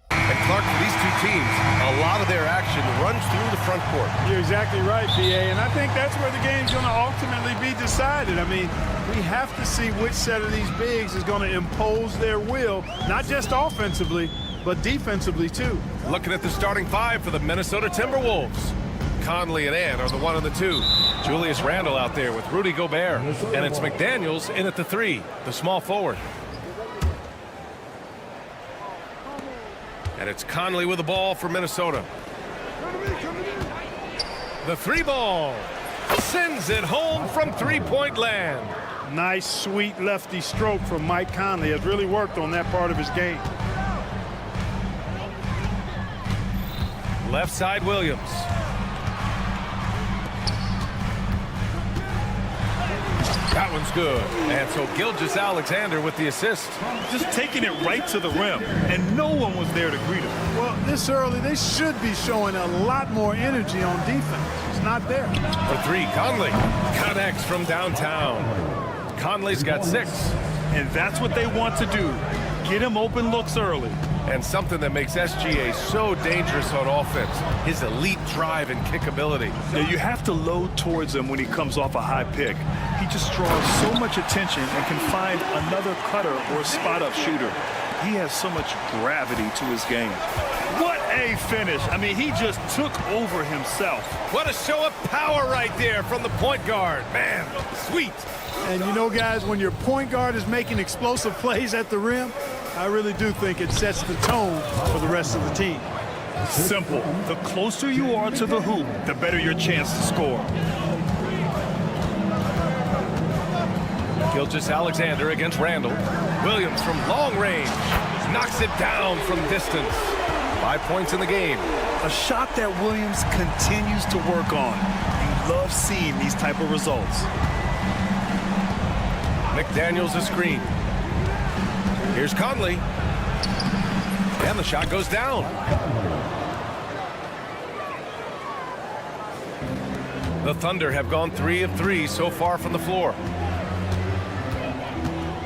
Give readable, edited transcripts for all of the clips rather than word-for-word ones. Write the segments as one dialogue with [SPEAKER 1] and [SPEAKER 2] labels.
[SPEAKER 1] And Clark, for these two teams, a lot of their action runs through the front court.
[SPEAKER 2] You're exactly right, BA, and I think that's where the game's going to ultimately be decided. I mean, we have to see which set of these bigs is going to impose their will, not just offensively, but defensively too.
[SPEAKER 1] Looking at the starting five for the Minnesota Timberwolves. Conley and Ant are the 1 and the 2. Julius Randle out there with Rudy Gobert. And it's McDaniels in at the 3, the small forward. And it's Conley with the ball for Minnesota. The 3 ball sends it home from three-point land.
[SPEAKER 2] Nice, sweet lefty stroke from Mike Conley. Has really worked on that part of his game.
[SPEAKER 1] Left side, Williams. That one's good. And so Gilgeous-Alexander with the assist.
[SPEAKER 3] Just taking it right to the rim, and no one was there to greet him.
[SPEAKER 2] Well, this early, they should be showing a lot more energy on defense. It's not there.
[SPEAKER 1] For 3, Conley connects from downtown. Conley's got 6.
[SPEAKER 3] And that's what they want to do. Get him open looks early.
[SPEAKER 1] And something that makes SGA so dangerous on offense, his elite drive and kickability.
[SPEAKER 3] Now, you have to load towards him when he comes off a high pick. He just draws so much attention and can find another cutter or spot-up shooter. He has so much gravity to his game. What a finish. I mean, he just took over himself.
[SPEAKER 1] What a show of power right there from the point guard. Man, sweet.
[SPEAKER 2] And you know, guys, when your point guard is making explosive plays at the rim, I really do think it sets the tone for the rest of the team.
[SPEAKER 3] Simple. The closer you are to the hoop, the better your chance to score.
[SPEAKER 1] Gilgeous-Alexander against Randle. Williams from long range knocks it down from distance. 5 points in the game.
[SPEAKER 3] A shot that Williams continues to work on. You love seeing these type of results.
[SPEAKER 1] McDaniels a screen. Here's Conley. And the shot goes down. The Thunder have gone 3 of 3 so far from the floor.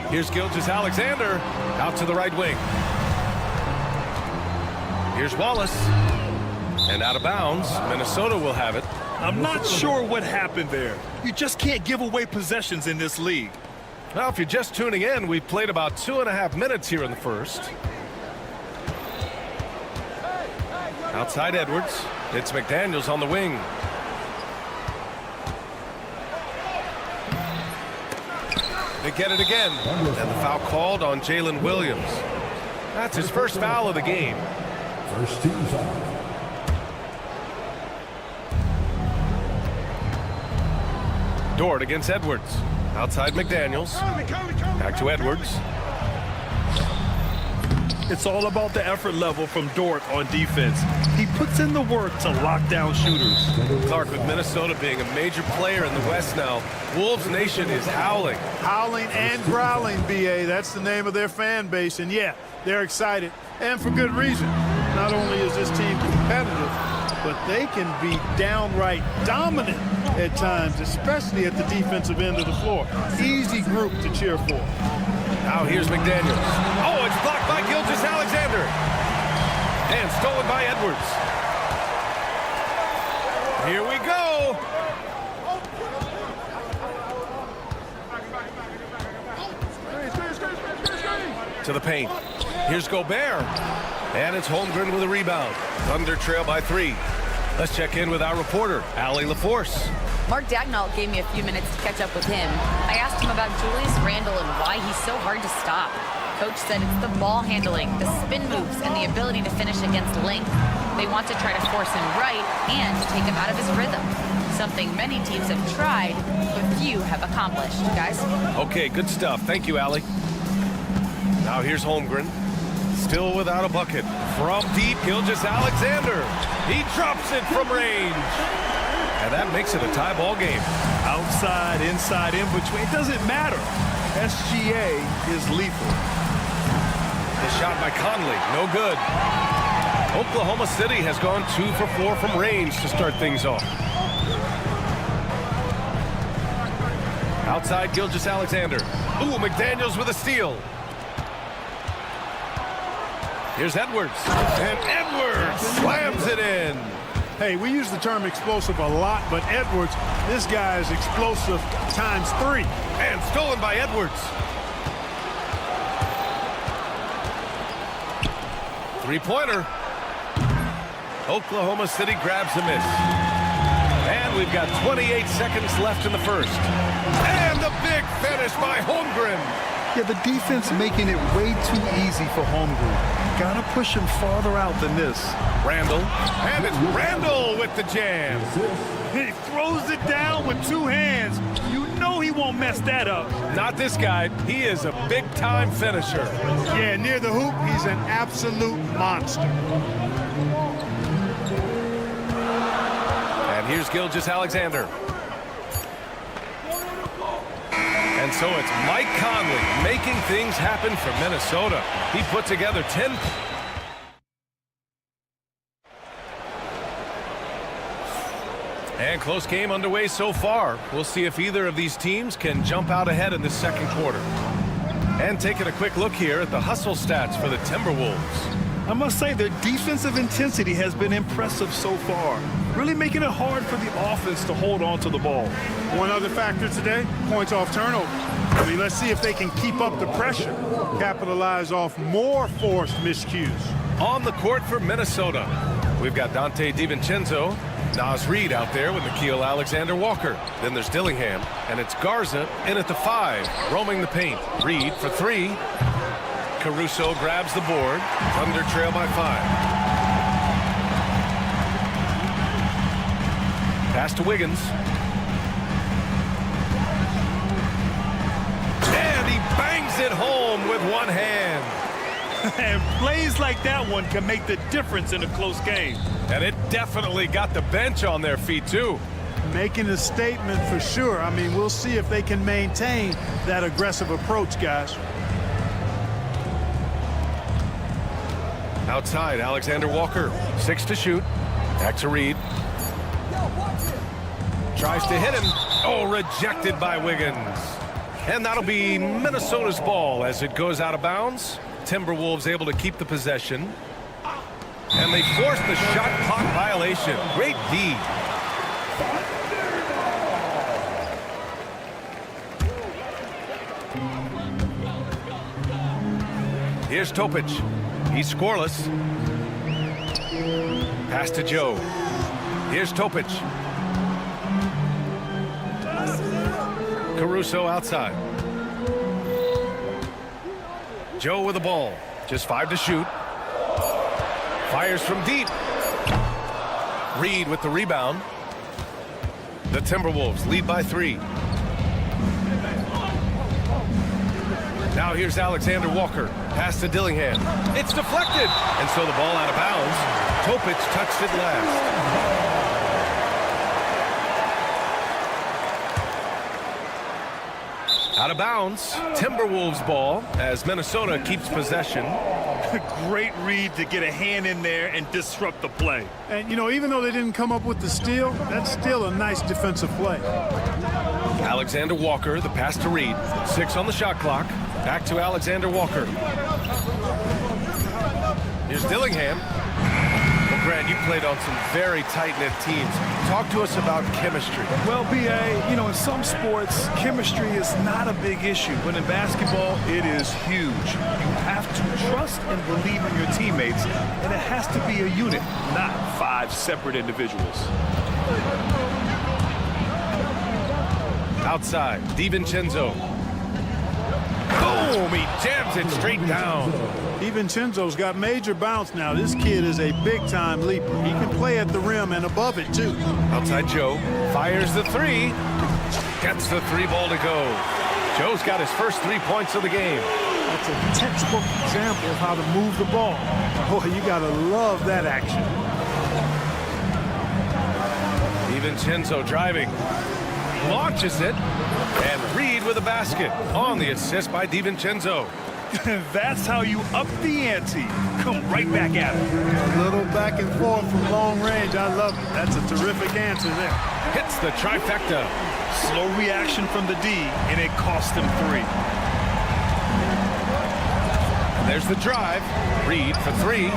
[SPEAKER 1] Here's Gilgeous-Alexander out to the right wing. Here's Wallace. And out of bounds. Minnesota will have it.
[SPEAKER 3] I'm not sure what happened there. You just can't give away possessions in this league.
[SPEAKER 1] Well, if you're just tuning in, we've played about 2.5 minutes here in the first. Outside Edwards. It's McDaniels on the wing. They get it again. And the foul called on Jalen Williams. That's his first foul of the game.
[SPEAKER 4] First team foul.
[SPEAKER 1] Dort against Edwards. Outside McDaniels. Back to Edwards.
[SPEAKER 3] It's all about the effort level from Dort on defense. He puts in the work to lock down shooters.
[SPEAKER 1] Clark, with Minnesota being a major player in the West now, Wolves Nation is howling.
[SPEAKER 2] Howling and growling, BA. That's the name of their fan base. And yeah, they're excited. And for good reason. Not only is this team competitive, but they can be downright dominant at times, especially at the defensive end of the floor. Easy group to cheer for.
[SPEAKER 1] Now here's McDaniels. Oh, it's blocked by Gilgeous-Alexander. And stolen by Edwards. Here we go. To the paint. Here's Gobert. And it's Holmgren with a rebound. Thunder trail by 3. Let's check in with our reporter, Allie LaForce.
[SPEAKER 5] Mark Dagnall gave me a few minutes to catch up with him. I asked him about Julius Randle and why he's so hard to stop. Coach said it's the ball handling, the spin moves, and the ability to finish against length. They want to try to force him right and to take him out of his rhythm. Something many teams have tried, but few have accomplished. Guys?
[SPEAKER 1] Okay, good stuff. Thank you, Allie. Now here's Holmgren. Still without a bucket. From deep, Gilgeous-Alexander. He drops it from range. And that makes it a tie ball game.
[SPEAKER 3] Outside, inside, in between. It doesn't matter. SGA is lethal.
[SPEAKER 1] The shot by Conley, no good. Oklahoma City has gone 2 for 4 from range to start things off. Outside, Gilgeous-Alexander. Ooh, McDaniels with a steal. Here's Edwards. And Edwards slams it in.
[SPEAKER 2] Hey, we use the term explosive a lot, but Edwards, this guy is explosive ×3.
[SPEAKER 1] And stolen by Edwards. Three-pointer. Oklahoma City grabs a miss. And we've got 28 seconds left in the first. And the big finish by Holmgren.
[SPEAKER 3] Yeah, the defense making it way too easy for Holmgren. Gotta push him farther out than this.
[SPEAKER 1] Randle. And it's Randle with the jam.
[SPEAKER 3] He throws it down with 2 hands. You know he won't mess that up.
[SPEAKER 1] Not this guy. He is a big-time finisher.
[SPEAKER 2] Yeah, near the hoop, he's an absolute monster.
[SPEAKER 1] And here's Gilgeous-Alexander. And so it's Mike Conley making things happen for Minnesota. He put together 10. And close game underway so far. We'll see if either of these teams can jump out ahead in the second quarter. And taking a quick look here at the hustle stats for the Timberwolves.
[SPEAKER 3] I must say their defensive intensity has been impressive so far. Really making it hard for the offense to hold on to the ball.
[SPEAKER 2] One other factor today, points off turnover. I mean, let's see if they can keep up the pressure, capitalize off more forced miscues.
[SPEAKER 1] On the court for Minnesota, we've got Dante DiVincenzo, Naz Reid out there with Nickeil Alexander-Walker. Then there's Dillingham, and it's Garza in at the 5, roaming the paint. Reid for 3. Caruso grabs the board. Thunder trail by 5. Pass to Wiggins. And he bangs it home with one hand.
[SPEAKER 3] And plays like that one can make the difference in a close game.
[SPEAKER 1] And it definitely got the bench on their feet, too.
[SPEAKER 2] Making a statement for sure. I mean, we'll see if they can maintain that aggressive approach, guys.
[SPEAKER 1] Outside, Alexander Walker. 6 to shoot. Back to Reid. Tries to hit him. Oh, rejected by Wiggins. And that'll be Minnesota's ball as it goes out of bounds. Timberwolves able to keep the possession. And they force the shot clock violation. Great D. Here's Topic. He's scoreless. Pass to Joe. Here's Topic. Caruso outside. Joe with the ball. Just 5 to shoot. Fires from deep. Reid with the rebound. The Timberwolves lead by 3. Now here's Alexander Walker. Pass to Dillingham. It's deflected. And so the ball out of bounds. Topic touched it last. Out of bounds. Timberwolves ball as Minnesota keeps possession.
[SPEAKER 3] Great read to get a hand in there and disrupt the play.
[SPEAKER 2] And, you know, even though they didn't come up with the steal, that's still a nice defensive play.
[SPEAKER 1] Alexander Walker, the pass to Reid. 6 on the shot clock. Back to Alexander Walker. Here's Dillingham. Well, Grant, you played on some very tight-knit teams. Talk to us about chemistry.
[SPEAKER 3] Well, B.A., you know, in some sports, chemistry is not a big issue, but in basketball, it is huge. You have to trust and believe in your teammates, and it has to be a unit, not 5 separate individuals.
[SPEAKER 1] Outside, DiVincenzo. Boom! He jams it straight down.
[SPEAKER 2] DiVincenzo's got major bounce now. This kid is a big-time leaper. He can play at the rim and above it, too.
[SPEAKER 1] Outside Joe, fires the 3. Gets the 3 ball to go. Joe's got his first 3 points of the game.
[SPEAKER 2] That's a textbook example of how to move the ball. Boy, you gotta love that action.
[SPEAKER 1] DiVincenzo driving. Launches it. And Reed with a basket on the assist by DiVincenzo.
[SPEAKER 3] That's how you up the ante. Come right back at it.
[SPEAKER 2] A little back and forth from long range. I love it. That's a terrific answer there.
[SPEAKER 1] Hits the trifecta.
[SPEAKER 3] Slow reaction from the D, and it cost him 3.
[SPEAKER 1] And there's the drive. Reed for 3.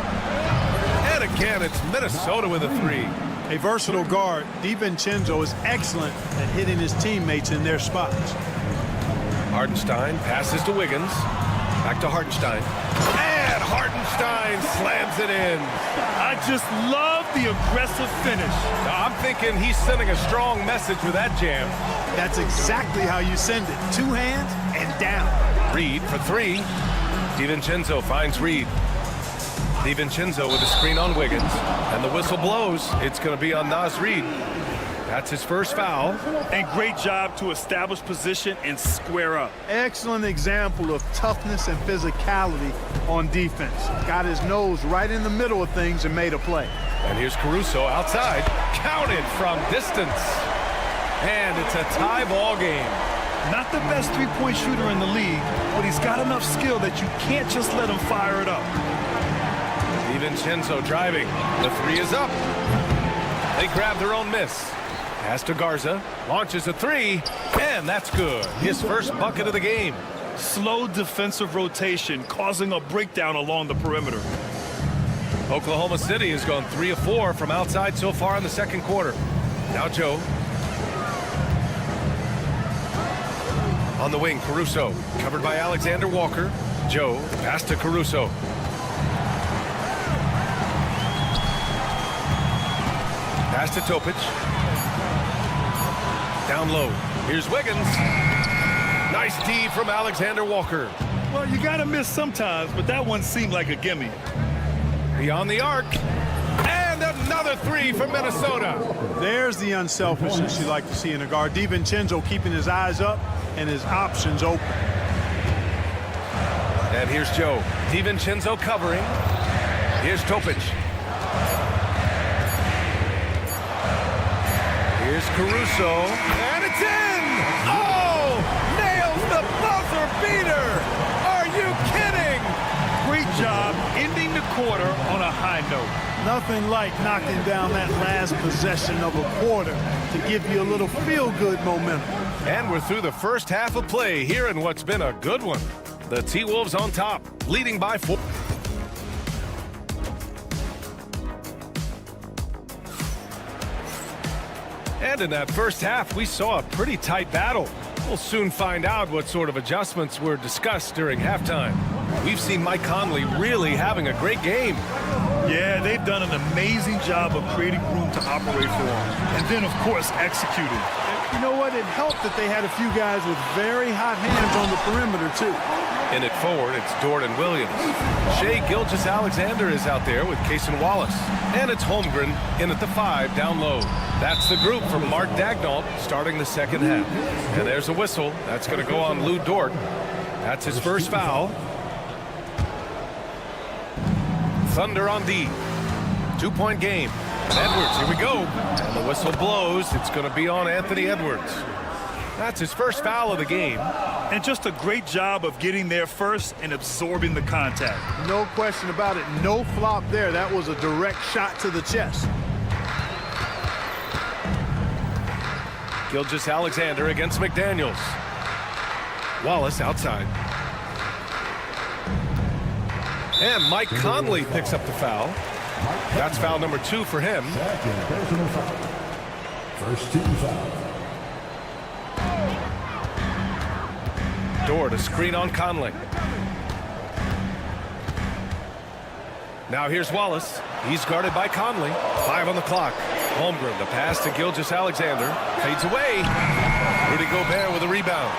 [SPEAKER 1] And again, it's Minnesota with a 3.
[SPEAKER 2] A versatile guard, DiVincenzo is excellent at hitting his teammates in their spots.
[SPEAKER 1] Hartenstein passes to Wiggins. Back to Hartenstein. And Hartenstein slams it in.
[SPEAKER 3] I just love the aggressive finish.
[SPEAKER 1] Now, I'm thinking he's sending a strong message with that jam.
[SPEAKER 2] That's exactly how you send it. 2 hands and down.
[SPEAKER 1] Reed for 3. DiVincenzo finds Reed. DiVincenzo with a screen on Wiggins. And the whistle blows. It's going to be on Naz Reid. That's his first foul.
[SPEAKER 3] And great job to establish position and square up.
[SPEAKER 2] Excellent example of toughness and physicality on defense. Got his nose right in the middle of things and made a play.
[SPEAKER 1] And here's Caruso outside. Counted from distance. And it's a tie ball game.
[SPEAKER 3] Not the best three-point shooter in the league, but he's got enough skill that you can't just let him fire it up.
[SPEAKER 1] DiVincenzo driving. The 3 is up. They grab their own miss. Pass to Garza. Launches a 3. And that's good. His first bucket of the game.
[SPEAKER 3] Slow defensive rotation, causing a breakdown along the perimeter.
[SPEAKER 1] Oklahoma City has gone 3 of 4 from outside so far in the second quarter. Now Joe. On the wing, Caruso. Covered by Alexander Walker. Joe, pass to Caruso. Pass to Topic. Down low. Here's Wiggins. Nice D from Alexander Walker.
[SPEAKER 3] Well, you got to miss sometimes, but that one seemed like a gimme.
[SPEAKER 1] Beyond the arc. And another 3 from Minnesota.
[SPEAKER 2] There's the unselfishness you like to see in a guard. DiVincenzo keeping his eyes up and his options open.
[SPEAKER 1] And here's Joe. DiVincenzo covering. Here's Topic. Here's Caruso. And it's in! Oh! Nails the buzzer beater! Are you kidding?
[SPEAKER 3] Great job ending the quarter on a high note.
[SPEAKER 2] Nothing like knocking down that last possession of a quarter to give you a little feel-good momentum.
[SPEAKER 1] And we're through the first half of play here in what's been a good one. The T-Wolves on top, leading by 4. And in that first half, we saw a pretty tight battle. We'll soon find out what sort of adjustments were discussed during halftime. We've seen Mike Conley really having a great game.
[SPEAKER 3] Yeah, they've done an amazing job of creating room to operate for him. And then, of course, executing.
[SPEAKER 2] You know what? It helped that they had a few guys with very hot hands on the perimeter, too.
[SPEAKER 1] In it forward, it's Jordan Williams. Shai Gilgeous-Alexander is out there with Cason Wallace. And it's Holmgren in at the 5 down low. That's the group from Mark Daigneault starting the second half. And there's a whistle. That's going to go on Lou Dort. That's his first foul. Thunder on D. 2-point game. Edwards, here we go. And the whistle blows. It's going to be on Anthony Edwards. That's his first foul of the game.
[SPEAKER 3] And just a great job of getting there first and absorbing the contact.
[SPEAKER 2] No question about it. No flop there. That was a direct shot to the chest.
[SPEAKER 1] Gilgeous-Alexander against McDaniels. Wallace outside. And Mike Conley picks up the foul. That's foul number 2 for him.
[SPEAKER 4] Second personal foul. First team foul.
[SPEAKER 1] Dort a screen on Conley. Now here's Wallace. He's guarded by Conley. 5 on the clock. Holmgren, the pass to Gilgeous-Alexander. Fades away. Rudy Gobert with a rebound.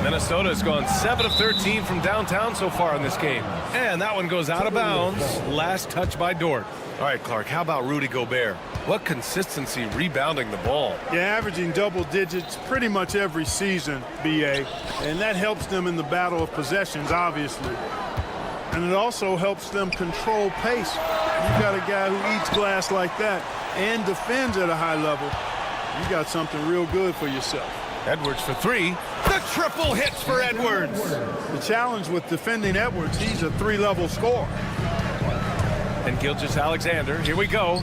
[SPEAKER 1] Minnesota has gone 7 of 13 from downtown so far in this game. And that one goes out of bounds. Last touch by Dort. All right, Clark, how about Rudy Gobert? What consistency rebounding the ball.
[SPEAKER 2] Yeah, averaging double digits pretty much every season, BA. And that helps them in the battle of possessions, obviously. And it also helps them control pace. You got a guy who eats glass like that and defends at a high level. You got something real good for yourself.
[SPEAKER 1] Edwards for 3. The triple hits for Edwards.
[SPEAKER 2] The challenge with defending Edwards, he's a 3-level scorer.
[SPEAKER 1] And Gilgeous-Alexander, here we go.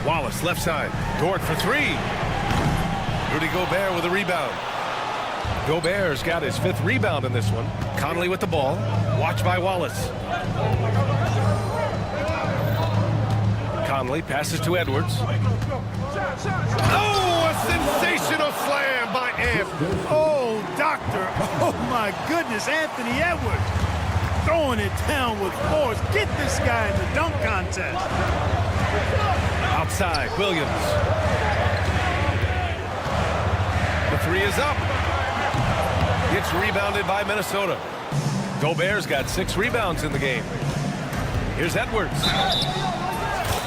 [SPEAKER 1] Wallace, left side. Dort for 3. Rudy Gobert with a rebound. Gobert's got his 5th rebound in this one. Conley with the ball. Watched by Wallace. Conley passes to Edwards. Oh, a sensational slam by Amp.
[SPEAKER 2] Oh, doctor. Oh, my goodness. Anthony Edwards throwing it down with force. Get this guy in the dunk contest.
[SPEAKER 1] Outside, Williams. The 3 is up. It's rebounded by Minnesota. Gobert's got 6 rebounds in the game. Here's Edwards.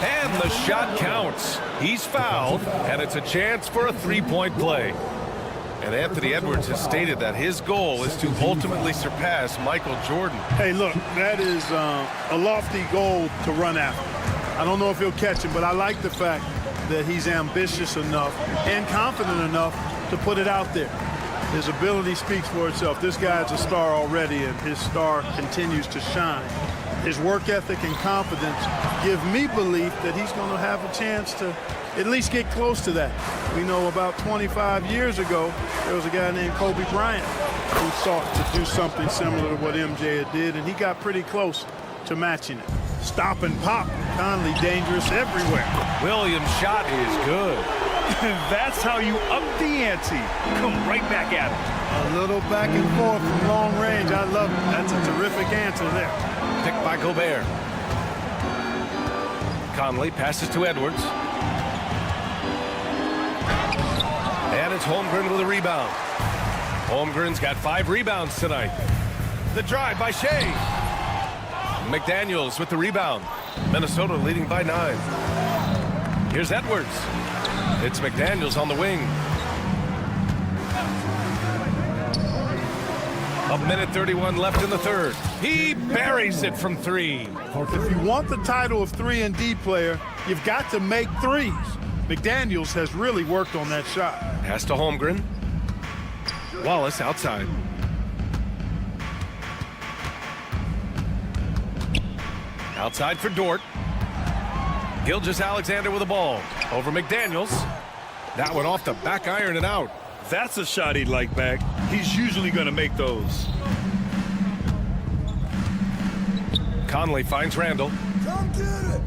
[SPEAKER 1] And the shot counts. He's fouled, and it's a chance for a 3-point play. And Anthony Edwards has stated that his goal is to ultimately surpass Michael Jordan.
[SPEAKER 2] Hey, look, that is a lofty goal to run after. I don't know if he'll catch him, but I like the fact that he's ambitious enough and confident enough to put it out there. His ability speaks for itself. This guy's a star already, and his star continues to shine. His work ethic and confidence give me belief that he's going to have a chance to at least get close to that. We know about 25 years ago, there was a guy named Kobe Bryant who sought to do something similar to what MJ did, and he got pretty close to matching it. Stop and pop. Conley dangerous everywhere.
[SPEAKER 1] Williams' shot is good.
[SPEAKER 3] That's how you up the ante. Come right back at it.
[SPEAKER 2] A little back and forth from long range. I love it. That's a terrific answer there.
[SPEAKER 1] Picked by Gobert. Conley passes to Edwards. And it's Holmgren with a rebound. Holmgren's got 5 rebounds tonight. The drive by Shea. McDaniels with the rebound. Minnesota leading by 9. Here's Edwards. It's McDaniels on the wing. A minute 31 left in the 3rd. He buries it from 3.
[SPEAKER 2] If you want the title of 3-and-D player, you've got to make threes. McDaniels has really worked on that shot.
[SPEAKER 1] Pass to Holmgren. Wallace outside. Outside for Dort. Gilgeous-Alexander with the ball. Over McDaniels. That one off the back iron and out.
[SPEAKER 3] That's a shot he'd like back. He's usually going to make those.
[SPEAKER 1] Conley finds Randall.
[SPEAKER 4] Come get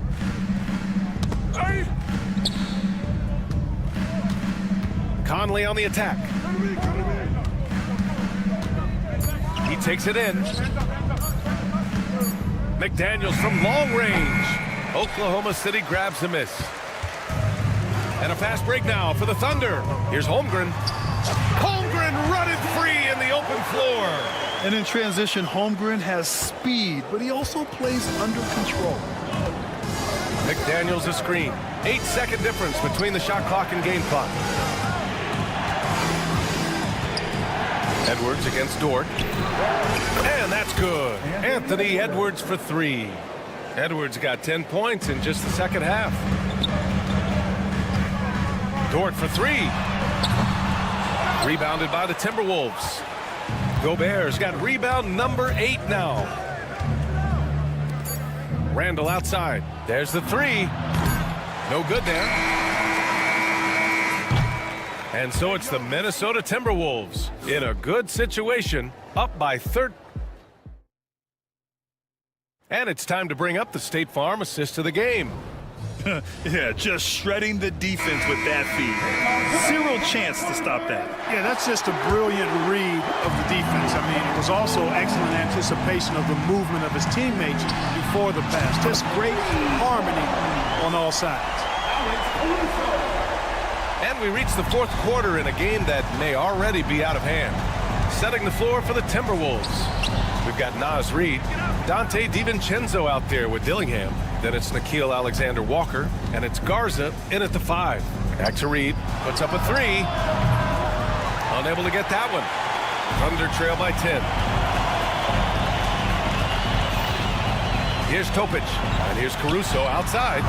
[SPEAKER 4] it.
[SPEAKER 1] Conley on the attack. He takes it in. McDaniels from long range. Oklahoma City grabs the miss. And a fast break now for the Thunder. Here's Holmgren. Holmgren running free in the open floor.
[SPEAKER 3] And in transition, Holmgren has speed, but he also plays under control.
[SPEAKER 1] McDaniels a screen. 8-second difference between the shot clock and game clock. Edwards against Dort. And that's good. Anthony Edwards for 3. Edwards got 10 points in just the second half. Dort for 3. Rebounded by the Timberwolves. Gobert's got rebound number 8 now. Randall outside. There's the 3. No good there. And so it's the Minnesota Timberwolves in a good situation, up by 13. And it's time to bring up the State Farm assist of the game.
[SPEAKER 3] Yeah, just shredding the defense with that feed. Zero chance to stop that.
[SPEAKER 2] Yeah, that's just a brilliant read of the defense. I mean, it was also excellent anticipation of the movement of his teammates before the pass. Just great harmony on all sides.
[SPEAKER 1] And we reach the fourth quarter in a game that may already be out of hand. Setting the floor for the Timberwolves. We've got Naz Reid, Dante DiVincenzo out there with Dillingham. Then it's Nickeil Alexander-Walker, and it's Garza in at the 5. Back to Reid, puts up a 3. Unable to get that one. Thunder trail by 10. Here's Topic, and here's Caruso outside.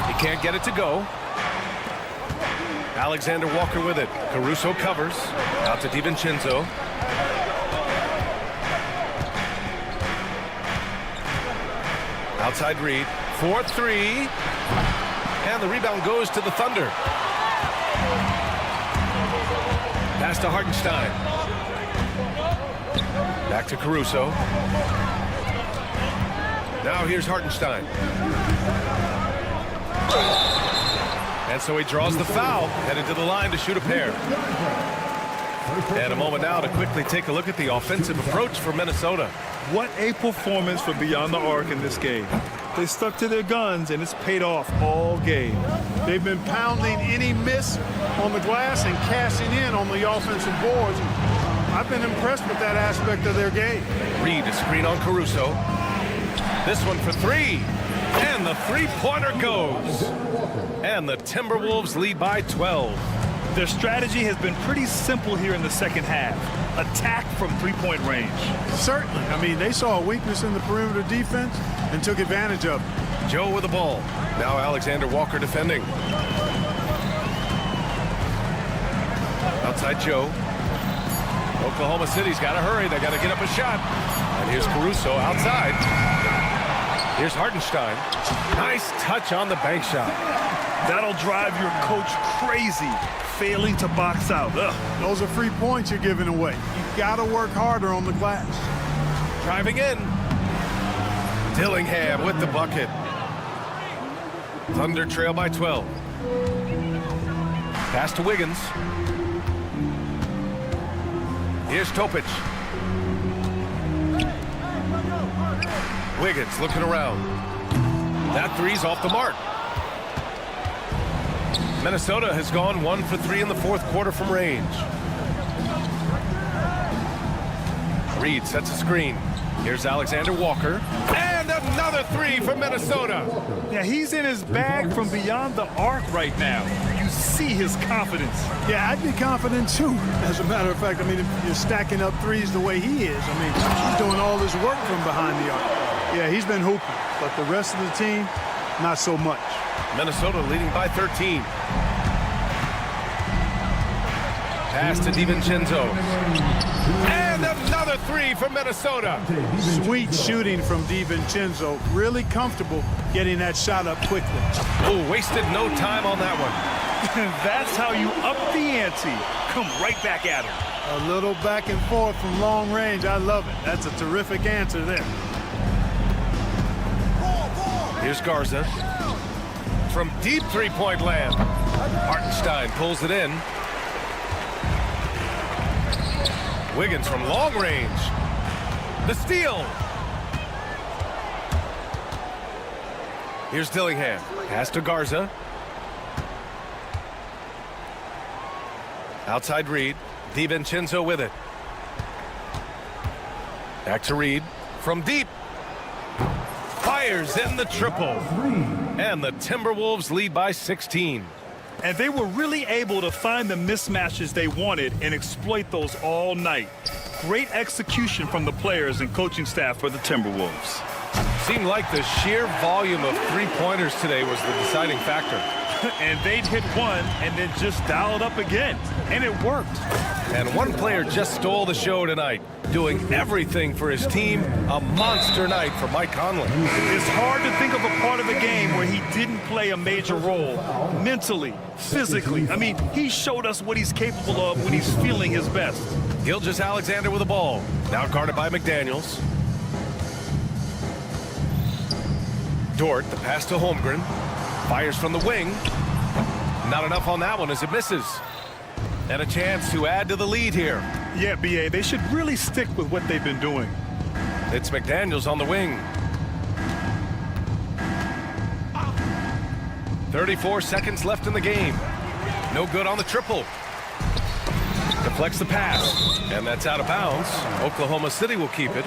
[SPEAKER 1] He can't get it to go. Alexander-Walker with it. Caruso covers. Out to DiVincenzo. Outside Reid. 4-3. And the rebound goes to the Thunder. Pass to Hartenstein. Back to Caruso. Now here's Hartenstein. And so he draws the foul, headed to the line to shoot a pair. And a moment now to quickly take a look at the offensive approach for Minnesota.
[SPEAKER 3] What a performance for Beyond the Arc in this game. They stuck to their guns, and it's paid off all game.
[SPEAKER 2] They've been pounding any miss on the glass and cashing in on the offensive boards. I've been impressed with that aspect of their game.
[SPEAKER 1] Reid, a screen on Caruso. This one for 3. And the three-pointer goes. And the Timberwolves lead by 12.
[SPEAKER 3] Their strategy has been pretty simple here in the second half. Attack from three-point range.
[SPEAKER 2] Certainly. I mean, they saw a weakness in the perimeter defense and took advantage of it.
[SPEAKER 1] Joe with the ball. Now Alexander-Walker defending. Outside Joe. Oklahoma City's got to hurry. They got to get up a shot. And here's Caruso outside. Here's Hartenstein. Nice touch on the bank shot.
[SPEAKER 3] That'll drive your coach crazy, failing to box out. Ugh.
[SPEAKER 2] Those are free points you're giving away. You've got to work harder on the glass.
[SPEAKER 1] Driving in. Dillingham with the bucket. Thunder trail by 12. Pass to Wiggins. Here's Topic. Wiggins looking around. That three's off the mark. Minnesota has gone 1 for 3 in the fourth quarter from range. Reid sets a screen. Here's Alexander-Walker. And another 3 for Minnesota.
[SPEAKER 3] Yeah, he's in his bag from beyond the arc right now. You see his confidence.
[SPEAKER 2] Yeah, I'd be confident too. As a matter of fact, I mean, if you're stacking up threes the way he is, I mean, he's doing all this work from behind the arc. Yeah, he's been hooping, but the rest of the team, not so much.
[SPEAKER 1] Minnesota leading by 13. Pass to DiVincenzo. And another 3 for Minnesota.
[SPEAKER 2] Sweet shooting from DiVincenzo. Really comfortable getting that shot up quickly.
[SPEAKER 1] Oh, wasted no time on that one.
[SPEAKER 3] That's how you up the ante. Come right back at him.
[SPEAKER 2] A little back and forth from long range. I love it. That's a terrific answer there.
[SPEAKER 1] Here's Garza. From deep three-point land. Hartenstein pulls it in. Wiggins from long range. The steal. Here's Dillingham. Pass to Garza. Outside Reid. DiVincenzo with it. Back to Reid. From deep. Fires in the triple. And the Timberwolves lead by 16.
[SPEAKER 3] And they were really able to find the mismatches they wanted and exploit those all night. Great execution from the players and coaching staff for the Timberwolves.
[SPEAKER 1] Seemed like the sheer volume of three-pointers today was the deciding factor.
[SPEAKER 3] And they'd hit one and then just dial it up again. And it worked.
[SPEAKER 1] And one player just stole the show tonight, doing everything for his team. A monster night for Mike Conley.
[SPEAKER 3] It's hard to think of a part of the game where he didn't play a major role. Mentally, physically. I mean, he showed us what he's capable of when he's feeling his best.
[SPEAKER 1] Gilgeous-Alexander with the ball. Now guarded by McDaniels. Dort, the pass to Holmgren. Fires from the wing. Not enough on that one as it misses. And a chance to add to the lead here.
[SPEAKER 3] Yeah, BA, they should really stick with what they've been doing.
[SPEAKER 1] It's McDaniels on the wing. 34 seconds left in the game. No good on the triple. Deflects the pass. And that's out of bounds. Oklahoma City will keep it.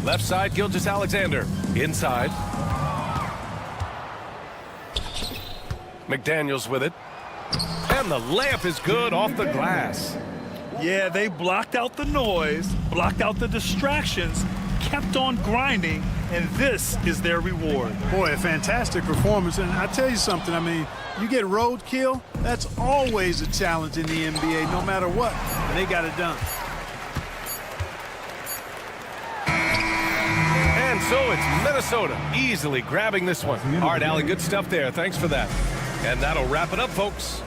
[SPEAKER 1] Left side, Gilgeous-Alexander. Inside. McDaniels with it. And the layup is good off the glass.
[SPEAKER 3] Yeah, they blocked out the noise, blocked out the distractions, kept on grinding, and this is their reward.
[SPEAKER 2] Boy, a fantastic performance. And I tell you something, I mean, you get roadkill, that's always a challenge in the NBA, no matter what. And they got it done.
[SPEAKER 1] And so it's Minnesota easily grabbing this one. All right, Allie, good stuff there. Thanks for that. And that'll wrap it up, folks.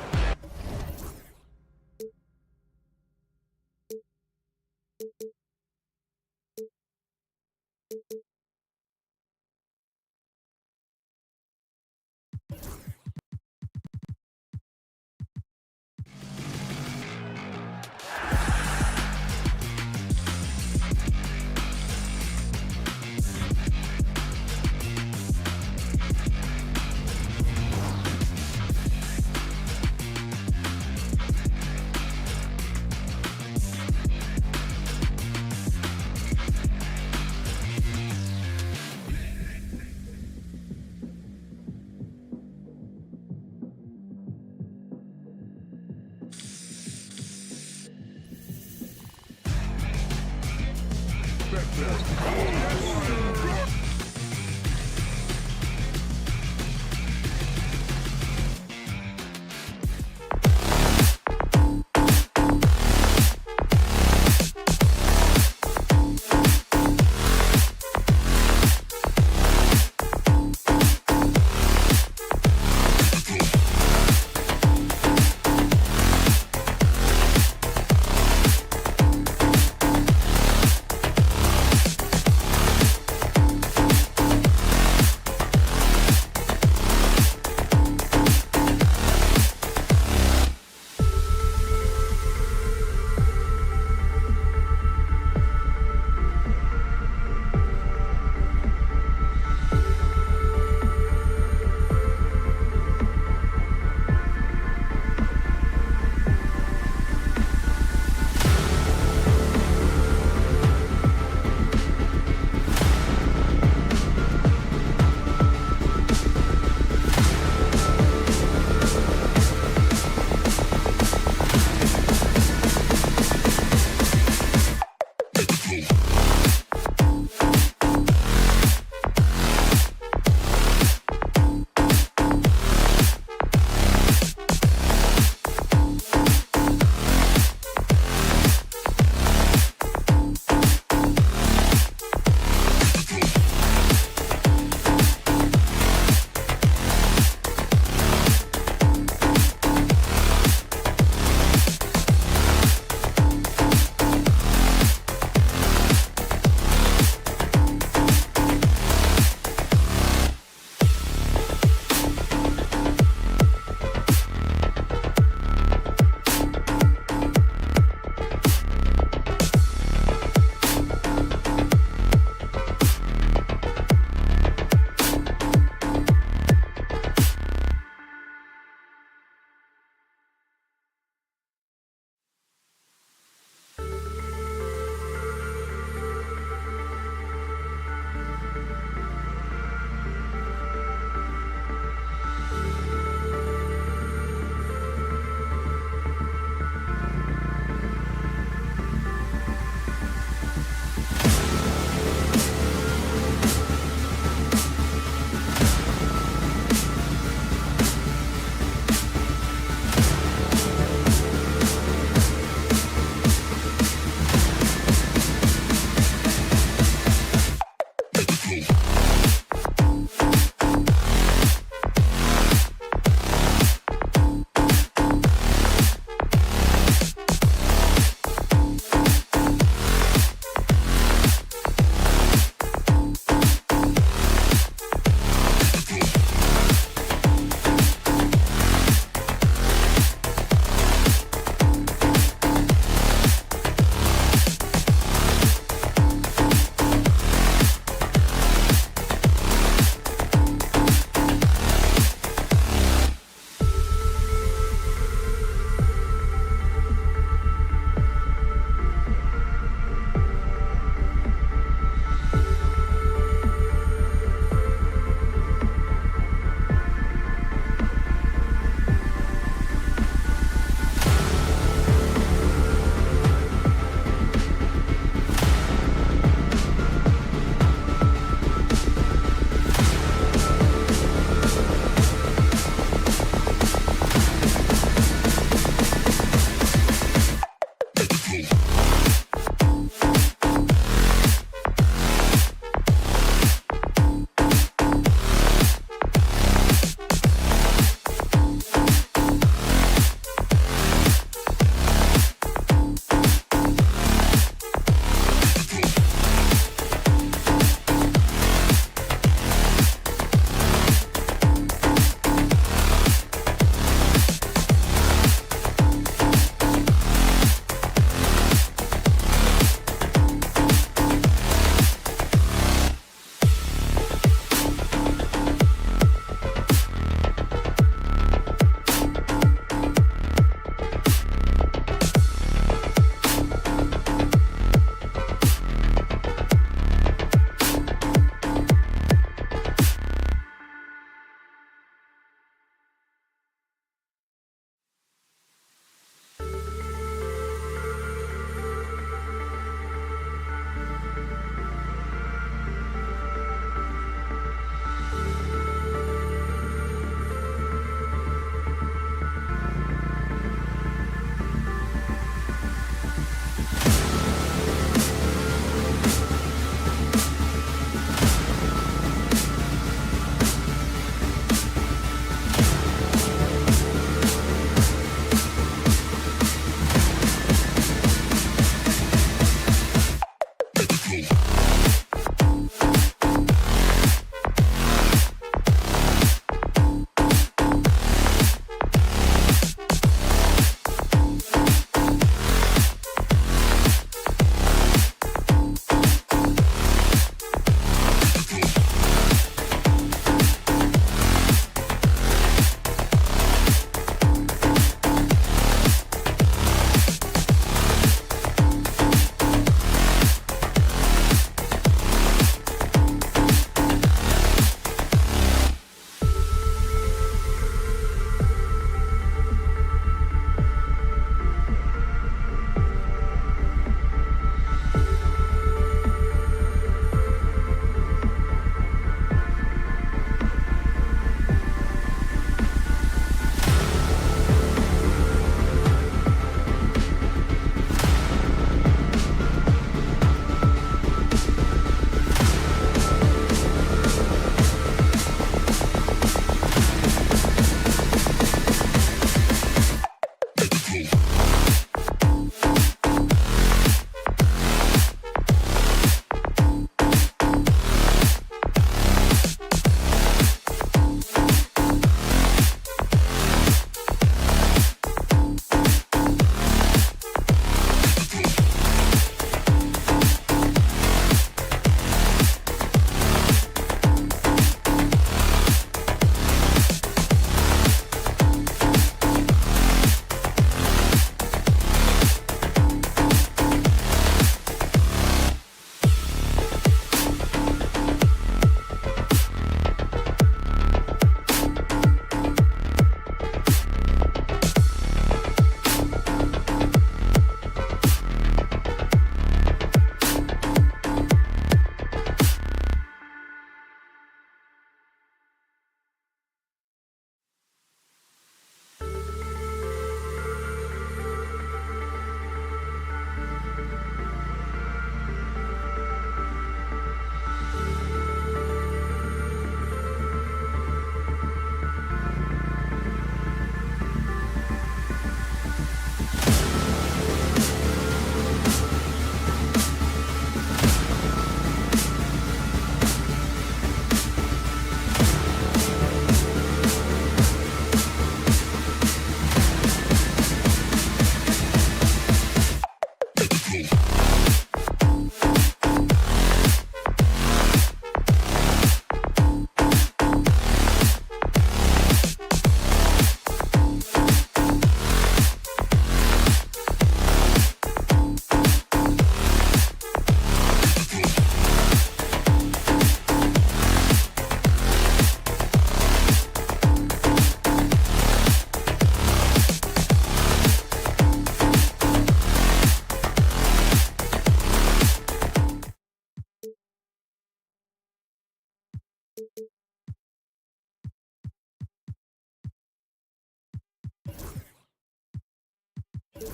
[SPEAKER 4] All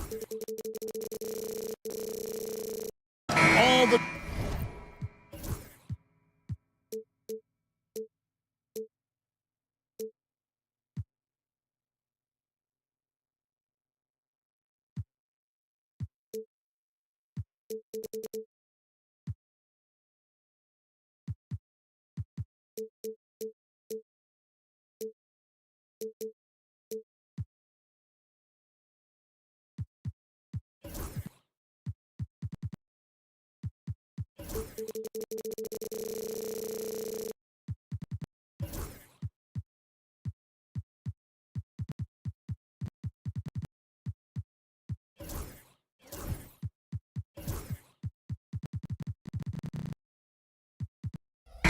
[SPEAKER 4] the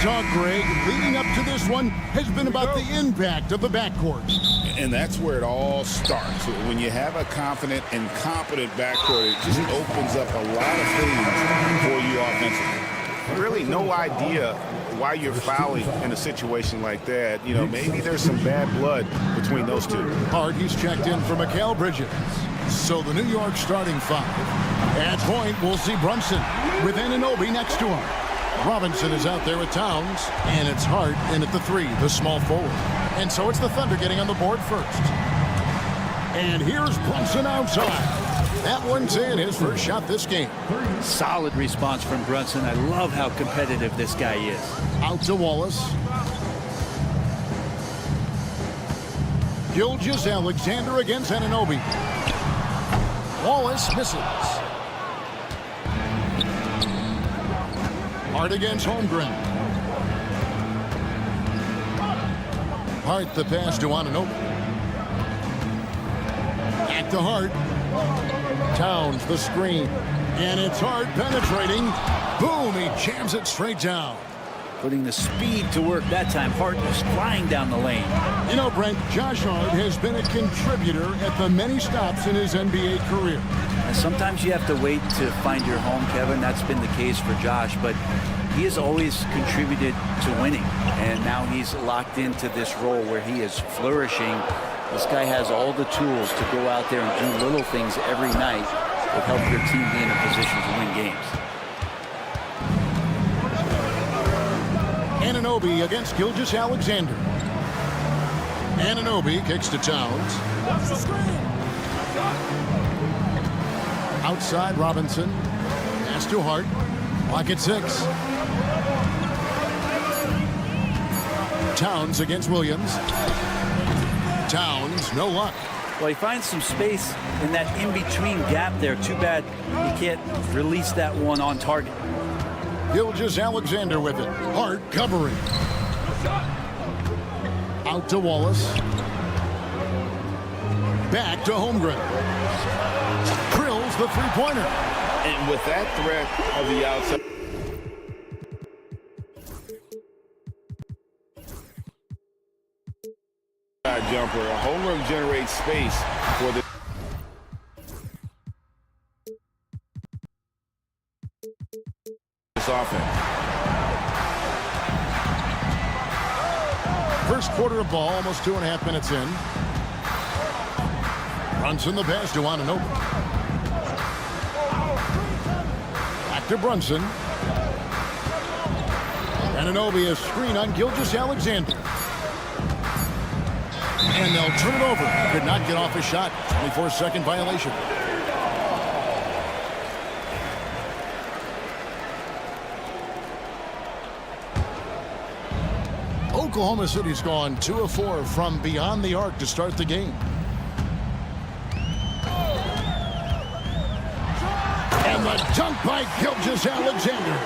[SPEAKER 4] talk, Greg, leading up to this one has been about the impact of the backcourt.
[SPEAKER 6] And that's where it all starts. When you have a confident and competent backcourt, it just opens up a lot of things for you offensively.
[SPEAKER 3] Really no idea why you're fouling in a situation like that. You know, maybe there's some bad blood between those two.
[SPEAKER 4] Hard, he's checked in for Mikal Bridges. So the New York starting five. At point, we'll see Brunson with Anunoby next to him. Robinson is out there with Towns, and it's Hart in at the three, the small forward. And so it's the Thunder getting on the board first. And here's Brunson outside. That one's in, his first shot this game.
[SPEAKER 7] Solid response from Brunson. I love how competitive this guy is.
[SPEAKER 4] Out to Wallace. Gilgeous-Alexander against Anunoby. Wallace misses. Hart against Holmgren. Hart the pass to Anunoby. Back to Hart. Towns the screen. And it's Hart penetrating. Boom, he jams it straight down.
[SPEAKER 7] Putting the speed to work that time. Hart was flying down the lane.
[SPEAKER 4] You know, Brent, Josh Hart has been a contributor at the many stops in his NBA career.
[SPEAKER 7] And sometimes you have to wait to find your home, Kevin. That's been the case for Josh, but he has always contributed to winning. And now he's locked into this role where he is flourishing. This guy has all the tools to go out there and do little things every night that help your team be in a position to win games.
[SPEAKER 4] Anunoby against Gilgeous-Alexander. Anunoby kicks to Towns. Outside Robinson. Pass to Hart. Clock at 6. Towns against Williams. Towns, no luck.
[SPEAKER 7] Well, he finds some space in that in-between gap there. Too bad he can't release that one on target.
[SPEAKER 4] Gilgeous-Alexander with it. Hart covering. Out to Wallace. Back to Holmgren. Drills the three-pointer.
[SPEAKER 6] And with that threat of the outside. Jumper, Holmgren generates space for the offense.
[SPEAKER 4] First quarter of ball, almost 2.5 minutes in. Brunson the pass to Anunoby. Back to Brunson. Anunoby a screen on Gilgeous-Alexander. And they'll turn it over. Could not get off his shot. 24-second violation. Oklahoma City's gone 2 of 4 from beyond the arc to start the game. And the dunk by Gilgeous-Alexander.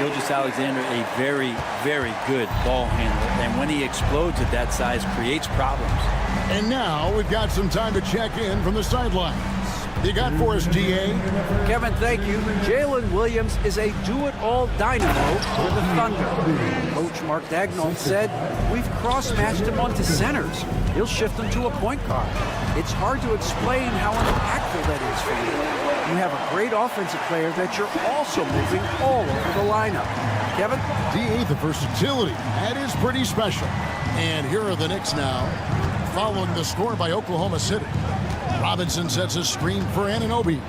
[SPEAKER 7] Gilgeous-Alexander, a very, very good ball handler. And when he explodes at that size, creates problems.
[SPEAKER 4] And now we've got some time to check in from the sidelines. You got for us, DA?
[SPEAKER 8] Kevin, thank you. Jalen Williams is a do-it-all dynamo for the Thunder. Coach Mark Daigneault said, we've cross-matched him onto centers. He'll shift them to a point guard. It's hard to explain how impactful that is for you. You have a great offensive player that you're also moving all over the lineup. Kevin?
[SPEAKER 4] DA, the versatility. That is pretty special. And here are the Knicks now, following the score by Oklahoma City. Robinson sets a screen for Anunoby.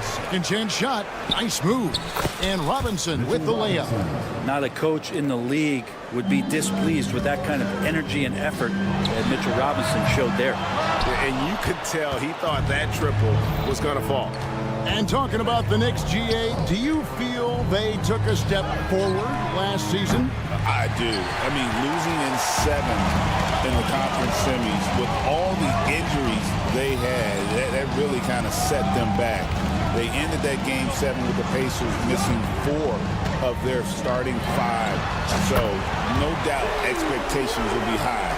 [SPEAKER 4] Second chance shot. Nice move. And Robinson with the layup.
[SPEAKER 7] Not a coach in the league would be displeased with that kind of energy and effort that Mitchell Robinson showed there.
[SPEAKER 6] And you could tell he thought that triple was going to fall.
[SPEAKER 4] And talking about the Knicks, GA, do you feel they took a step forward last season?
[SPEAKER 6] I do. I mean, losing in 7 in the conference semis with all the injuries they had, that really kind of set them back. They ended that game 7 with the Pacers missing 4 of their starting 5. So no doubt expectations will be high.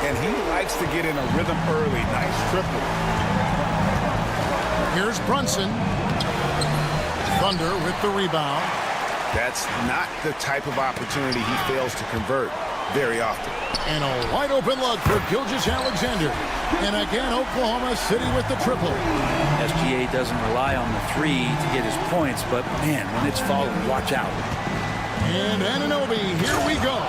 [SPEAKER 6] And he likes to get in a rhythm early. Nice triple.
[SPEAKER 4] Here's Brunson. Thunder with the rebound.
[SPEAKER 6] That's not the type of opportunity he fails to convert very often.
[SPEAKER 4] And a wide open look for Gilgeous-Alexander. And again, Oklahoma City with the triple.
[SPEAKER 7] SGA doesn't rely on the 3 to get his points, but man, when it's falling, watch out.
[SPEAKER 4] And Anunoby, here we go.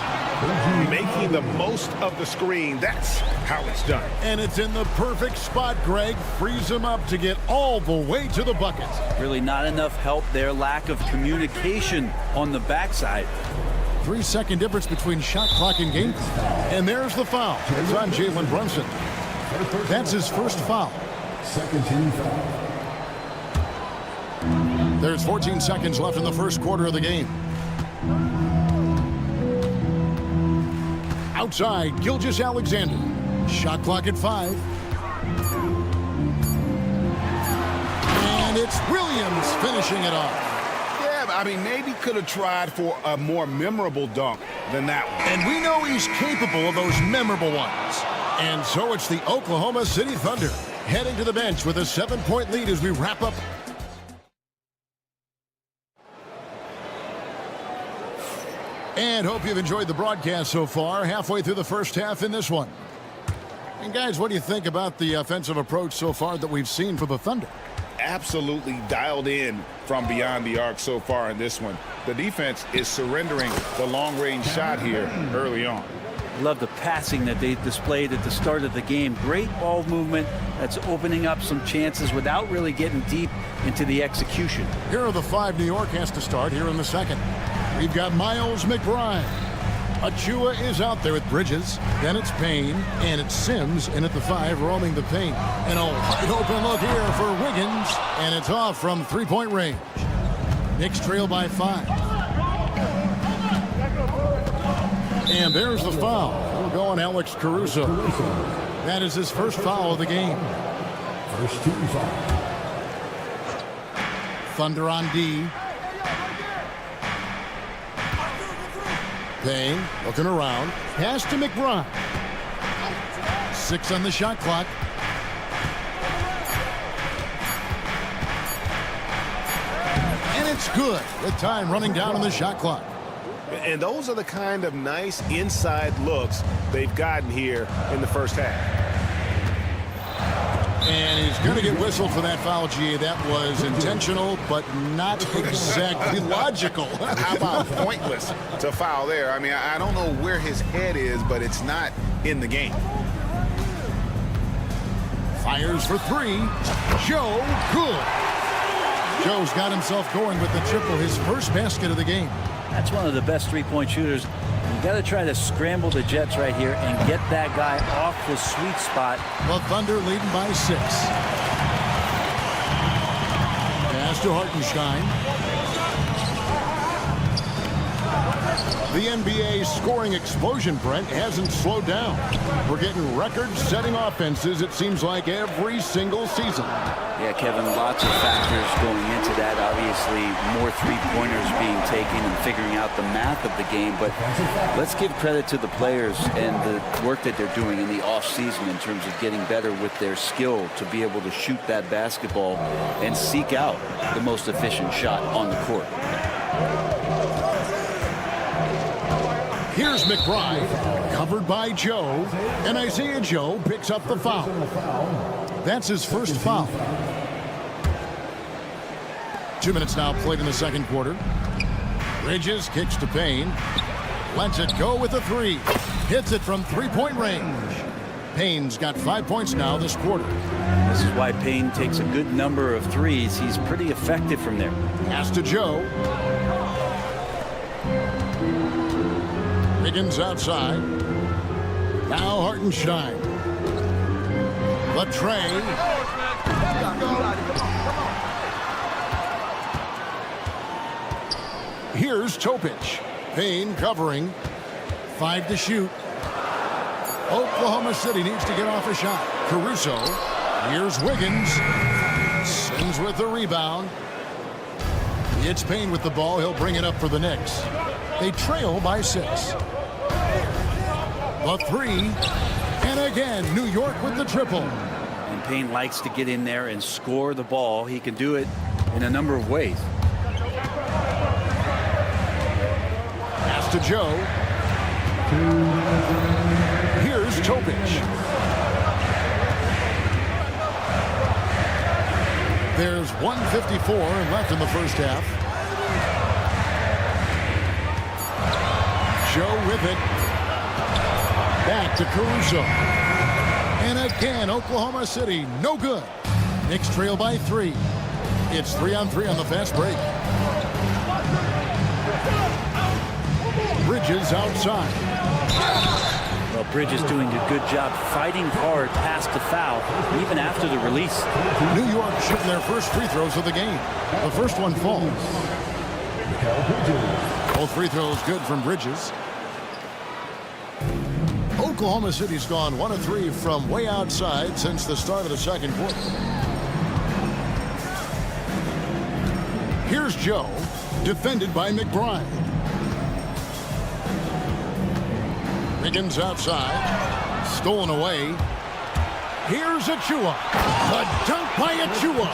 [SPEAKER 6] Making the most of the screen. That's how it's done.
[SPEAKER 4] And it's in the perfect spot, Greg. Frees him up to get all the way to the bucket.
[SPEAKER 7] Really not enough help there. Lack of communication on the backside.
[SPEAKER 4] 3-second difference between shot clock and game. And there's the foul. It's on Jalen Brunson. That's his first foul.
[SPEAKER 9] Second team foul.
[SPEAKER 4] There's 14 seconds left in the first quarter of the game. Outside, Gilgeous-Alexander. Shot clock at 5. And it's Williams finishing it off.
[SPEAKER 6] Yeah, I mean, maybe could have tried for a more memorable dunk than that one.
[SPEAKER 4] And we know he's capable of those memorable ones. And so it's the Oklahoma City Thunder heading to the bench with a 7-point lead as we wrap up. And hope you've enjoyed the broadcast so far. Halfway through the first half in this one. And guys, what do you think about the offensive approach so far that we've seen for the Thunder?
[SPEAKER 6] Absolutely dialed in from beyond the arc so far in this one. The defense is surrendering the long-range shot here early on.
[SPEAKER 7] Love the passing that they displayed at the start of the game. Great ball movement that's opening up some chances without really getting deep into the execution.
[SPEAKER 4] Here are the 5 New York has to start here in the second. We've got Miles McBride. Achua is out there with Bridges. Then it's Payne, and it's Sims in at the 5, roaming the paint. And a wide open look here for Wiggins, and it's off from 3-point range. Knicks trail by 5. And there's the foul. We're going Alex Caruso. That is his first foul of the game.
[SPEAKER 9] First team foul.
[SPEAKER 4] Thunder on D. Payne looking around. Pass to McBride. 6 on the shot clock. And it's good with time running down on the shot clock.
[SPEAKER 6] And those are the kind of nice inside looks they've gotten here in the first half.
[SPEAKER 4] And he's going to get whistled for that foul, GA. That was intentional, but not exactly logical.
[SPEAKER 6] How about pointless to foul there? I mean, I don't know where his head is, but it's not in the game.
[SPEAKER 4] Fires for 3. Joe, good. Joe's got himself going with the triple, his first basket of the game.
[SPEAKER 7] That's one of the best 3-point shooters. You got to try to scramble the Jets right here and get that guy off the sweet spot.
[SPEAKER 4] The Thunder leading by 6. Pass to Hartenstein. The NBA scoring explosion, Brent, hasn't slowed down. We're getting record-setting offenses, it seems like, every single season.
[SPEAKER 7] Yeah, Kevin, lots of factors going into that. Obviously, more 3-pointers being taken and figuring out the math of the game. But let's give credit to the players and the work that they're doing in the offseason in terms of getting better with their skill to be able to shoot that basketball and seek out the most efficient shot on the court.
[SPEAKER 4] Here's McBride, covered by Joe, and Isaiah Joe picks up the foul. That's his first foul. 2 minutes now played in the second quarter. Bridges kicks to Payne. Lets it go with a 3. Hits it from 3-point range. Payne's got 5 points now this quarter.
[SPEAKER 7] This is why Payne takes a good number of threes. He's pretty effective from there.
[SPEAKER 4] Pass to Joe. Wiggins outside. Now Hartenstein. The tray. Here's Topic. Payne covering. 5 to shoot. Oklahoma City needs to get off a shot. Caruso. Here's Wiggins. Sims with the rebound. It's Payne with the ball. He'll bring it up for the Knicks. They trail by 6. The 3. And again, New York with the triple.
[SPEAKER 7] And Payne likes to get in there and score the ball. He can do it in a number of ways.
[SPEAKER 4] Pass to Joe. Here's Topic. There's 1:54 left in the first half. Joe with it. Back to Caruso. And again, Oklahoma City, no good. Knicks trail by 3. It's 3-on-3 on the fast break. Bridges outside.
[SPEAKER 7] Well, Bridges doing a good job fighting hard past the foul, even after the release.
[SPEAKER 4] New York shooting their first free throws of the game. The first one falls. Both free throws good from Bridges. Oklahoma City's gone 1 of 3 from way outside since the start of the second quarter. Here's Joe, defended by McBride. Wiggins outside, stolen away. Here's Achua. The dunk by Achua.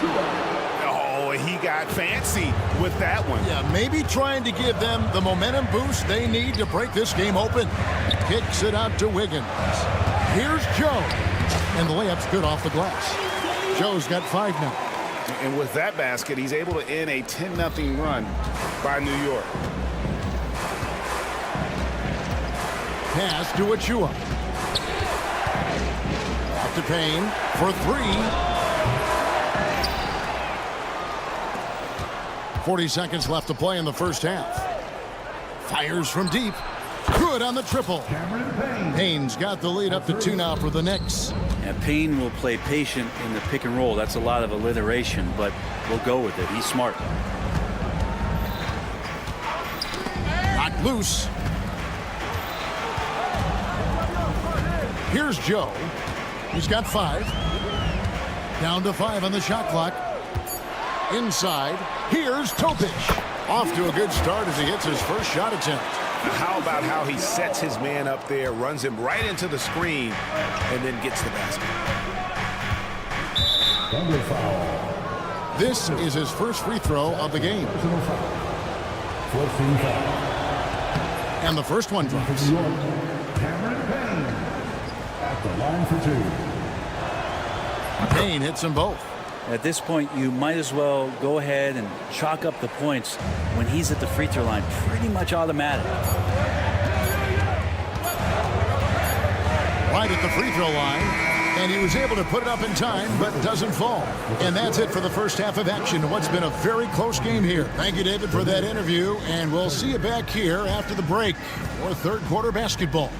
[SPEAKER 6] Oh, he got fancy with that one.
[SPEAKER 4] Yeah, maybe trying to give them the momentum boost they need to break this game open. Kicks it out to Wiggins. Here's Joe. And the layup's good off the glass. Joe's got 5 now.
[SPEAKER 6] And with that basket, he's able to end a 10-0 run by New York.
[SPEAKER 4] Pass to Achua. Off to Payne for 3. 40 seconds left to play in the first half. Fires from deep. Good on the triple. Payne's got the lead up to 2 now for the Knicks.
[SPEAKER 7] And Payne will play patient in the pick and roll. That's a lot of alliteration, but we'll go with it. He's smart.
[SPEAKER 4] Knocked loose. Here's Joe. He's got 5. Down to 5 on the shot clock. Inside. Here's Topic. Off to a good start as he hits his first shot attempt.
[SPEAKER 6] How about how he sets his man up there, runs him right into the screen, and then gets the basket.
[SPEAKER 4] This is his first free throw of the game. And the first one drops. Payne hits them both.
[SPEAKER 7] At this point, you might as well go ahead and chalk up the points when he's at the free throw line. Pretty much automatic.
[SPEAKER 4] Right at the free throw line. And he was able to put it up in time, but doesn't fall. And that's it for the first half of action. What's been a very close game here. Thank you, David, for that interview. And we'll see you back here after the break for third quarter basketball.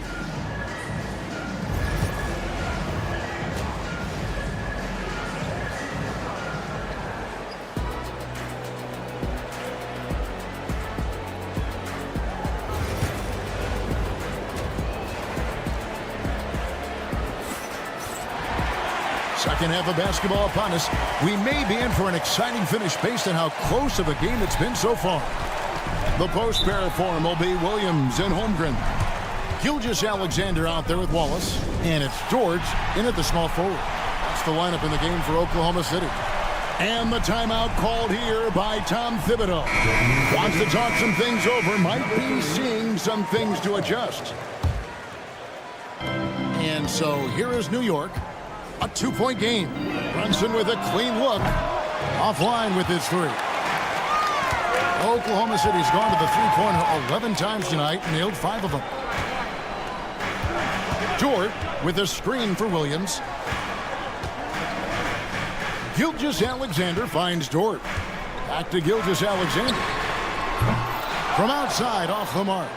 [SPEAKER 4] Second half of basketball upon us. We may be in for an exciting finish based on how close of a game it's been so far. The post pair for him will be Williams and Holmgren. Gilgeous-Alexander out there with Wallace. And it's George in at the small forward. That's the lineup in the game for Oklahoma City. And the timeout called here by Tom Thibodeau. Wants to talk some things over. Might be seeing some things to adjust. And so here is New York. A 2-point game. Brunson with a clean look. Offline with his 3. Oklahoma City's gone to the three-pointer 11 times tonight, nailed 5 of them. Dort with a screen for Williams. Gilgeous-Alexander finds Dort. Back to Gilgeous-Alexander. From outside, off the mark.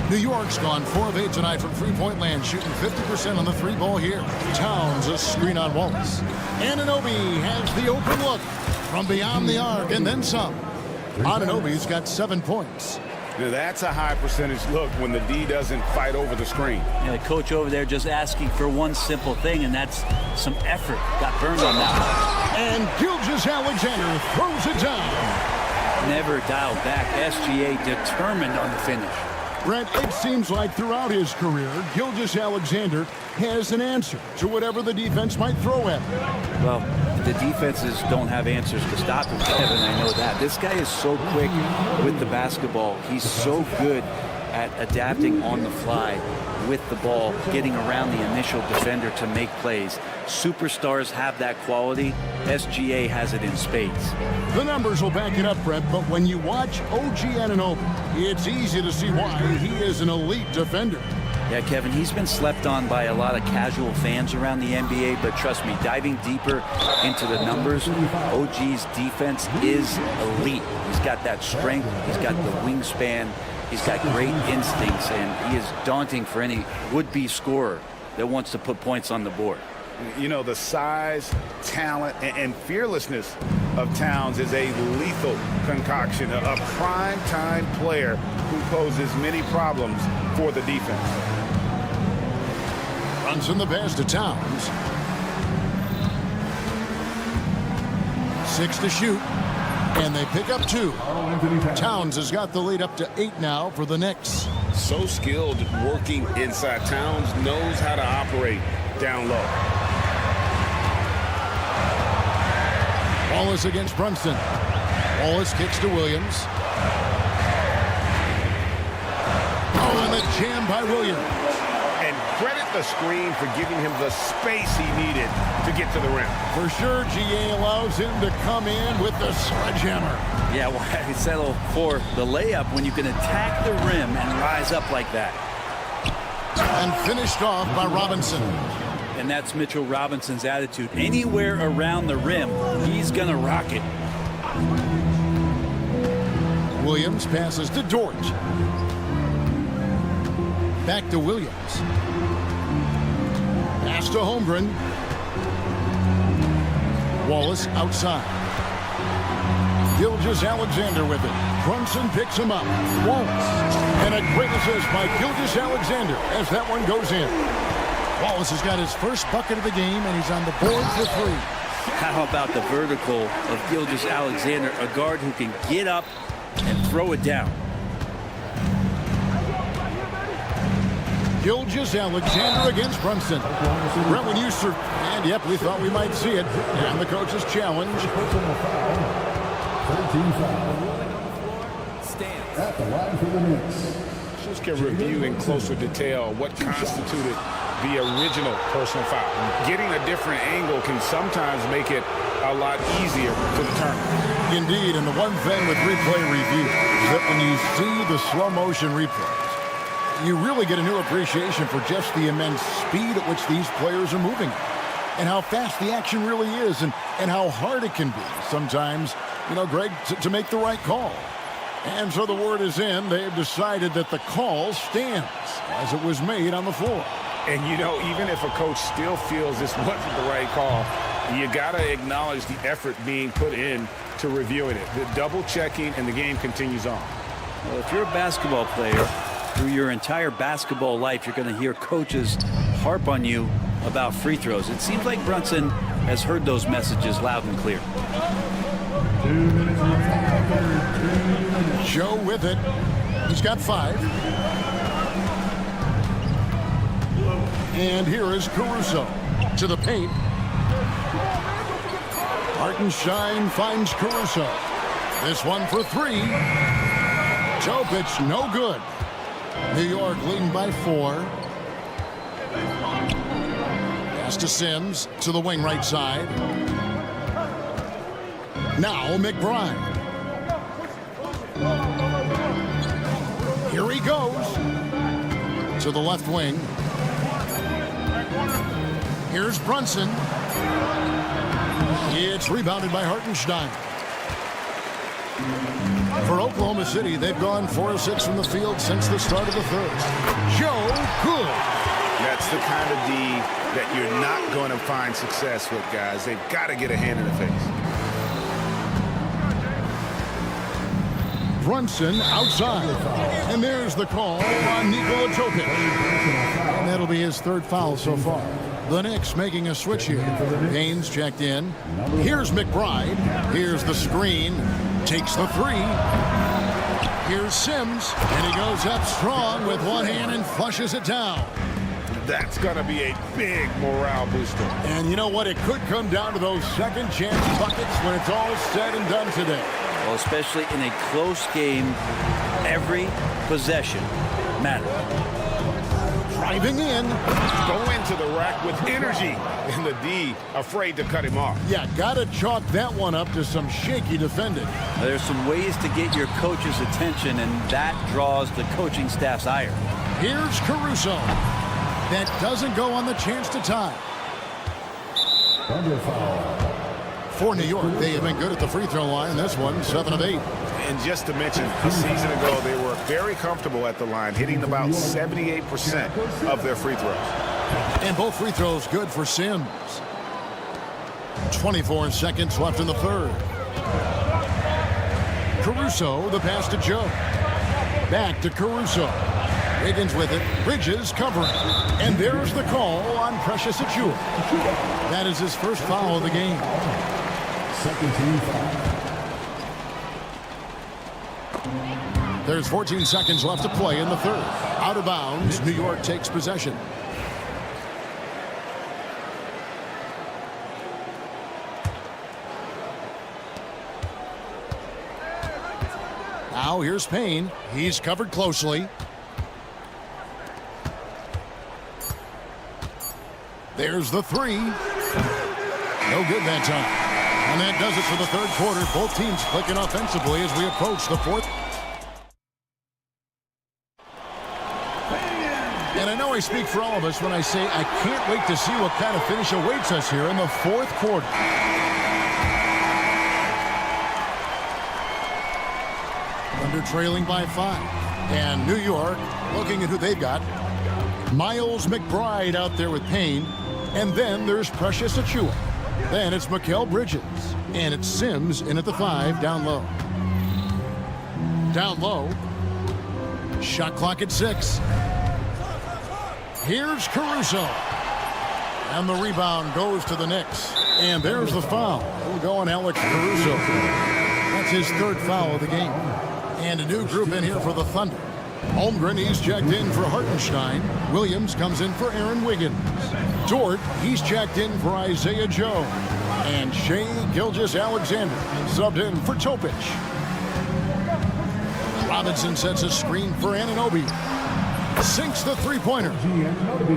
[SPEAKER 4] New York's gone 4 of 8 tonight from three-point land, shooting 50% on the three ball here. Towns a screen on Wallace. Anunoby has the open look from beyond the arc and then some. Anunoby's got 7 points.
[SPEAKER 6] That's a high percentage look when the D doesn't fight over the screen.
[SPEAKER 7] Yeah, the coach over there just asking for one simple thing, and that's some effort. Got burned on that one.
[SPEAKER 4] And Gilgeous-Alexander throws it down.
[SPEAKER 7] Never dialed back. SGA determined on the finish.
[SPEAKER 4] Brent, it seems like throughout his career, Gilgeous-Alexander has an answer to whatever the defense might throw at him.
[SPEAKER 7] Well, the defenses don't have answers to stop him, Kevin. I know that. This guy is so quick with the basketball. He's so good at adapting on the fly with the ball, getting around the initial defender to make plays. Superstars have that quality. SGA has it in spades.
[SPEAKER 4] The numbers will back it up, Brett, but when you watch OG Anunoby, it's easy to see why he is an elite defender.
[SPEAKER 7] Yeah, Kevin, he's been slept on by a lot of casual fans around the NBA, but trust me, diving deeper into the numbers, OG's defense is elite. He's got that strength, he's got the wingspan, he's got great instincts, and he is daunting for any would-be scorer that wants to put points on the board.
[SPEAKER 6] You know, the size, talent, and fearlessness of Towns is a lethal concoction, a prime-time player who poses many problems for the defense.
[SPEAKER 4] Brunson the pass to Towns. 6 to shoot, and they pick up 2. Towns has got the lead up to 8 now for the Knicks.
[SPEAKER 6] So skilled working inside. Towns knows how to operate down low.
[SPEAKER 4] Wallace against Brunson. Wallace kicks to Williams. Oh, and the jam by Williams.
[SPEAKER 6] And credit the screen for giving him the space he needed to get to the rim.
[SPEAKER 4] For sure, GA allows him to come in with the sledgehammer.
[SPEAKER 7] Yeah, why settle for the layup when you can attack the rim and rise up like that?
[SPEAKER 4] And finished off by Robinson.
[SPEAKER 7] And that's Mitchell Robinson's attitude. Anywhere around the rim, he's going to rock it.
[SPEAKER 4] Williams passes to Dort. Back to Williams. Pass to Holmgren. Wallace outside. Gilgeous-Alexander with it. Brunson picks him up. Wallace. And a great assist by Gilgeous-Alexander as that one goes in. Wallace has got his first bucket of the game, and he's on the board for 3.
[SPEAKER 7] How about the vertical of Gilgeous-Alexander, a guard who can get up and throw it down.
[SPEAKER 4] Gilgeous-Alexander against Brunson. Brent, when you and yep, we thought we might see it. And the coach's challenge.
[SPEAKER 9] 13 foul. At the line for the Knicks.
[SPEAKER 6] Just can review in closer detail what constituted the original personal foul. Getting a different angle can sometimes make it a lot easier to determine.
[SPEAKER 4] Indeed, and the one thing with replay review is that when you see the slow motion replays, you really get a new appreciation for just the immense speed at which these players are moving and how fast the action really is and how hard it can be sometimes, you know, Greg, to make the right call. And so the word is in. They've decided that the call stands as it was made on the floor.
[SPEAKER 6] And, you know, even if a coach still feels this wasn't the right call, you got to acknowledge the effort being put in to reviewing it. The double checking, and the game continues on.
[SPEAKER 7] Well, if you're a basketball player, through your entire basketball life, you're going to hear coaches harp on you about free throws. It seems like Brunson has heard those messages loud and clear.
[SPEAKER 4] Joe with it. He's got 5. And here is Caruso to the paint. Hartenstein finds Caruso. This one for 3. Topic, no good. New York leading by 4. Pass to Sims to the wing right side. Now McBride. Here he goes to the left wing. Here's Brunson. It's rebounded by Hartenstein. For Oklahoma City, they've gone 4 of 6 from the field since the start of the third. Joe, good.
[SPEAKER 6] That's the kind of D that you're not going to find success with, guys. They've got to get a hand in the face.
[SPEAKER 4] Brunson outside. And there's the call on Nikola Jokic. And that'll be his 3rd foul so far. The Knicks making a switch here. Haynes checked in. Here's McBride. Here's the screen. Takes the 3. Here's Sims. And he goes up strong with one hand and flushes it down.
[SPEAKER 6] That's going to be a big morale booster.
[SPEAKER 4] And you know what? It could come down to those second chance buckets when it's all said and done today.
[SPEAKER 7] Well, especially in a close game, every possession matters.
[SPEAKER 4] Driving in.
[SPEAKER 6] Go into the rack with energy. And the D afraid to cut him off.
[SPEAKER 4] Yeah, got to chalk that one up to some shaky defending.
[SPEAKER 7] There's some ways to get your coach's attention, and that draws the coaching staff's ire.
[SPEAKER 4] Here's Caruso. That doesn't go on the chance to tie.
[SPEAKER 9] Thunder foul.
[SPEAKER 4] For New York, they have been good at the free throw line. This one, 7 of 8.
[SPEAKER 6] And just to mention, a season ago, they were very comfortable at the line, hitting about 78% of their free throws.
[SPEAKER 4] And both free throws good for Sims. 24 seconds left in the third. Caruso, the pass to Joe. Back to Caruso. Wiggins with it. Bridges covering. And there's the call on Precious Achiuwa. That is his 1st foul of the game.
[SPEAKER 9] Second team foul.
[SPEAKER 4] There's 14 seconds left to play in the third. Out of bounds, New York takes possession. Now here's Payne. He's covered closely. There's the 3. No good that time. And that does it for the third quarter. Both teams clicking offensively as we approach the 4th. And I know I speak for all of us when I say I can't wait to see what kind of finish awaits us here in the 4th quarter. Under trailing by 5. And New York looking at who they've got. Miles McBride out there with Payne. And then there's Precious Achiuwa. Then it's Mikal Bridges. And it's Sims in at the 5 down low. Down low. Shot clock at 6. Here's Caruso. And the rebound goes to the Knicks. And there's the foul. We'll go on Alex Caruso. That's his 3rd foul of the game. And a new group in here for the Thunder. Holmgren, he's checked in for Hartenstein. Williams comes in for Aaron Wiggins. Dort, he's checked in for Isaiah Joe. And Shai Gilgeous-Alexander subbed in for Topic. Robinson sets a screen for Anunoby. Sinks the 3-pointer.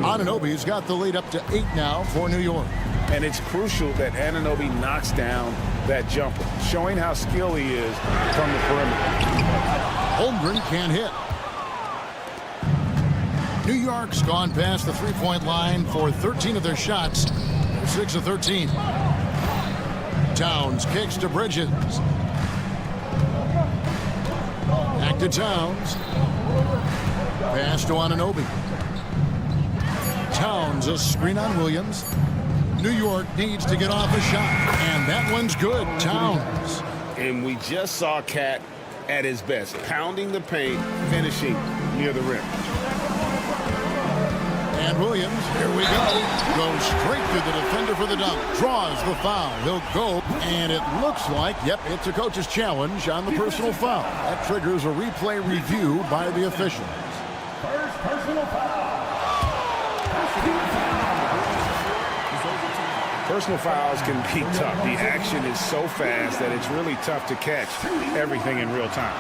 [SPEAKER 4] Anunoby's got the lead up to 8 now for New York.
[SPEAKER 6] And it's crucial that Anunoby knocks down that jumper, showing how skilled he is from the perimeter.
[SPEAKER 4] Holmgren can't hit. New York's gone past the 3-point line for 13 of their shots. They're 6 of 13. Towns kicks to Bridges. Back to Towns. Pass to Anunoby. Towns, a screen on Williams. New York needs to get off a shot. And that one's good. Towns.
[SPEAKER 6] And we just saw Cat at his best, pounding the paint, finishing near the rim.
[SPEAKER 4] And Williams, here we go. Goes straight to the defender for the dunk. Draws the foul. He'll go. And it looks like, yep, it's a coach's challenge on the personal foul. That triggers a replay review by the officials.
[SPEAKER 9] First personal foul.
[SPEAKER 6] Personal fouls can be tough. The action is so fast that it's really tough to catch everything in real time.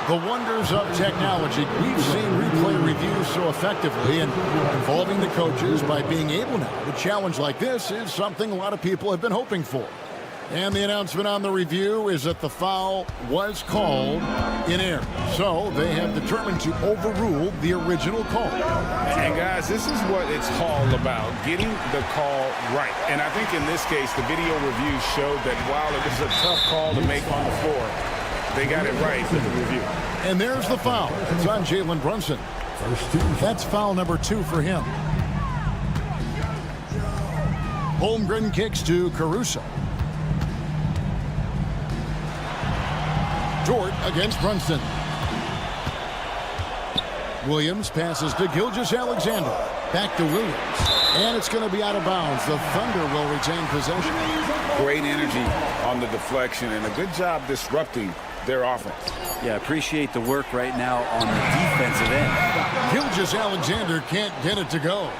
[SPEAKER 4] The wonders of technology. We've seen replay reviews so effectively, and involving the coaches by being able now to challenge like this is something a lot of people have been hoping for. And the announcement on the review is that the foul was called in error. So they have determined to overrule the original call.
[SPEAKER 6] And guys, this is what it's all about, getting the call right. And I think in this case, the video review showed that while it was a tough call to make on the floor, they got it right with the review.
[SPEAKER 4] And there's the foul. It's on Jalen Brunson. That's foul number 2 for him. Holmgren kicks to Caruso. Dort against Brunson. Williams passes to Gilgeous-Alexander. Back to Williams. And it's going to be out of bounds. The Thunder will retain possession.
[SPEAKER 6] Great energy on the deflection and a good job disrupting their offense.
[SPEAKER 7] Yeah, appreciate the work right now on the defensive end.
[SPEAKER 4] Gilgeous-Alexander can't get it to go.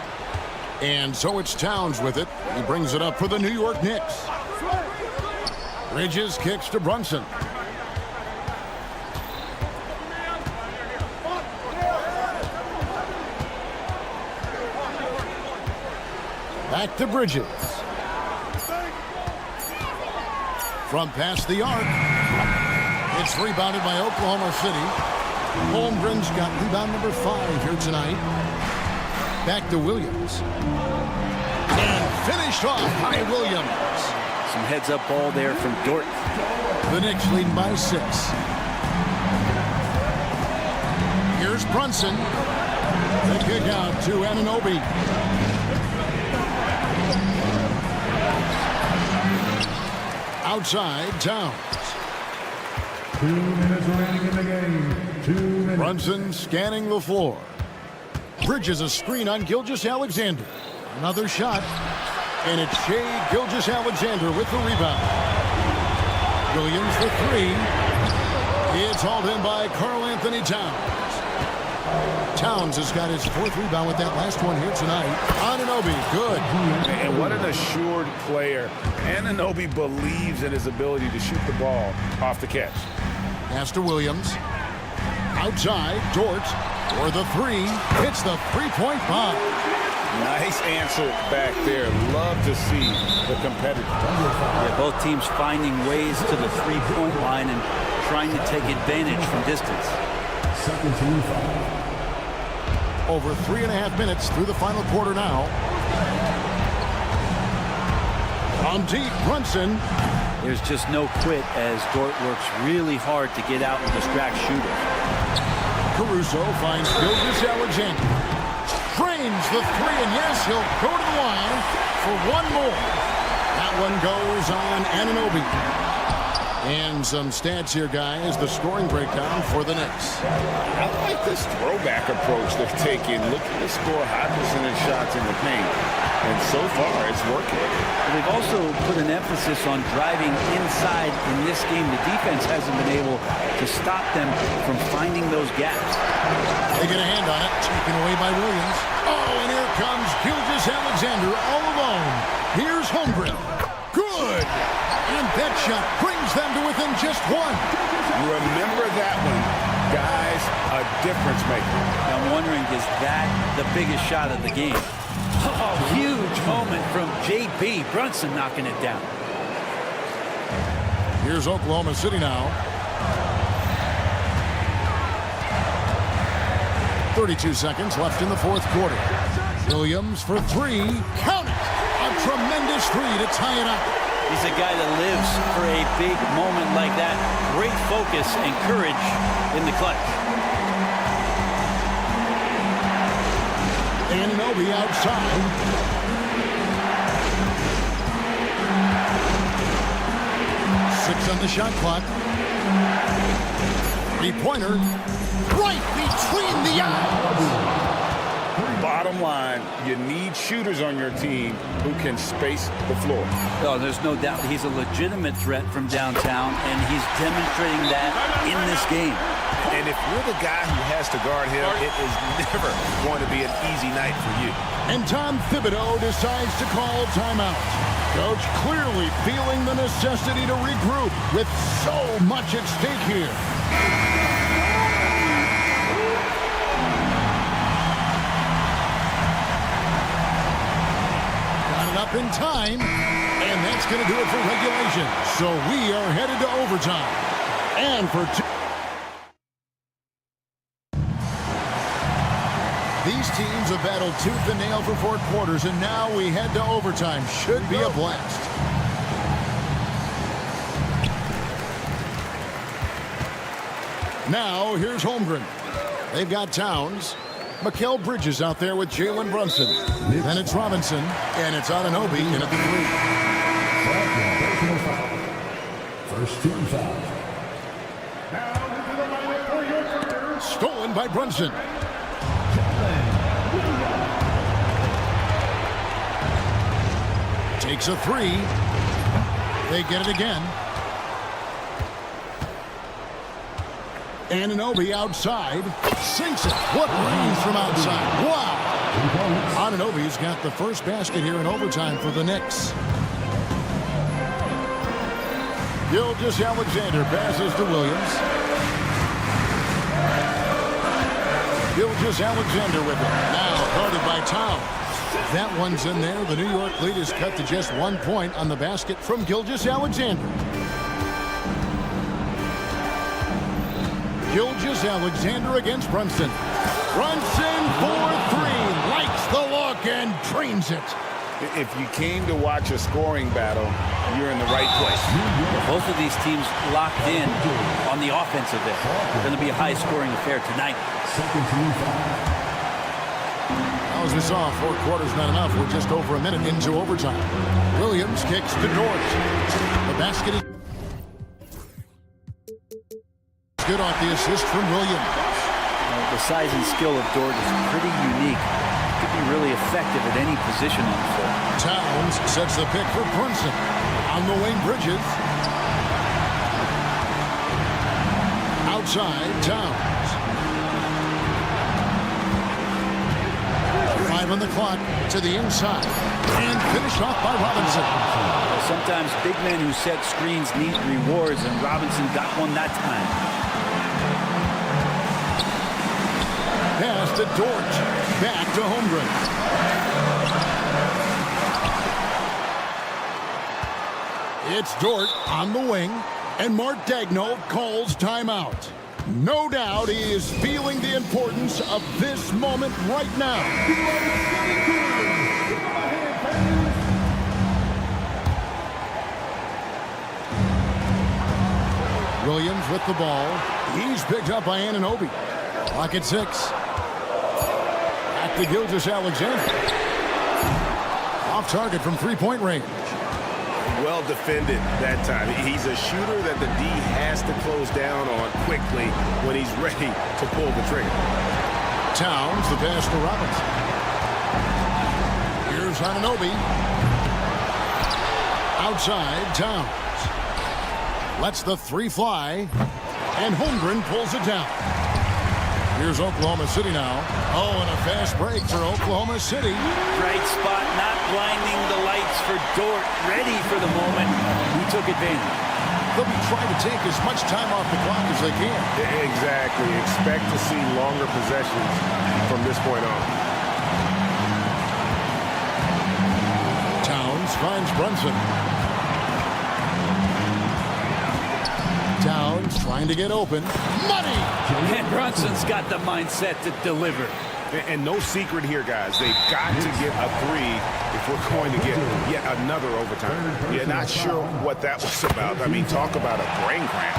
[SPEAKER 4] And so it's Towns with it. He brings it up for the New York Knicks. Bridges kicks to Brunson. Back to Bridges. From past the arc. It's rebounded by Oklahoma City. Holmgren's got rebound number 5 here tonight. Back to Williams. And finished off by Williams.
[SPEAKER 7] Some heads-up ball there from Dort.
[SPEAKER 4] The Knicks leading by 6. Here's Brunson. The kick out to Anunoby. Outside, Towns.
[SPEAKER 9] 2 minutes remaining in the game. 2 minutes.
[SPEAKER 4] Brunson scanning the floor. Bridges a screen on Gilgeous-Alexander. Another shot. And it's Shai Gilgeous-Alexander with the rebound. Williams for 3. It's hauled in by Karl-Anthony Towns. Towns has got his 4th rebound with that last one here tonight. Anunoby, good.
[SPEAKER 6] And what an assured player. Anunoby believes in his ability to shoot the ball off the catch.
[SPEAKER 4] Pass to Williams. Outside, Dort for the 3. Hits the 3-point bomb.
[SPEAKER 6] Nice answer back there. Love to see the competitor.
[SPEAKER 7] Yeah, both teams finding ways to the 3-point line and trying to take advantage from distance.
[SPEAKER 9] Second team foul.
[SPEAKER 4] Over 3.5 minutes through the final quarter now. On deep, Brunson.
[SPEAKER 7] There's just no quit as Dort works really hard to get out and distract shooters.
[SPEAKER 4] Caruso finds Gilgeous-Alexander. Drains the 3, and yes, he'll go to the line for one more. That one goes on Anunoby. And some stats here, guys. The scoring breakdown for the Knicks.
[SPEAKER 6] I like this throwback approach they're taking. Looking to score high percentage shots in the paint. And so far, it's working.
[SPEAKER 7] They've also put an emphasis on driving inside in this game. The defense hasn't been able to stop them from finding those gaps.
[SPEAKER 4] They get a hand on it. Taken away by Williams. Oh, and here comes Gilgeous-Alexander all alone. Here's Holmgren. Good. And that shot brings them to within just 1.
[SPEAKER 6] Remember that one. Guys, a difference maker.
[SPEAKER 7] I'm wondering, is that the biggest shot of the game? Oh, huge moment from J.B. Brunson knocking it down.
[SPEAKER 4] Here's Oklahoma City now. 32 seconds left in the 4th quarter. Williams for 3. Count it! A tremendous 3 to tie it up.
[SPEAKER 7] He's a guy that lives for a big moment like that. Great focus and courage in the clutch.
[SPEAKER 4] Anunoby outside. Six on the shot clock. 3-pointer. Right between the eyes.
[SPEAKER 6] Bottom line, you need shooters on your team who can space the floor.
[SPEAKER 7] Oh, there's no doubt he's a legitimate threat from downtown, and he's demonstrating that in this game.
[SPEAKER 1] And if you're the guy who has to guard him, it is never going to be an easy night for you.
[SPEAKER 4] And Tom Thibodeau decides to call timeout. Coach clearly feeling the necessity to regroup with so much at stake here. Got it up in time, and that That's going to do it for regulation. So we are headed to overtime. And for two. These teams have battled tooth and nail for 4 quarters, and now we head to overtime. Should be a blast. Now, here's Holmgren. They've got Towns. Mikal Bridges out there with Jalen Brunson. Then it's Robinson, and it's Anunoby in at the 3.
[SPEAKER 9] First team foul.
[SPEAKER 4] Stolen by Brunson. Takes a 3. They get it again. Anunoby outside. Sinks it. What range from outside. Wow. Anunoby's got the first basket here in overtime for the Knicks. Gilgeous-Alexander passes to Williams. Gilgeous-Alexander with it. Now guarded by Towns. That one's in there. The New York lead is cut to just 1 point on the basket from Gilgeous-Alexander. Gilgeous-Alexander against Brunson. Brunson for 3. Likes the look and drains it.
[SPEAKER 6] If you came to watch a scoring battle, you're in the right place.
[SPEAKER 7] Both of these teams locked in on the offensive end. It's going to be a high-scoring affair tonight.
[SPEAKER 9] Second team foul.
[SPEAKER 4] As we saw, 4 quarters not enough. We're just over a minute into overtime. Williams kicks to Dort. The basket is good off the assist from Williams.
[SPEAKER 7] The size and skill of Dort is pretty unique. Could be really effective at any position on the floor.
[SPEAKER 4] Towns sets the pick for Brunson. On the wing, Bridges. Outside, Towns. 5 on the clock to the inside. And finished off by Robinson.
[SPEAKER 7] Sometimes big men who set screens need rewards, and Robinson got one that time.
[SPEAKER 4] Pass to Dort. Back to Holmgren. It's Dort on the wing, and Mark Daigneault calls timeout. No doubt he is feeling the importance of this moment right now. Williams with the ball. He's picked up by Anunoby. Clock at 6. Back to Gilgeous-Alexander. Off target from 3-point range.
[SPEAKER 6] Well defended that time. He's a shooter that the D has to close down on quickly when he's ready to pull the trigger.
[SPEAKER 4] Towns, the pass to Robinson. Here's Anunoby. Outside, Towns. Lets the 3 fly. And Holmgren pulls it down. Here's Oklahoma City now. Oh, and a fast break for Oklahoma City.
[SPEAKER 7] Bright spot, not blinding the lights for Dort. Ready for the moment. He took advantage.
[SPEAKER 4] They'll be trying to take as much time off the clock as they can.
[SPEAKER 6] Exactly. Expect to see longer possessions from this point on.
[SPEAKER 4] Towns finds Brunson. Towns trying to get open. Money!
[SPEAKER 7] And Brunson's got the mindset to deliver.
[SPEAKER 6] And no secret here, guys. They've got to get a 3 if we're going to get yet another overtime. Yeah, not sure what that was about. I mean, talk about a brain cramp.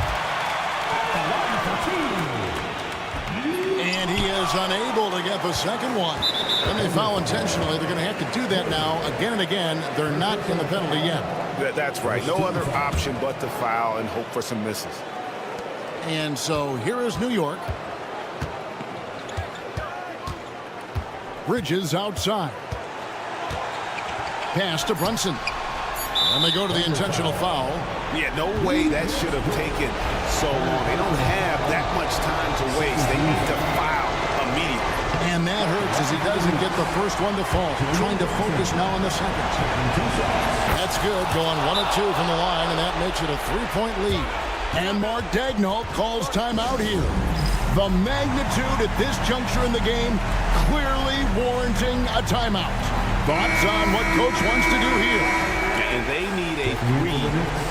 [SPEAKER 4] And he is unable to get the second one. When they foul intentionally, they're going to have to do that now again and again. They're not in the penalty yet.
[SPEAKER 6] That's right. No other option but to foul and hope for some misses.
[SPEAKER 4] And so here is New York. Bridges outside. Pass to Brunson. And they go to the intentional foul.
[SPEAKER 6] Yeah, no way that should have taken so long. They don't have that much time to waste. They need to foul immediately.
[SPEAKER 4] And that hurts as he doesn't get the first one to fall. Trying to focus now on the second. That's good. Going 1 of 2 from the line, and that makes it a 3-point lead. And Mark Daigneault calls timeout here. The magnitude at this juncture in the game clearly warranting a timeout. Thoughts on what Coach wants to do here?
[SPEAKER 6] And they need a 3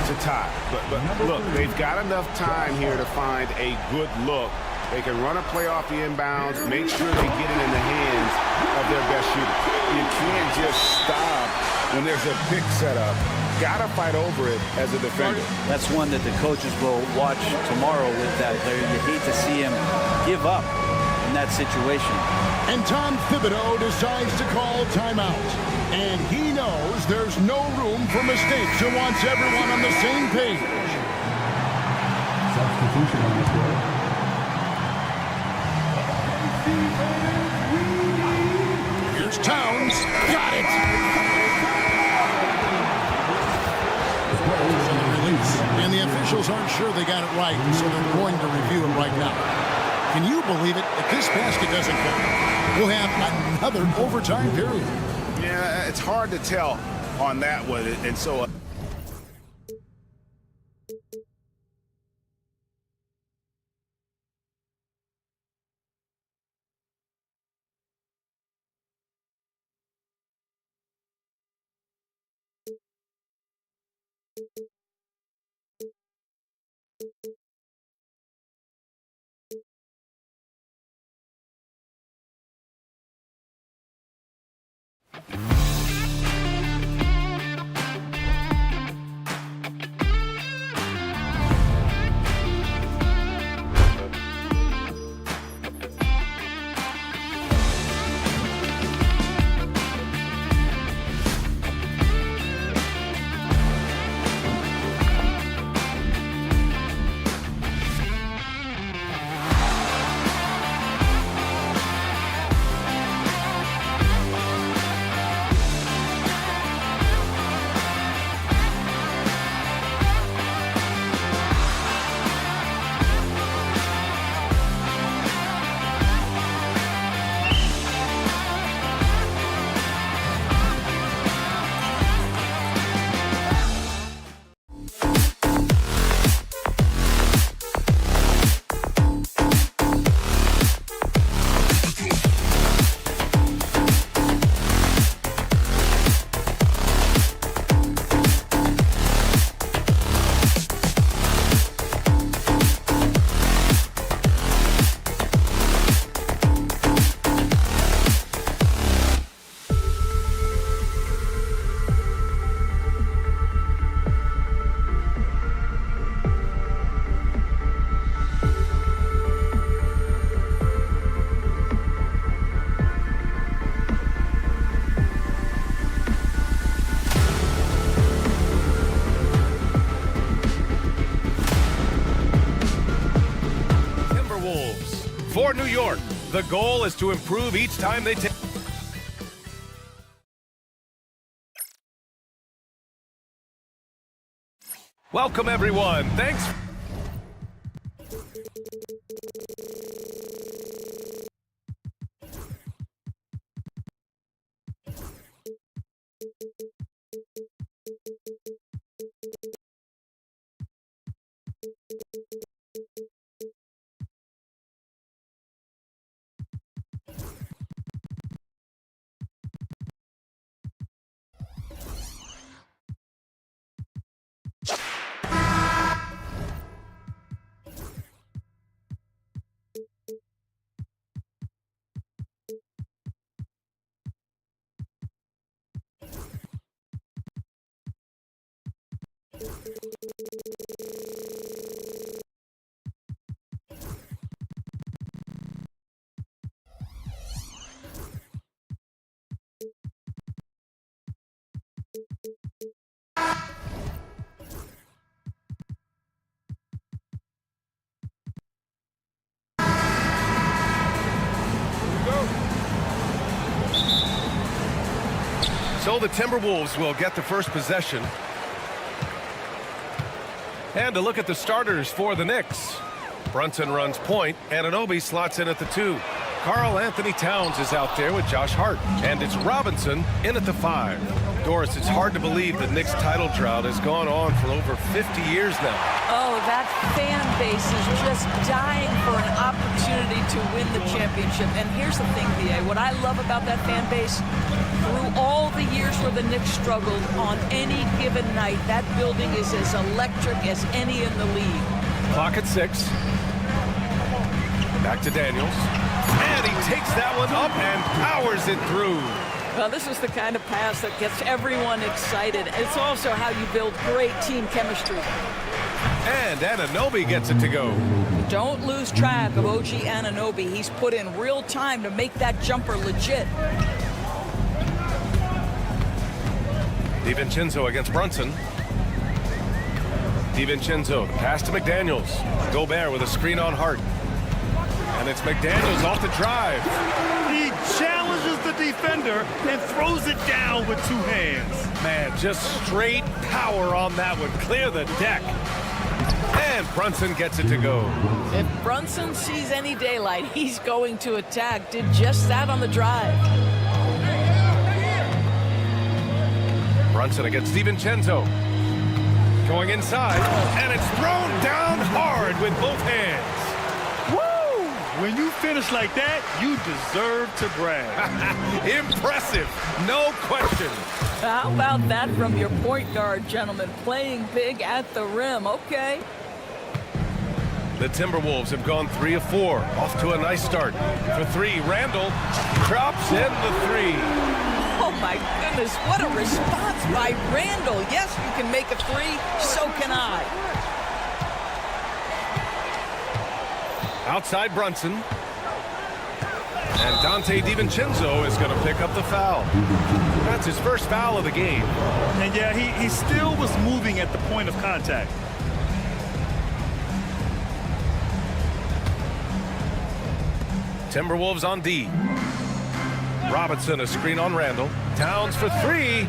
[SPEAKER 6] to tie. But look, they've got enough time here to find a good look. They can run a play off the inbounds, make sure they get it in the hands of their best shooter. You can't just stop when there's a pick set up. Got to fight over it as a defender.
[SPEAKER 7] That's one that the coaches will watch tomorrow with that player. You hate to see him give up in that situation.
[SPEAKER 4] And Tom Thibodeau decides to call timeout. And he knows there's no room for mistakes and wants everyone on the same page.
[SPEAKER 9] Substitution on the court.
[SPEAKER 4] Here's Towns. Got it. And the officials aren't sure they got it right, so they're going to review it right now. Can you believe it? If this basket doesn't count, we'll have another overtime period.
[SPEAKER 6] Yeah, it's hard to tell on that one. And so...
[SPEAKER 1] For New York, the goal is to improve each time they take. Welcome, everyone. Thanks. So the Timberwolves will get the first possession. And to look at the starters for the Knicks. Brunson runs point. Anunoby slots in at the 2. Karl Anthony Towns is out there with Josh Hart. And it's Robinson in at the 5. Doris, it's hard to believe the Knicks title drought has gone on for over 50 years now.
[SPEAKER 10] Oh, that fan base is just dying for an opportunity to win the championship. And here's the thing, B.A. What I love about that fan base, through all the years where the Knicks struggled, on any given night, that building is as electric as any in the league.
[SPEAKER 1] Clock at 6. Back to Daniels. And he takes that one up and powers it through.
[SPEAKER 10] Well, this is the kind of pass that gets everyone excited. It's also how you build great team chemistry.
[SPEAKER 1] And Anunoby gets it to go.
[SPEAKER 10] Don't lose track of OG Anunoby. He's put in real time to make that jumper legit.
[SPEAKER 1] DiVincenzo against Brunson. DiVincenzo, the pass to McDaniels. Gobert with a screen on Hart. And it's McDaniels off the drive.
[SPEAKER 3] He challenges the defender and throws it down with two hands.
[SPEAKER 1] Man, just straight power on that one. Clear the deck. And Brunson gets it to go.
[SPEAKER 10] If Brunson sees any daylight, he's going to attack. Did just that on the drive.
[SPEAKER 1] Brunson against DiVincenzo. Going inside, and it's thrown down hard with both hands.
[SPEAKER 3] When you finish like that, you deserve to brag.
[SPEAKER 1] Impressive, no question.
[SPEAKER 10] How about that from your point guard, gentlemen? Playing big at the rim, okay.
[SPEAKER 1] The Timberwolves have gone 3 of 4, off to a nice start. For 3, Randall drops in the 3.
[SPEAKER 10] Oh my goodness, what a response by Randall. Yes, you can make a 3, so can I.
[SPEAKER 1] Outside Brunson. And Donte DiVincenzo is going to pick up the foul. That's his first foul of the game.
[SPEAKER 3] And yeah, he still was moving at the point of contact.
[SPEAKER 1] Timberwolves on D. Robinson, a screen on Randall. Towns for 3.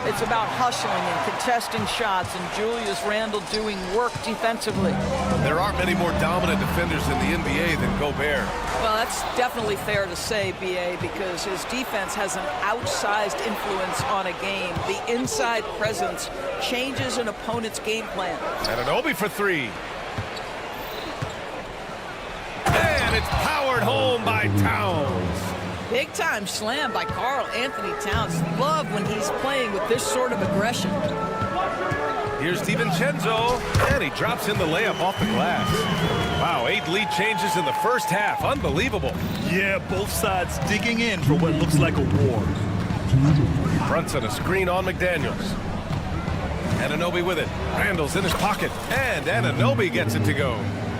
[SPEAKER 10] It's about hustling and contesting shots, and Julius Randle doing work defensively.
[SPEAKER 1] There aren't many more dominant defenders in the NBA than Gobert.
[SPEAKER 10] Well, that's definitely fair to say, B.A., because his defense has an outsized influence on a game. The inside presence changes an opponent's game plan.
[SPEAKER 1] Anunoby for 3. And it's powered home by Towns.
[SPEAKER 10] Big time slam by Karl Anthony Towns. Love when he's playing with this sort of aggression.
[SPEAKER 1] Here's DiVincenzo, and he drops in the layup off the glass. Wow, 8 lead changes in the first half. Unbelievable.
[SPEAKER 3] Yeah, both sides digging in for what looks like a war.
[SPEAKER 1] Brunson, a screen on McDaniels. Anunoby with it. Randall's in his pocket, and Anunoby gets it to go.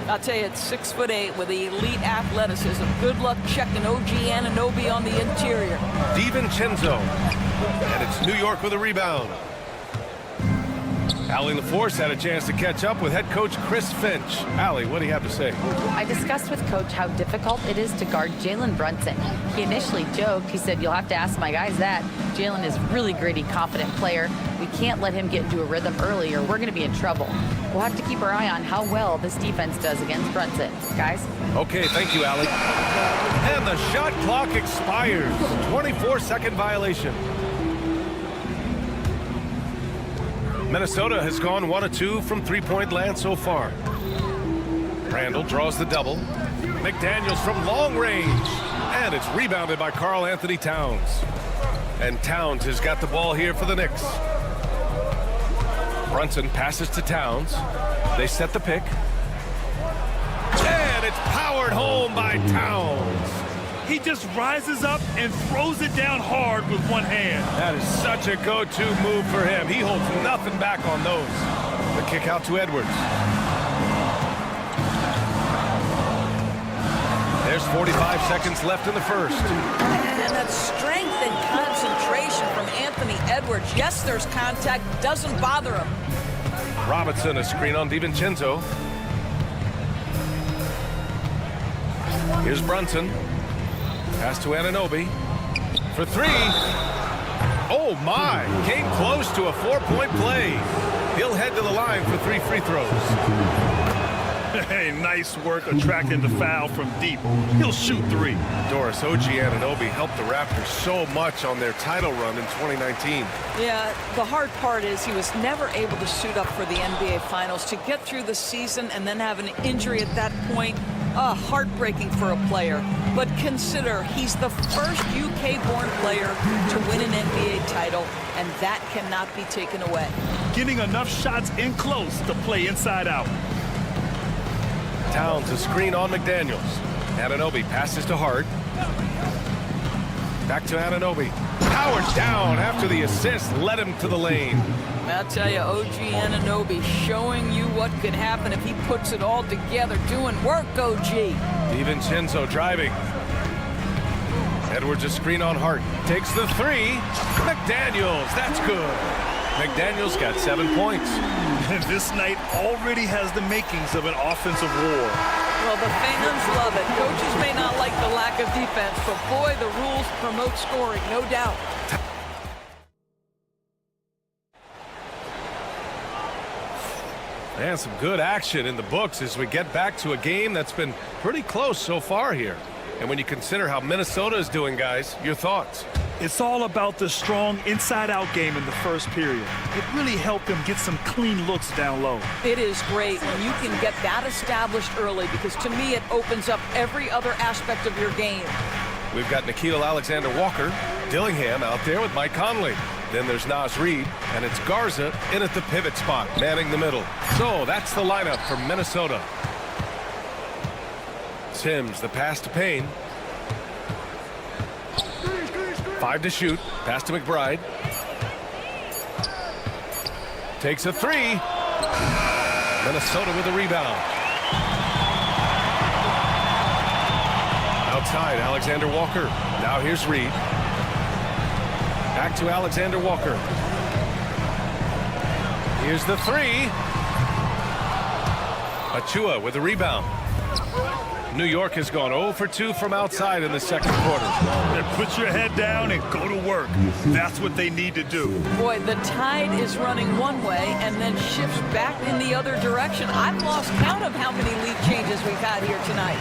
[SPEAKER 10] I'll tell you, it's 6'8" with elite athleticism. Good luck checking OG Anunoby on the interior.
[SPEAKER 1] DiVincenzo. And it's New York with a rebound. Allie LaForce had a chance to catch up with head coach Chris Finch. Allie, what do you have to say?
[SPEAKER 5] I discussed with Coach how difficult it is to guard Jalen Brunson. He initially joked. He said, "You'll have to ask my guys that." Jalen is a really gritty, confident player. We can't let him get into a rhythm early or we're going to be in trouble. We'll have to keep our eye on how well this defense does against Brunson. Guys?
[SPEAKER 1] Okay, thank you, Allie. And the shot clock expires. 24-second violation. Minnesota has gone 1 of 2 from three-point land so far. Randall draws the double. McDaniels from long range. And it's rebounded by Karl Anthony Towns. And Towns has got the ball here for the Knicks. Brunson passes to Towns. They set the pick. And it's powered home by Towns.
[SPEAKER 3] He just rises up and throws it down hard with one hand.
[SPEAKER 1] That is such a go-to move for him. He holds nothing back on those. The kick out to Edwards. There's 45 seconds left in the first.
[SPEAKER 10] And that strength and concentration from Anthony Edwards. Yes, there's contact. Doesn't bother him.
[SPEAKER 1] Robinson, a screen on DiVincenzo. Here's Brunson. Pass to Anunoby. For 3. Oh, my. Came close to a 4-point play. He'll head to the line for 3 free throws.
[SPEAKER 3] Hey, nice work attracting the foul from deep. He'll shoot three.
[SPEAKER 1] Doris, OG Anunoby helped the Raptors so much on their title run in 2019.
[SPEAKER 10] Yeah, the hard part is he was never able to suit up for the NBA Finals. To get through the season and then have an injury at that point, heartbreaking for a player. But consider, he's the first UK-born player to win an NBA title, and that cannot be taken away.
[SPEAKER 3] Getting enough shots in close to play inside out.
[SPEAKER 1] Towns a screen on McDaniels. Anunoby passes to Hart. Back to Anunoby. Powered down after the assist led him to the lane.
[SPEAKER 10] I'll tell you, OG Anunoby showing you what could happen if he puts it all together. Doing work, OG.
[SPEAKER 1] DiVincenzo driving. Edwards a screen on Hart. Takes the three. McDaniels, that's good. McDaniels got 7 points.
[SPEAKER 3] And this night already has the makings of an offensive war.
[SPEAKER 10] Well, the fans love it. Coaches may not like the lack of defense, but boy, the rules promote scoring, no doubt.
[SPEAKER 1] And some good action in the books as we get back to a game that's been pretty close so far here. And when you consider how Minnesota is doing, guys, your thoughts?
[SPEAKER 3] It's all about the strong inside-out game in the first period. It really helped them get some clean looks down low.
[SPEAKER 10] It is great when you can get that established early, because to me it opens up every other aspect of your game.
[SPEAKER 1] We've got Nickeil Alexander-Walker, Dillingham out there with Mike Conley. Then there's Naz Reid, and it's Garza in at the pivot spot, manning the middle. So that's the lineup for Minnesota. Sims, the pass to Payne. 5 to shoot. Pass to McBride. Takes a three. Minnesota with a rebound. Outside, Alexander Walker. Now here's Reid. Back to Alexander Walker. Here's the three. Achua with a rebound. New York has gone 0 for 2 from outside in the second quarter.
[SPEAKER 3] Put your head down and go to work. That's what they need to do.
[SPEAKER 10] Boy, the tide is running one way and then shifts back in the other direction. I've lost count of how many lead changes we've had here tonight.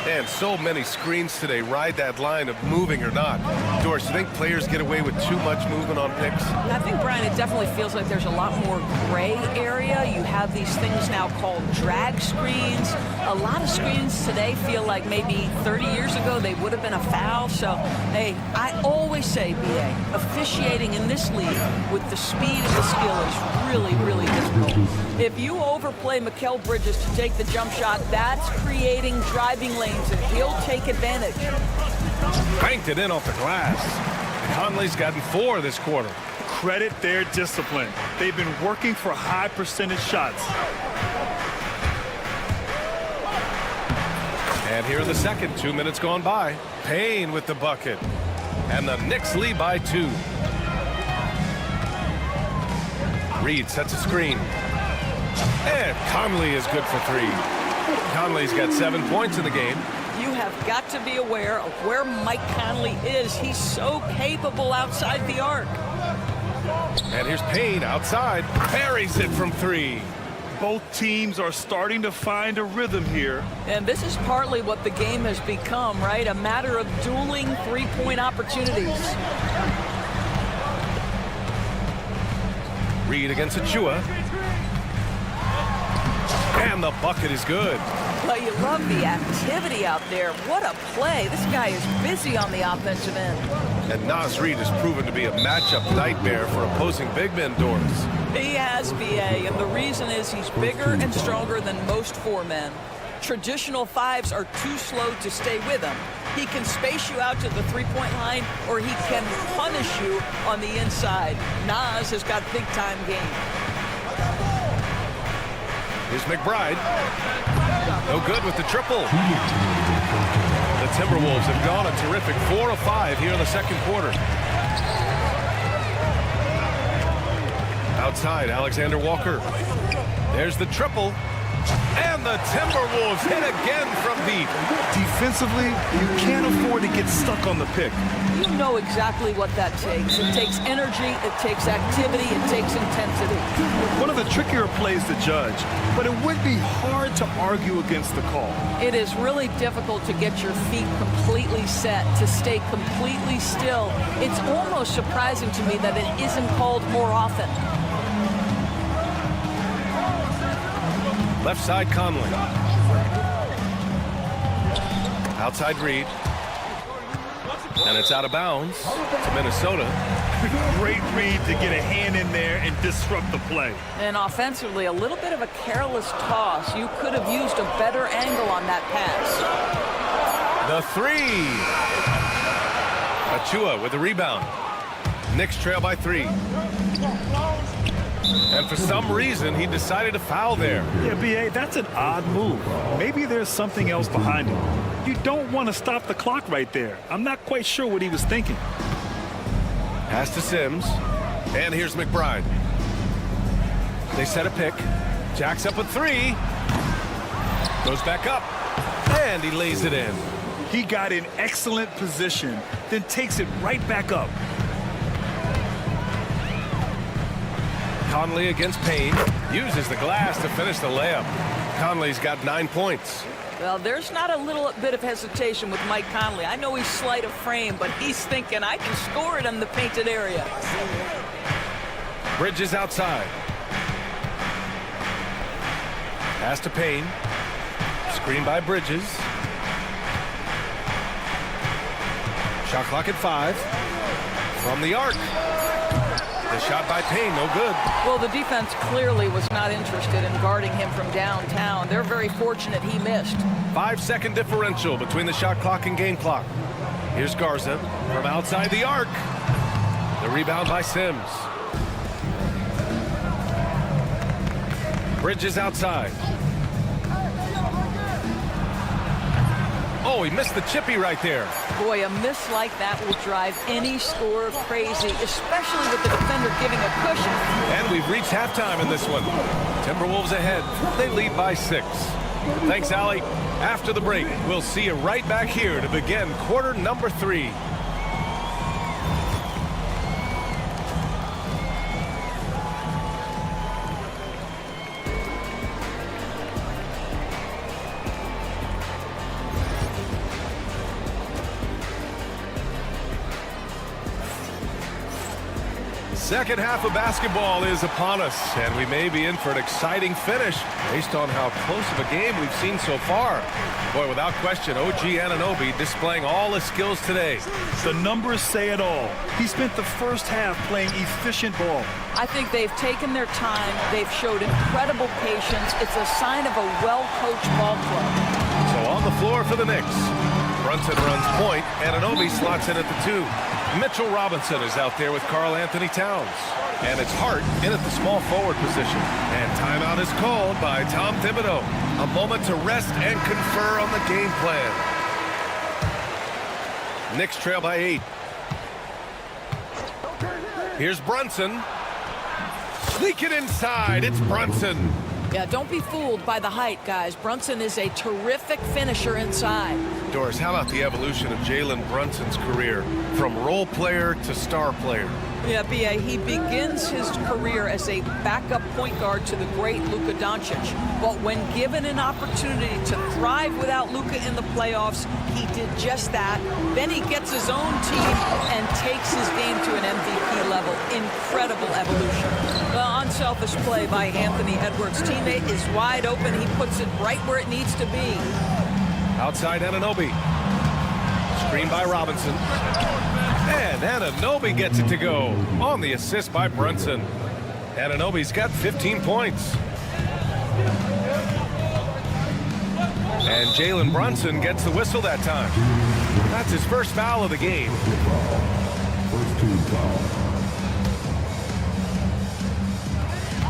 [SPEAKER 1] And so many screens today ride that line of moving or not. Doris, you think players get away with too much movement on picks?
[SPEAKER 10] I think, Brian, it definitely feels like there's a lot more gray area. You have these things now called drag screens. A lot of screens today feel like maybe 30 years ago they would have been a foul. So, hey, I always say, BA, officiating in this league with the speed and the skill is really, really difficult. If you overplay Mikal Bridges to take the jump shot, that's creating driving lanes, and he'll take advantage.
[SPEAKER 1] Banked it in off the glass. Conley's gotten 4 this quarter.
[SPEAKER 3] Credit their discipline. They've been working for high percentage shots.
[SPEAKER 1] And here in the second, 2 minutes gone by. Payne with the bucket. And the Knicks lead by 2. Reid sets a screen. And Conley is good for 3. Conley's got 7 points in the game.
[SPEAKER 10] You have got to be aware of where Mike Conley is. He's so capable outside the arc.
[SPEAKER 1] And here's Payne outside. Buries it from 3.
[SPEAKER 3] Both teams are starting to find a rhythm here.
[SPEAKER 10] And this is partly what the game has become, right? A matter of dueling three-point opportunities.
[SPEAKER 1] Reid against Achua. And the bucket is good.
[SPEAKER 10] Well, you love the activity out there. What a play. This guy is busy on the offensive end.
[SPEAKER 1] And Naz Reid has proven to be a matchup nightmare for opposing big men, Doris.
[SPEAKER 10] He has, BA, and the reason is he's bigger and stronger than most 4 men. Traditional 5s are too slow to stay with him. He can space you out to the three-point line, or he can punish you on the inside. Naz has got big-time game.
[SPEAKER 1] Here's McBride. No good with the triple. The Timberwolves have gone a terrific 4 of 5 here in the second quarter. Outside, Alexander Walker. There's the triple. And the Timberwolves hit again from deep.
[SPEAKER 3] Defensively, you can't afford to get stuck on the pick.
[SPEAKER 10] You know exactly what that takes. It takes energy, it takes activity, it takes intensity.
[SPEAKER 3] One of the trickier plays to judge, but it would be hard to argue against the call.
[SPEAKER 10] It is really difficult to get your feet completely set, to stay completely still. It's almost surprising to me that it isn't called more often.
[SPEAKER 1] Left side, Conley. Outside Reed. And it's out of bounds to Minnesota.
[SPEAKER 3] Great read to get a hand in there and disrupt the play.
[SPEAKER 10] And offensively, a little bit of a careless toss. You could have used a better angle on that pass.
[SPEAKER 1] The three. Achua with the rebound. Knicks trail by 3. And for some reason, he decided to foul there.
[SPEAKER 3] Yeah, B.A., that's an odd move. Maybe there's something else behind it. You don't want to stop the clock right there. I'm not quite sure what he was thinking.
[SPEAKER 1] Pass to Sims. And here's McBride. They set a pick. Jacks up with 3. Goes back up. And he lays it in.
[SPEAKER 3] He got in excellent position, then takes it right back up.
[SPEAKER 1] Conley against Payne. Uses the glass to finish the layup. Conley's got 9 points.
[SPEAKER 10] Well, there's not a little bit of hesitation with Mike Conley. I know he's slight of frame, but he's thinking, I can score it in the painted area.
[SPEAKER 1] Bridges outside. Pass to Payne. Screen by Bridges. Shot clock at 5. From the arc. The shot by Payne, no good.
[SPEAKER 10] Well, the defense clearly was not interested in guarding him from downtown. They're very fortunate he missed.
[SPEAKER 1] 5-second differential between the shot clock and game clock. Here's Garza from outside the arc. The rebound by Sims. Bridges outside. Oh, he missed the chippy right there.
[SPEAKER 10] Boy, a miss like that will drive any scorer crazy, especially with the defender giving a cushion.
[SPEAKER 1] And we've reached halftime in this one. Timberwolves ahead. They lead by 6. Thanks, Allie. After the break, we'll see you right back here to begin quarter number 3. Second half of basketball is upon us, and we may be in for an exciting finish based on how close of a game we've seen so far. Boy, without question, OG Anunoby displaying all his skills today.
[SPEAKER 3] The numbers say it all. He spent the first half playing efficient ball.
[SPEAKER 10] I think they've taken their time. They've showed incredible patience. It's a sign of a well-coached ball club.
[SPEAKER 1] So on the floor for the Knicks. Brunson runs point. Anunoby slots in at the 2. Mitchell Robinson is out there with Karl Anthony Towns. And it's Hart in at the small forward position. And timeout is called by Tom Thibodeau. A moment to rest and confer on the game plan. Knicks trail by 8. Here's Brunson. Sneak it inside. It's Brunson.
[SPEAKER 10] Yeah, don't be fooled by the height, guys. Brunson is a terrific finisher inside.
[SPEAKER 1] Doris, how about the evolution of Jalen Brunson's career from role player to star player?
[SPEAKER 10] Yeah, B.A., he begins his career as a backup point guard to the great Luka Doncic. But when given an opportunity to thrive without Luka in the playoffs, he did just that. Then he gets his own team and takes his game to an MVP level. Incredible evolution. The unselfish play by Anthony Edwards' teammate is wide open. He puts it right where it needs to be.
[SPEAKER 1] Outside Anunoby. Screen by Robinson. And Anunoby gets it to go on the assist by Brunson. Anunoby's got 15 points. And Jalen Brunson gets the whistle that time. That's his first foul of the game.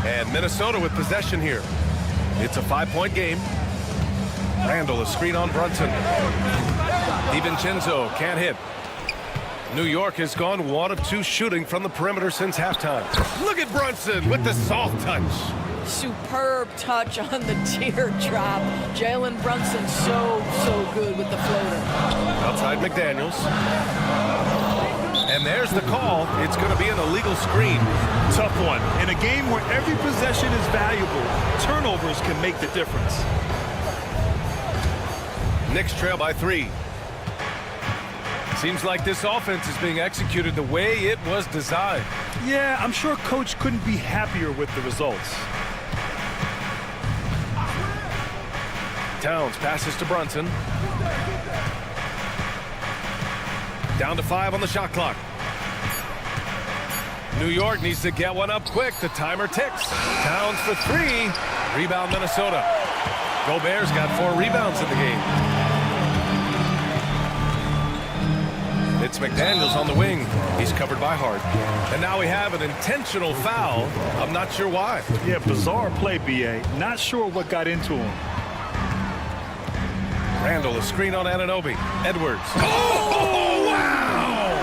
[SPEAKER 1] And Minnesota with possession here. It's a 5-point game. Randall, a screen on Brunson. DiVincenzo can't hit. New York has gone 1 of 2 shooting from the perimeter since halftime. Look at Brunson with the soft touch.
[SPEAKER 10] Superb touch on the teardrop. Jalen Brunson so good with the floater.
[SPEAKER 1] Outside McDaniels. And there's the call. It's going to be an illegal screen.
[SPEAKER 3] Tough one. In a game where every possession is valuable, turnovers can make the difference.
[SPEAKER 1] Knicks trail by 3. Seems like this offense is being executed the way it was designed.
[SPEAKER 3] Yeah, I'm sure Coach couldn't be happier with the results.
[SPEAKER 1] Towns passes to Brunson. Down to 5 on the shot clock. New York needs to get one up quick. The timer ticks. Towns for 3. Rebound Minnesota. Gobert's got 4 rebounds in the game. It's McDaniels on the wing. He's covered by Hart. And now we have an intentional foul. I'm not sure why.
[SPEAKER 3] Yeah, bizarre play, B.A. Not sure what got into him.
[SPEAKER 1] Randall, a screen on Anunoby. Edwards. Oh, wow!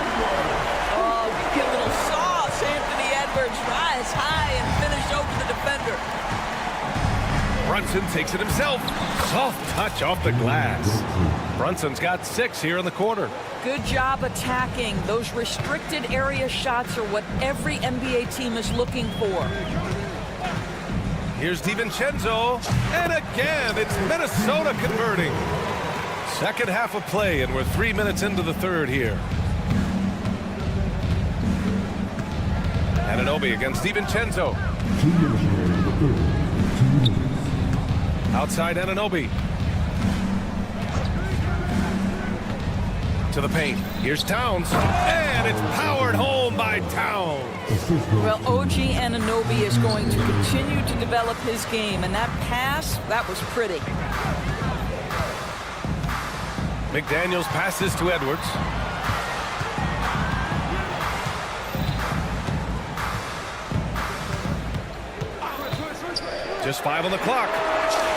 [SPEAKER 10] Oh, get a little sauce. Anthony Edwards rise high and finish over the defender.
[SPEAKER 1] Brunson takes it himself. Soft touch off the glass. Brunson's got 6 here in the quarter.
[SPEAKER 10] Good job attacking. Those restricted area shots are what every NBA team is looking for.
[SPEAKER 1] Here's DiVincenzo. And again, it's Minnesota converting. Second half of play, and we're 3 minutes into the third here. Anunoby against DiVincenzo. Outside Anunoby. To the paint. Here's Towns. And it's powered home by Towns.
[SPEAKER 10] Well, OG Anunoby is going to continue to develop his game, and that pass, that was pretty.
[SPEAKER 1] McDaniels passes to Edwards. Just 5 on the clock.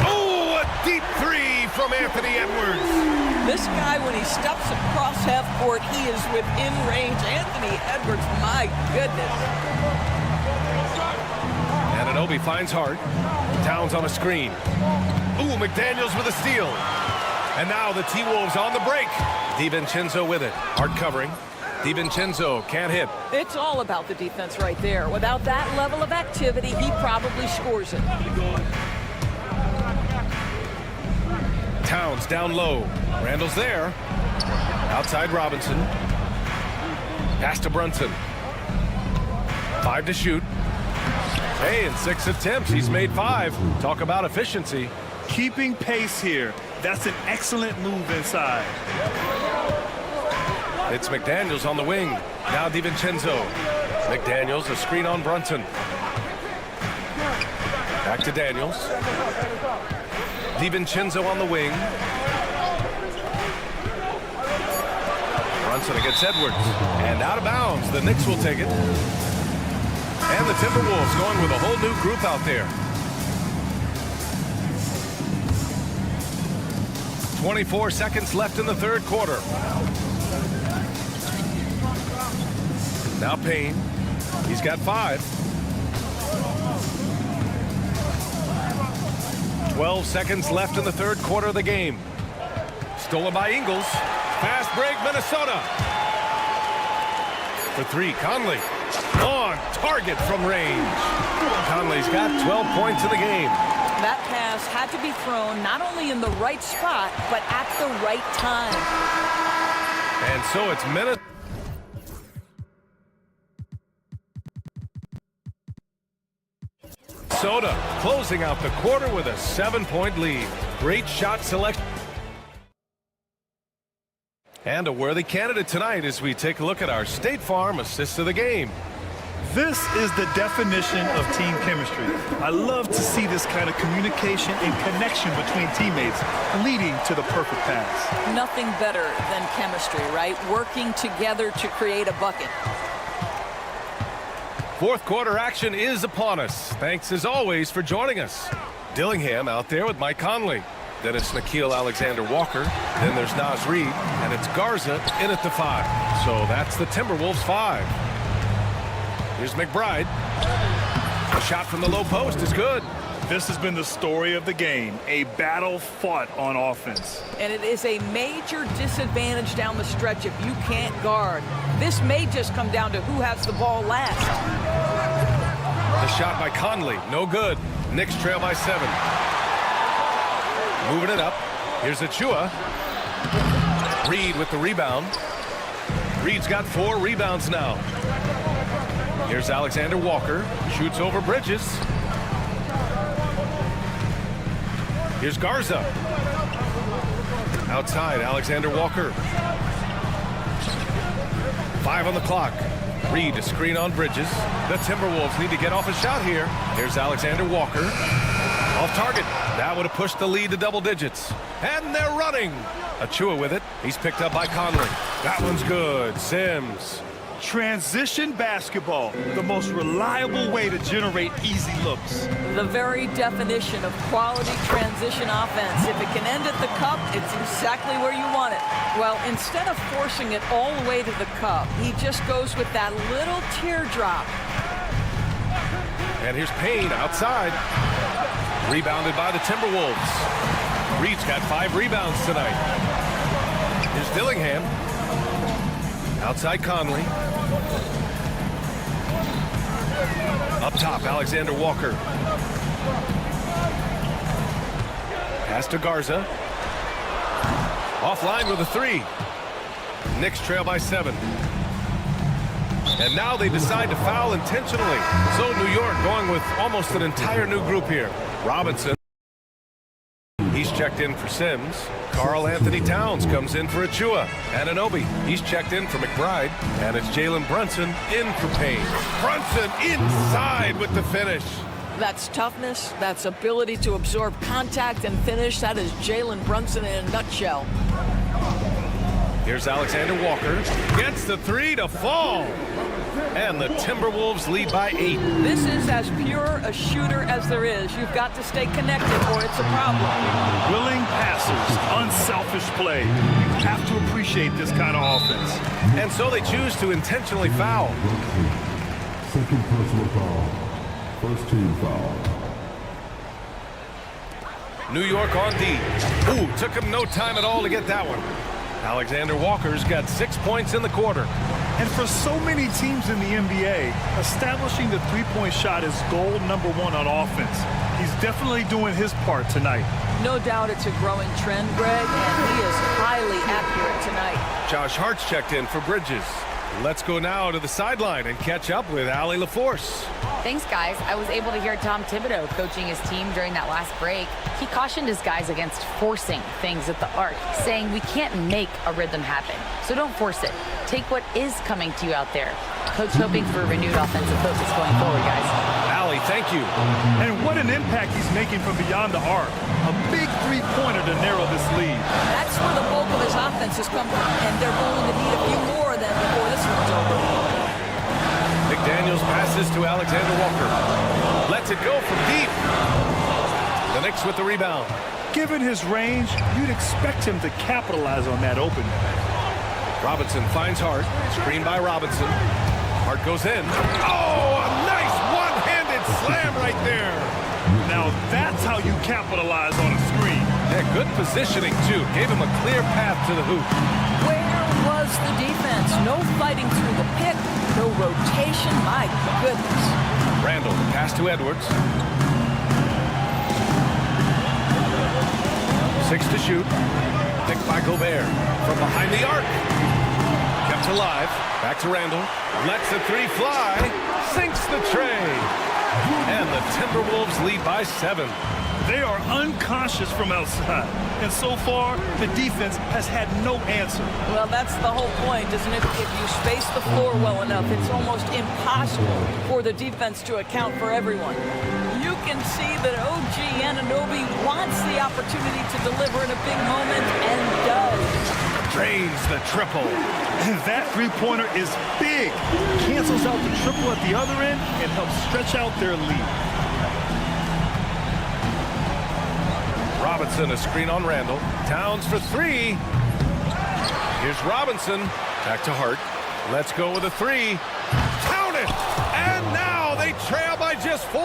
[SPEAKER 1] Oh, a deep 3 from Anthony Edwards.
[SPEAKER 10] This guy, when he steps across half court, he is within range. Anthony Edwards, my goodness.
[SPEAKER 1] Anunoby finds Hart. Towns on a screen. Ooh, McDaniels with a steal. And now the T-Wolves on the break. DiVincenzo with it. Hart covering. DiVincenzo can't hit.
[SPEAKER 10] It's all about the defense right there. Without that level of activity, he probably scores it.
[SPEAKER 1] Towns down low. Randall's there. Outside Robinson. Pass to Brunson. 5 to shoot. Hey, in 6 attempts, he's made 5. Talk about efficiency.
[SPEAKER 3] Keeping pace here. That's an excellent move inside.
[SPEAKER 1] It's McDaniels on the wing. Now DiVincenzo. McDaniels, a screen on Brunson. Back to Daniels. DiVincenzo on the wing. Brunson against Edwards. And out of bounds. The Knicks will take it. And the Timberwolves going with a whole new group out there. 24 seconds left in the third quarter. Now Payne. He's got 5. 12 seconds left in the third quarter of the game. Stolen by Ingles. Fast break, Minnesota. For 3, Conley. On target from range. Conley's got 12 points in the game.
[SPEAKER 10] That pass had to be thrown not only in the right spot, but at the right time.
[SPEAKER 1] And so it's Minnesota. Minnesota closing out the quarter with a 7-point lead. Great shot selection. And a worthy candidate tonight as we take a look at our State Farm assist of the game.
[SPEAKER 3] This is the definition of team chemistry. I love to see this kind of communication and connection between teammates leading to the perfect pass.
[SPEAKER 10] Nothing better than chemistry, right? Working together to create a bucket.
[SPEAKER 1] Fourth quarter action is upon us. Thanks as always for joining us. Dillingham out there with Mike Conley. Then it's Nickeil Alexander-Walker. Then there's Naz Reid. And it's Garza in at the 5. So that's the Timberwolves 5. Here's McBride. A shot from the low post is good.
[SPEAKER 3] This has been the story of the game, a battle fought on offense.
[SPEAKER 10] And it is a major disadvantage down the stretch if you can't guard. This may just come down to who has the ball last.
[SPEAKER 1] The shot by Conley, no good. Knicks trail by 7. Moving it up. Here's Achua. Reed with the rebound. Reed's got 4 rebounds now. Here's Alexander Walker. Shoots over Bridges. Here's Garza. Outside, Alexander Walker. 5 on the clock. Reed to screen on Bridges. The Timberwolves need to get off a shot here. Here's Alexander Walker. Off target. That would have pushed the lead to double digits. And they're running. Achua with it. He's picked up by Conley. That one's good. Sims.
[SPEAKER 3] Transition basketball, the most reliable way to generate easy looks.
[SPEAKER 10] The very definition of quality transition offense. If it can end at the cup, it's exactly where you want it. Well, instead of forcing it all the way to the cup, he just goes with that little teardrop.
[SPEAKER 1] And here's Payne outside. Rebounded by the Timberwolves. Reed's got 5 rebounds tonight. Here's Dillingham. Outside Conley. Up top, Alexander Walker. Pass to Garza. Offline with a 3. Knicks trail by 7. And now they decide to foul intentionally. So New York going with almost an entire new group here. Robinson. He's checked in for Sims. Karl Anthony Towns comes in for Achua. Anunoby, he's checked in for McBride. And it's Jalen Brunson in for Payne. Brunson inside with the finish.
[SPEAKER 10] That's toughness. That's ability to absorb contact and finish. That is Jalen Brunson in a nutshell.
[SPEAKER 1] Here's Alexander Walker. Gets the 3 to fall. And the Timberwolves lead by 8.
[SPEAKER 10] This is as pure a shooter as there is. You've got to stay connected or it's a problem.
[SPEAKER 3] Willing passes, unselfish play. You have to appreciate this kind of offense.
[SPEAKER 1] And so they choose to intentionally foul.
[SPEAKER 9] Second personal foul. First team foul.
[SPEAKER 1] New York on D. Ooh, took him no time at all to get that one. Alexander Walker's got 6 points in the quarter.
[SPEAKER 3] And for so many teams in the NBA, establishing the three-point shot is goal number 1 on offense. He's definitely doing his part tonight.
[SPEAKER 10] No doubt it's a growing trend, Greg, and he is highly accurate tonight.
[SPEAKER 1] Josh Hart's checked in for Bridges. Let's go now to the sideline and catch up with Allie LaForce.
[SPEAKER 5] Thanks, guys. I was able to hear Tom Thibodeau coaching his team during that last break. He cautioned his guys against forcing things at the arc, saying we can't make a rhythm happen. So don't force it. Take what is coming to you out there. Coach hoping for a renewed offensive focus going forward, guys.
[SPEAKER 1] Allie, thank you.
[SPEAKER 3] And what an impact he's making from beyond the arc. A big three-pointer to narrow this lead.
[SPEAKER 10] That's where the bulk of his offense has come from, and they're going to need a few more of them before this one's over.
[SPEAKER 1] McDaniels passes to Alexander Walker. Lets it go from deep. The Knicks with the rebound.
[SPEAKER 3] Given his range, you'd expect him to capitalize on that opening.
[SPEAKER 1] Robinson finds Hart. Screen by Robinson. Hart goes in. Oh, a nice one-handed slam right there.
[SPEAKER 3] Now that's how you capitalize on a screen.
[SPEAKER 1] Yeah, good positioning, too. Gave him a clear path to the hoop.
[SPEAKER 10] Where was the defense? No fighting through the pick, no rotation. My goodness.
[SPEAKER 1] Randall, pass to Edwards. 6 to shoot. Picked by Gobert from behind the arc. Kept alive. Back to Randall. Lets the 3 fly. Sinks the tray. And the Timberwolves lead by 7.
[SPEAKER 3] They are unconscious from outside. And so far, the defense has had no answer.
[SPEAKER 10] Well, that's the whole point, isn't it? If you space the floor well enough, it's almost impossible for the defense to account for everyone. You can see that OG Anunoby wants the opportunity to deliver in a big moment and does.
[SPEAKER 1] Drains the triple.
[SPEAKER 3] That three-pointer is big. Cancels out the triple at the other end and helps stretch out their lead.
[SPEAKER 1] Robinson, a screen on Randall. Towns for 3. Here's Robinson. Back to Hart. Let's go with a 3. Count it! And now they trail by just 4.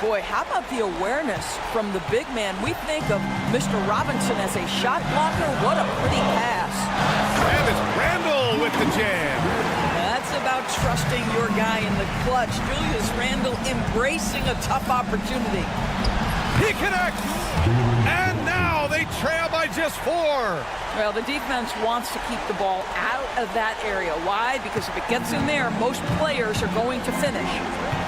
[SPEAKER 10] Boy, how about the awareness from the big man? We think of Mr. Robinson as a shot blocker. What a pretty pass.
[SPEAKER 1] And it's Randle with the jam.
[SPEAKER 10] That's about trusting your guy in the clutch. Julius Randle embracing a tough opportunity.
[SPEAKER 1] He connects. And now they trail by just 4.
[SPEAKER 10] Well, the defense wants to keep the ball out of that area. Why? Because if it gets in there, most players are going to finish.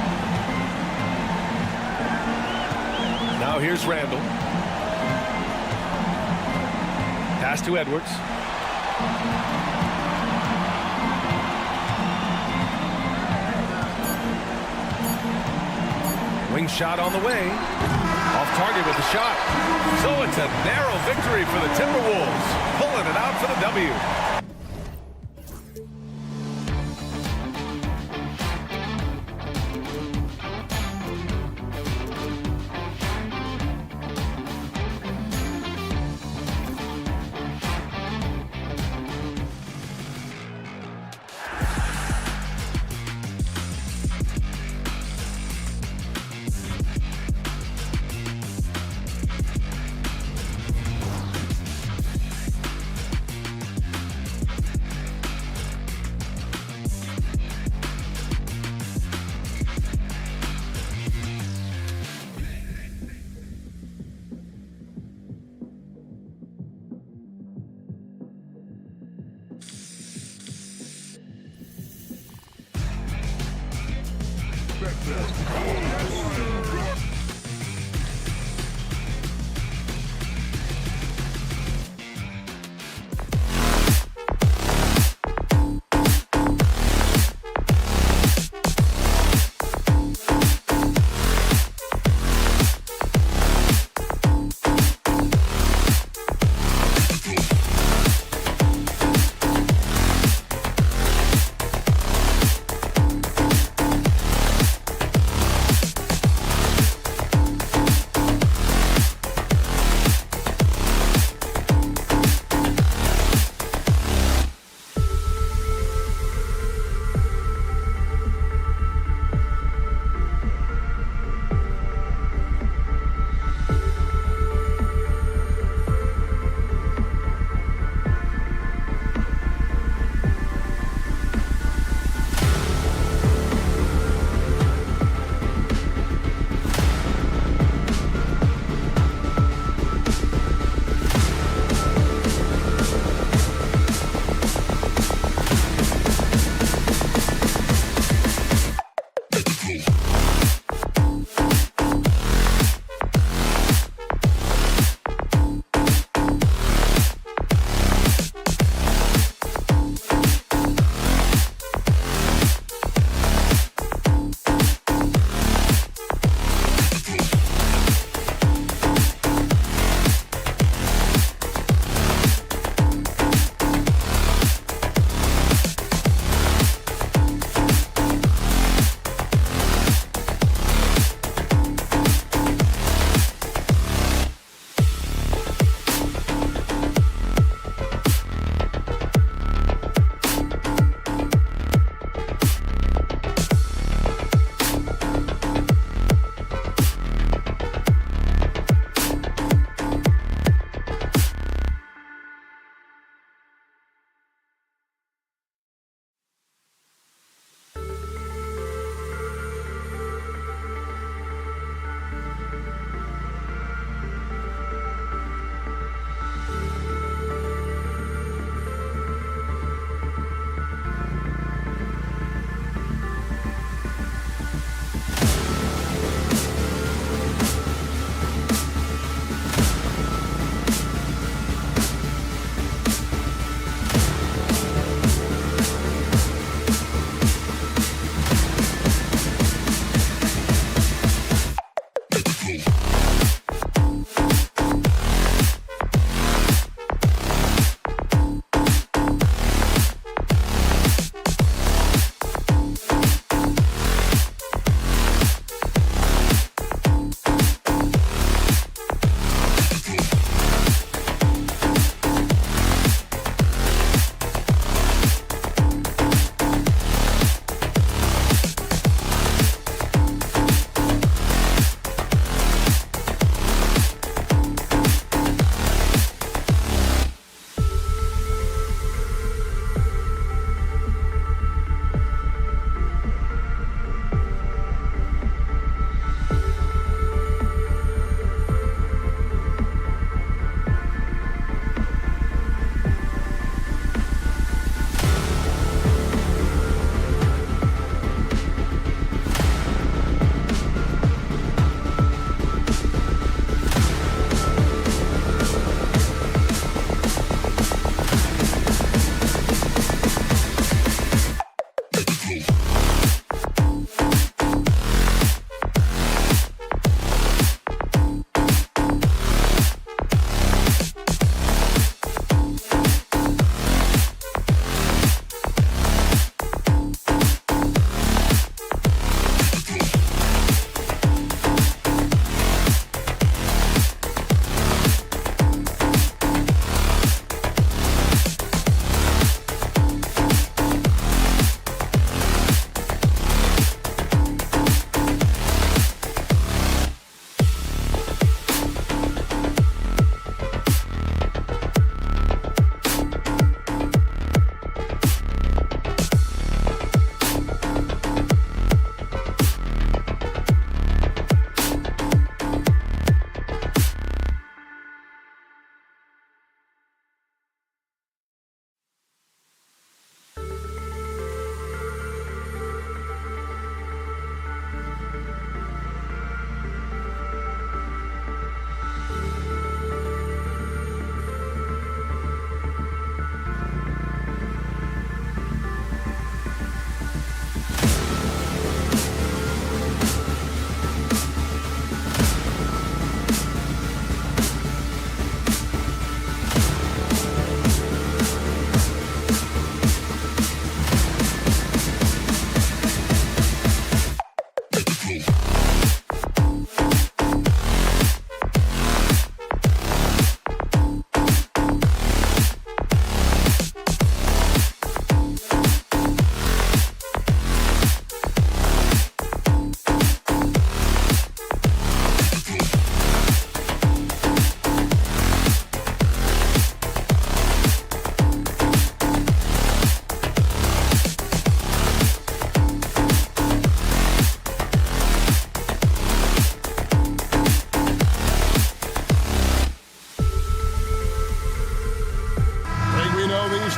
[SPEAKER 1] Now here's Randle. Pass to Edwards. Wing shot on the way. Off target with the shot. So it's a narrow victory for the Timberwolves. Pulling it out for the W.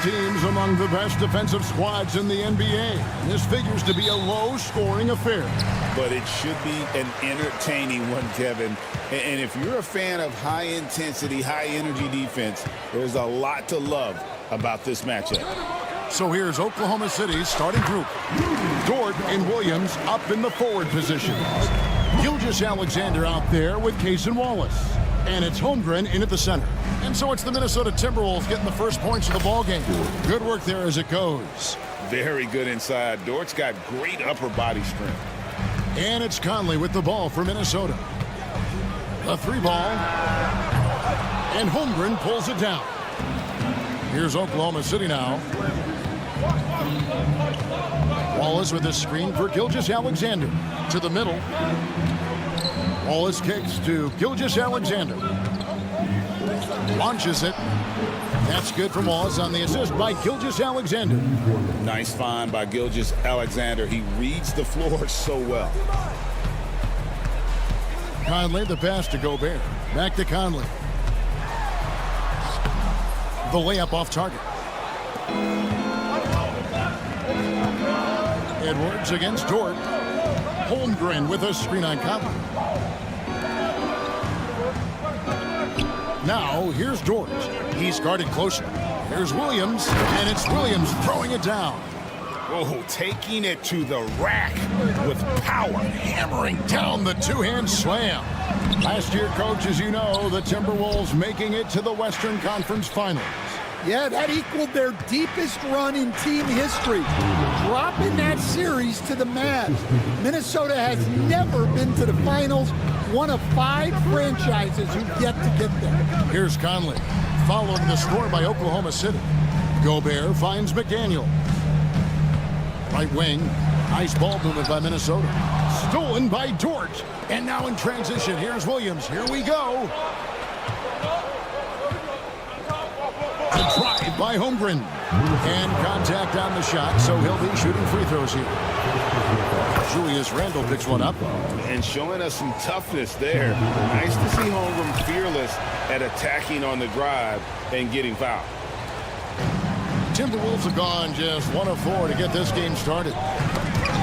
[SPEAKER 4] Teams among the best defensive squads in the NBA. This figures to be a low-scoring affair.
[SPEAKER 6] But it should be an entertaining one, Kevin. And if you're a fan of high-intensity, high-energy defense, there's a lot to love about this matchup.
[SPEAKER 4] So here's Oklahoma City's starting group. Dort and Williams up in the forward positions. Gilgeous-Alexander out there with Case and Wallace. And it's Holmgren in at the center. And so it's the Minnesota Timberwolves getting the first points of the ballgame. Good work there as it goes.
[SPEAKER 6] Very good inside. Dort's got great upper body strength.
[SPEAKER 4] And it's Conley with the ball for Minnesota. A three ball. And Holmgren pulls it down. Here's Oklahoma City now. Wallace with a screen for Gilgeous-Alexander. To the middle. Wallace kicks to Gilgeous-Alexander. Launches it. That's good from Wallace on the assist by Gilgeous-Alexander.
[SPEAKER 6] Nice find by Gilgeous-Alexander. He reads the floor so well.
[SPEAKER 4] Conley, the pass to Gobert. Back to Conley. The layup off target. Edwards against Dort. Holmgren with a screen on Conley. Now, here's Dort. He's guarded closer. Here's Williams, and it's Williams throwing it down.
[SPEAKER 6] Oh, taking it to the rack with power.
[SPEAKER 4] Hammering down the two-hand slam. Last year, Coach, as you know, the Timberwolves making it to the Western Conference Finals.
[SPEAKER 11] Yeah, that equaled their deepest run in team history, dropping that series to the Mavs. Minnesota has never been to the finals, one of 5 franchises who've yet to get there.
[SPEAKER 4] Here's Conley, following the score by Oklahoma City. Gobert finds McDaniel. Right wing, nice ball movement by Minnesota. Stolen by Dort. And now in transition, here's Williams. Here we go. A drive by Holmgren. And contact on the shot, so he'll be shooting free throws here. Julius Randle picks one up.
[SPEAKER 6] And showing us some toughness there. Nice to see Holmgren fearless at attacking on the drive and getting fouled.
[SPEAKER 4] Timberwolves have gone just 1 of 4 to get this game started.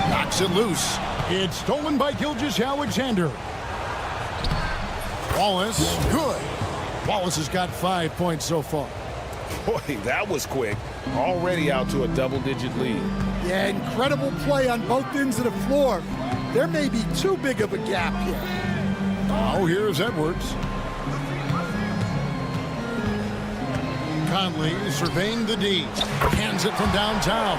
[SPEAKER 4] Knocks it loose. It's stolen by Gilgeous-Alexander. Wallace, good. Wallace has got 5 points so far.
[SPEAKER 6] Boy, that was quick. Already out to a double-digit lead.
[SPEAKER 11] Yeah, incredible play on both ends of the floor. There may be too big of a gap here.
[SPEAKER 4] Now here's Edwards. Conley surveying the D. Hands it from downtown.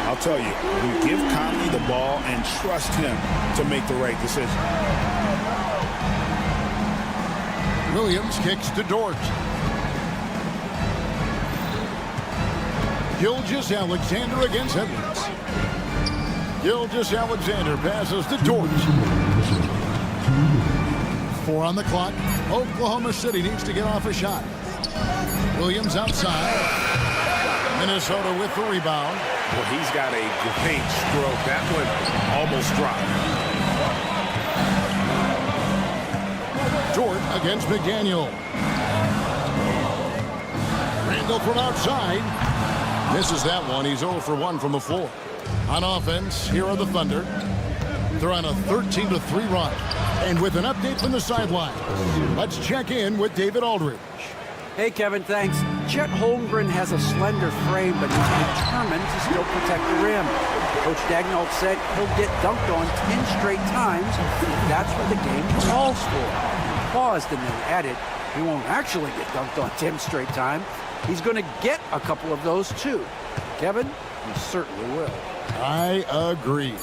[SPEAKER 6] I'll tell you, we give Conley the ball and trust him to make the right decision.
[SPEAKER 4] Williams kicks to Dort. Gilgeous-Alexander against Edwards. Gilgeous-Alexander passes to Dort. 4 on the clock. Oklahoma City needs to get off a shot. Williams outside. Minnesota with the rebound.
[SPEAKER 6] Well, he's got a great stroke. That one almost dropped.
[SPEAKER 4] Dort against McDaniel. Randle from outside. Misses that one. He's 0 for 1 from the floor. On offense, here are the Thunder. They're on a 13-3 run. And with an update from the sideline, let's check in with David Aldridge.
[SPEAKER 8] Hey, Kevin, thanks. Chet Holmgren has a slender frame, but he's determined to still protect the rim. Coach Daigneault said he'll get dunked on 10 straight times. That's what the game calls for. He paused and then added, he won't actually get dunked on 10 straight times. He's going to get a couple of those, too. Kevin, he certainly will.
[SPEAKER 4] I agree.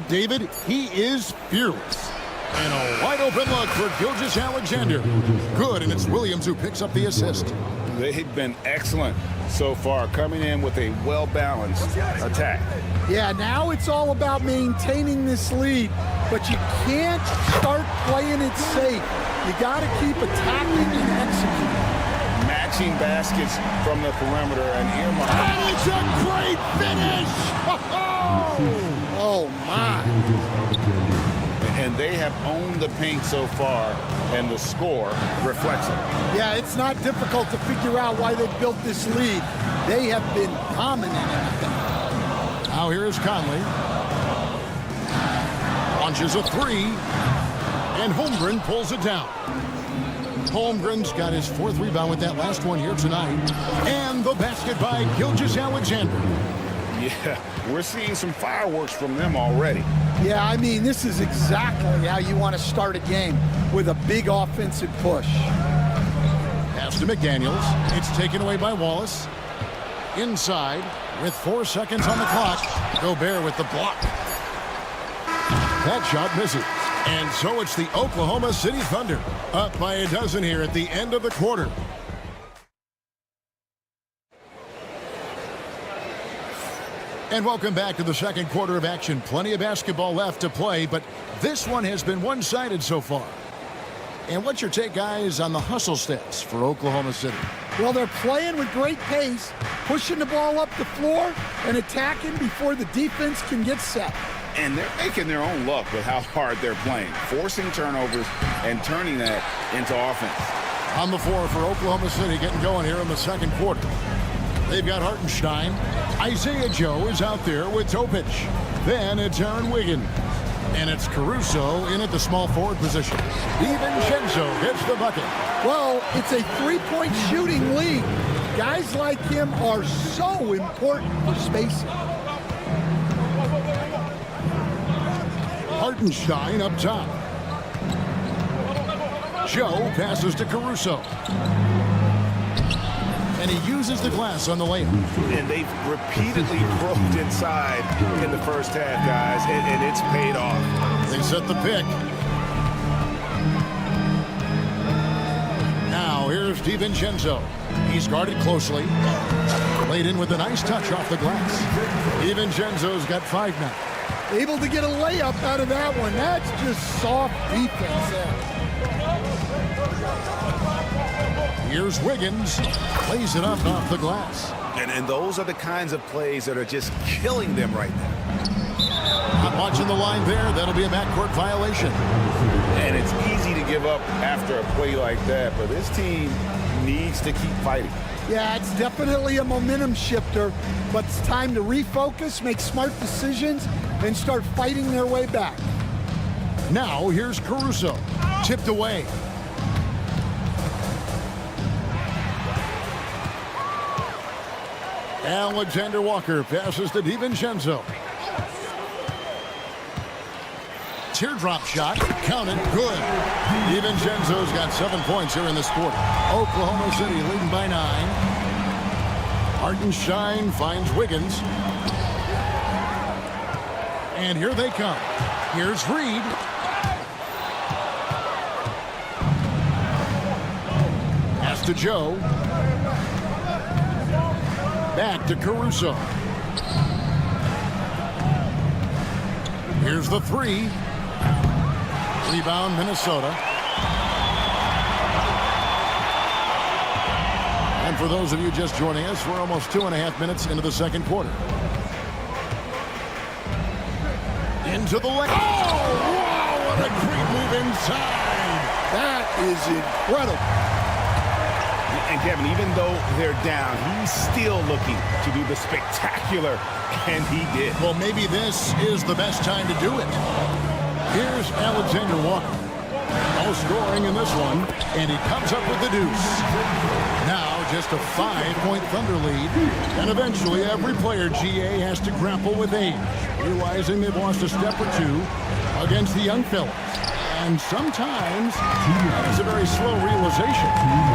[SPEAKER 4] David, he is fearless. And a wide open look for Gilgeous-Alexander. Good, and it's Williams who picks up the assist.
[SPEAKER 6] They've been excellent so far, coming in with a well-balanced attack.
[SPEAKER 11] Yeah, now it's all about maintaining this lead, but you can't start playing it safe. You got to keep attacking and executing.
[SPEAKER 6] Matching baskets from the perimeter and earmark.
[SPEAKER 4] And it's a great finish!
[SPEAKER 11] Oh, my.
[SPEAKER 6] And they have owned the paint so far, and the score reflects it.
[SPEAKER 11] Yeah, it's not difficult to figure out why they built this lead. They have been dominant at it.
[SPEAKER 4] Now here's Conley. Launches a three, and Holmgren pulls it down. Holmgren's got his 4th rebound with that last one here tonight. And the basket by Gilgeous-Alexander.
[SPEAKER 6] Yeah, we're seeing some fireworks from them already.
[SPEAKER 11] Yeah, I mean, this is exactly how you want to start a game, with a big offensive push.
[SPEAKER 4] Pass to McDaniels. It's taken away by Wallace. Inside with 4 seconds on the clock. Gobert with the block. That shot misses. And so it's the Oklahoma City Thunder up by a dozen here at the end of the quarter. And welcome back to the second quarter of action. Plenty of basketball left to play, but this one has been one-sided so far. And what's your take, guys, on the hustle stats for Oklahoma City?
[SPEAKER 11] Well, they're playing with great pace, pushing the ball up the floor and attacking before the defense can get set.
[SPEAKER 6] And they're making their own luck with how hard they're playing, forcing turnovers and turning that into offense.
[SPEAKER 4] On the floor for Oklahoma City, getting going here in the second quarter. They've got Hartenstein. Isaiah Joe is out there with Topic. Then it's Aaron Wiggins. And it's Caruso in at the small forward position. DiVincenzo hits the bucket.
[SPEAKER 11] Well, it's a three-point shooting league. Guys like him are so important for spacing.
[SPEAKER 4] Hartenstein up top. Joe passes to Caruso. And he uses the glass on the layup.
[SPEAKER 3] And they've repeatedly broke inside in the first half, guys, and it's paid off.
[SPEAKER 4] They set the pick. Now here's DiVincenzo. He's guarded closely. Laid in with a nice touch off the glass. DiVincenzo's got 5 now.
[SPEAKER 11] Able to get a layup out of that one. That's just soft defense there.
[SPEAKER 4] Here's Wiggins. Plays it up off the glass.
[SPEAKER 3] And those are the kinds of plays that are just killing them right now.
[SPEAKER 4] Not watching the line there. That'll be a backcourt violation.
[SPEAKER 6] And it's easy to give up after a play like that, but this team needs to keep fighting.
[SPEAKER 11] Yeah, it's definitely a momentum shifter, but it's time to refocus, make smart decisions, and start fighting their way back.
[SPEAKER 4] Now here's Caruso. Tipped away. Alexander Walker passes to DiVincenzo. Teardrop shot, counted, good. DiVincenzo's got 7 points here in this quarter. Oklahoma City leading by 9. Hartenstein finds Wiggins. And here they come. Here's Reed. Pass to Joe. Back to Caruso. Here's the 3. Rebound, Minnesota. And for those of you just joining us, we're almost 2.5 minutes into the second quarter. Into the lane. Oh, wow, what a great move inside.
[SPEAKER 11] That is incredible.
[SPEAKER 3] And Kevin, even though they're down, he's still looking to do the spectacular, and he did.
[SPEAKER 4] Well, maybe this is the best time to do it. Here's Alexander Walker. No scoring in this one, and he comes up with the deuce. Now just a 5-point Thunder lead, and eventually every player, GA, has to grapple with age, realizing they've lost a step or two against the young fellas. And sometimes it's a very slow realization.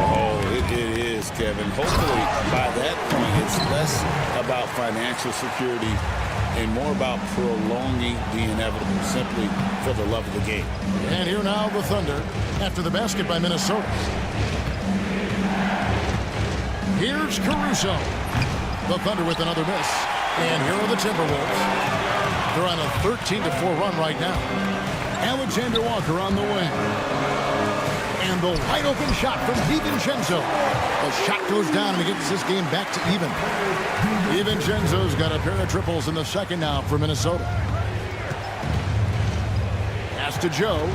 [SPEAKER 6] Oh, it is, Kevin. Hopefully, by that point, it's less about financial security and more about prolonging the inevitable, simply for the love of the game.
[SPEAKER 4] And here now the Thunder after the basket by Minnesota. Here's Caruso. The Thunder with another miss. And here are the Timberwolves. They're on a 13-4 run right now. Alexander Walker on the wing. And the wide open shot from DiVincenzo. The shot goes down and he gets this game back to even. DiVincenzo's got a pair of triples in the second now for Minnesota. Pass to Joe.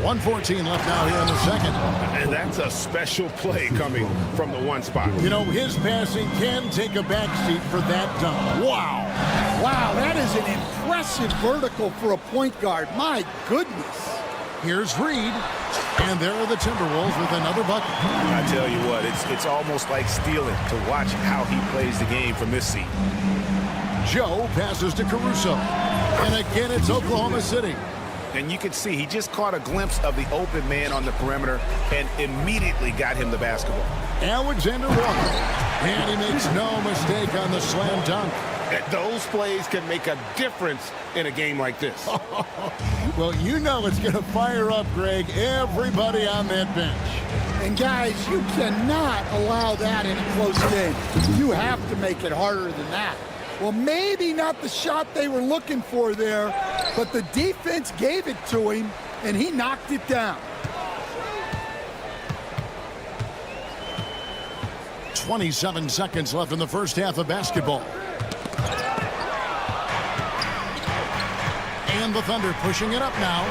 [SPEAKER 4] 1:14 left now here in the second.
[SPEAKER 12] And that's a special play coming from the one spot.
[SPEAKER 4] You know, his passing can take a backseat for that dunk. Wow.
[SPEAKER 11] Wow, that is an impressive vertical for a point guard. My goodness.
[SPEAKER 4] Here's Reed. And there are the Timberwolves with another bucket.
[SPEAKER 12] I tell you what, it's almost like stealing to watch how he plays the game from this seat.
[SPEAKER 4] Joe passes to Caruso. And again, it's Oklahoma City.
[SPEAKER 12] And you can see he just caught a glimpse of the open man on the perimeter and immediately got him the basketball.
[SPEAKER 4] Alexander Walker. And he makes no mistake on the slam dunk.
[SPEAKER 12] Those plays can make a difference in a game like this.
[SPEAKER 4] Well, you know it's going to fire up, Greg, everybody on that bench.
[SPEAKER 11] And guys, you cannot allow that in a close game. You have to make it harder than that. Well, maybe not the shot they were looking for there, but the defense gave it to him, and he knocked it down.
[SPEAKER 4] 27 seconds left in the first half of basketball. And the Thunder pushing it up now.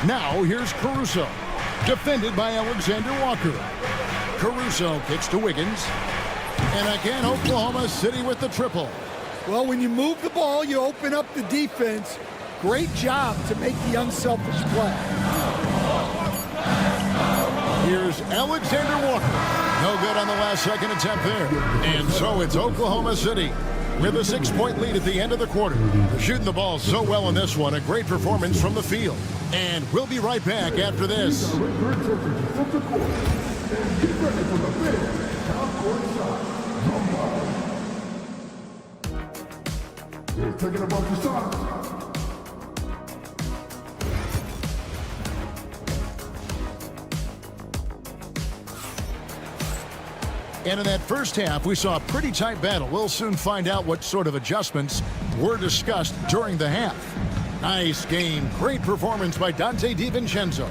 [SPEAKER 4] Now here's Caruso. Defended by Alexander Walker. Caruso kicks to Wiggins. And again, Oklahoma City with the triple.
[SPEAKER 11] Well, when you move the ball, you open up the defense. Great job to make the unselfish play.
[SPEAKER 4] Here's Alexander Walker. No good on the last second attempt there. And so it's Oklahoma City with a 6-point lead at the end of the quarter. They're shooting the ball so well in this one. A great performance from the field. And we'll be right back after this.
[SPEAKER 9] Taking a bunch of shots.
[SPEAKER 4] And in that first half, we saw a pretty tight battle. We'll soon find out what sort of adjustments were discussed during the half. Nice game. Great performance by Donte DiVincenzo.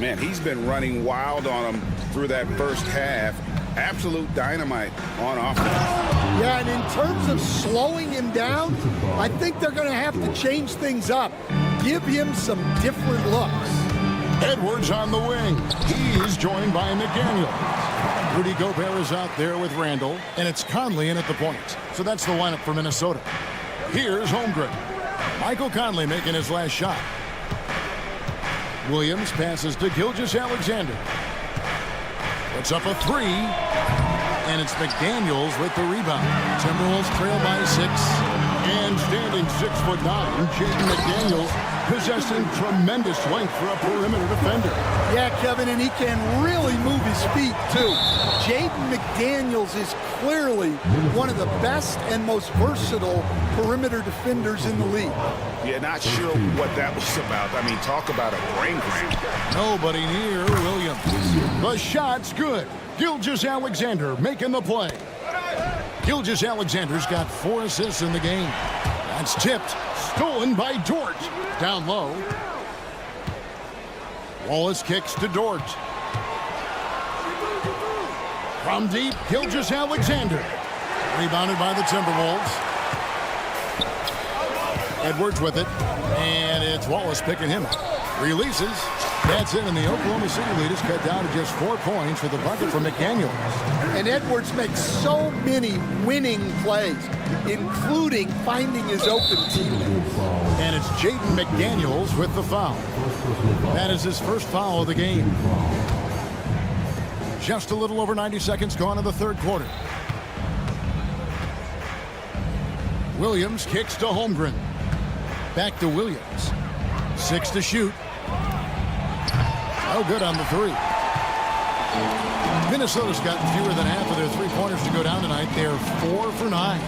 [SPEAKER 6] Man, he's been running wild on him through that first half. Absolute dynamite on offense.
[SPEAKER 11] Yeah, and in terms of slowing him down, I think they're going to have to change things up. Give him some different looks.
[SPEAKER 4] Edwards on the wing. He's joined by McDaniel. Rudy Gobert is out there with Randall, and it's Conley in at the point. So that's the lineup for Minnesota. Here's Holmgren. Michael Conley making his last shot. Williams passes to Gilgeous-Alexander. It's up a three, and it's McDaniels with the rebound. Timberwolves trail by 6, and standing 6'9", Jaden McDaniels possessing tremendous length for a perimeter defender.
[SPEAKER 11] Yeah, Kevin, and he can really move his feet, too. Jaden McDaniels is clearly one of the best and most versatile perimeter defenders in the league.
[SPEAKER 12] Yeah, not sure what that was about. I mean, talk about a brain cramp.
[SPEAKER 4] Nobody near Williams. The shot's good. Gilgeous-Alexander making the play. Gilgeous-Alexander's got 4 assists in the game. That's tipped. Stolen by Dort. Down low. Wallace kicks to Dort. From deep, Gilgeous-Alexander. Rebounded by the Timberwolves. Edwards with it. And it's Wallace picking him up. Releases. That's it, and the Oklahoma City lead is cut down to just 4 points with a bucket from McDaniels.
[SPEAKER 11] And Edwards makes so many winning plays, including finding his open teammate.
[SPEAKER 4] And it's Jaden McDaniels with the foul. That is his first foul of the game. Just a little over 90 seconds gone in the third quarter. Williams kicks to Holmgren. Back to Williams. 6 to shoot. No good on the three. Minnesota's gotten fewer than half of their three-pointers to go down tonight. They're 4 for 9.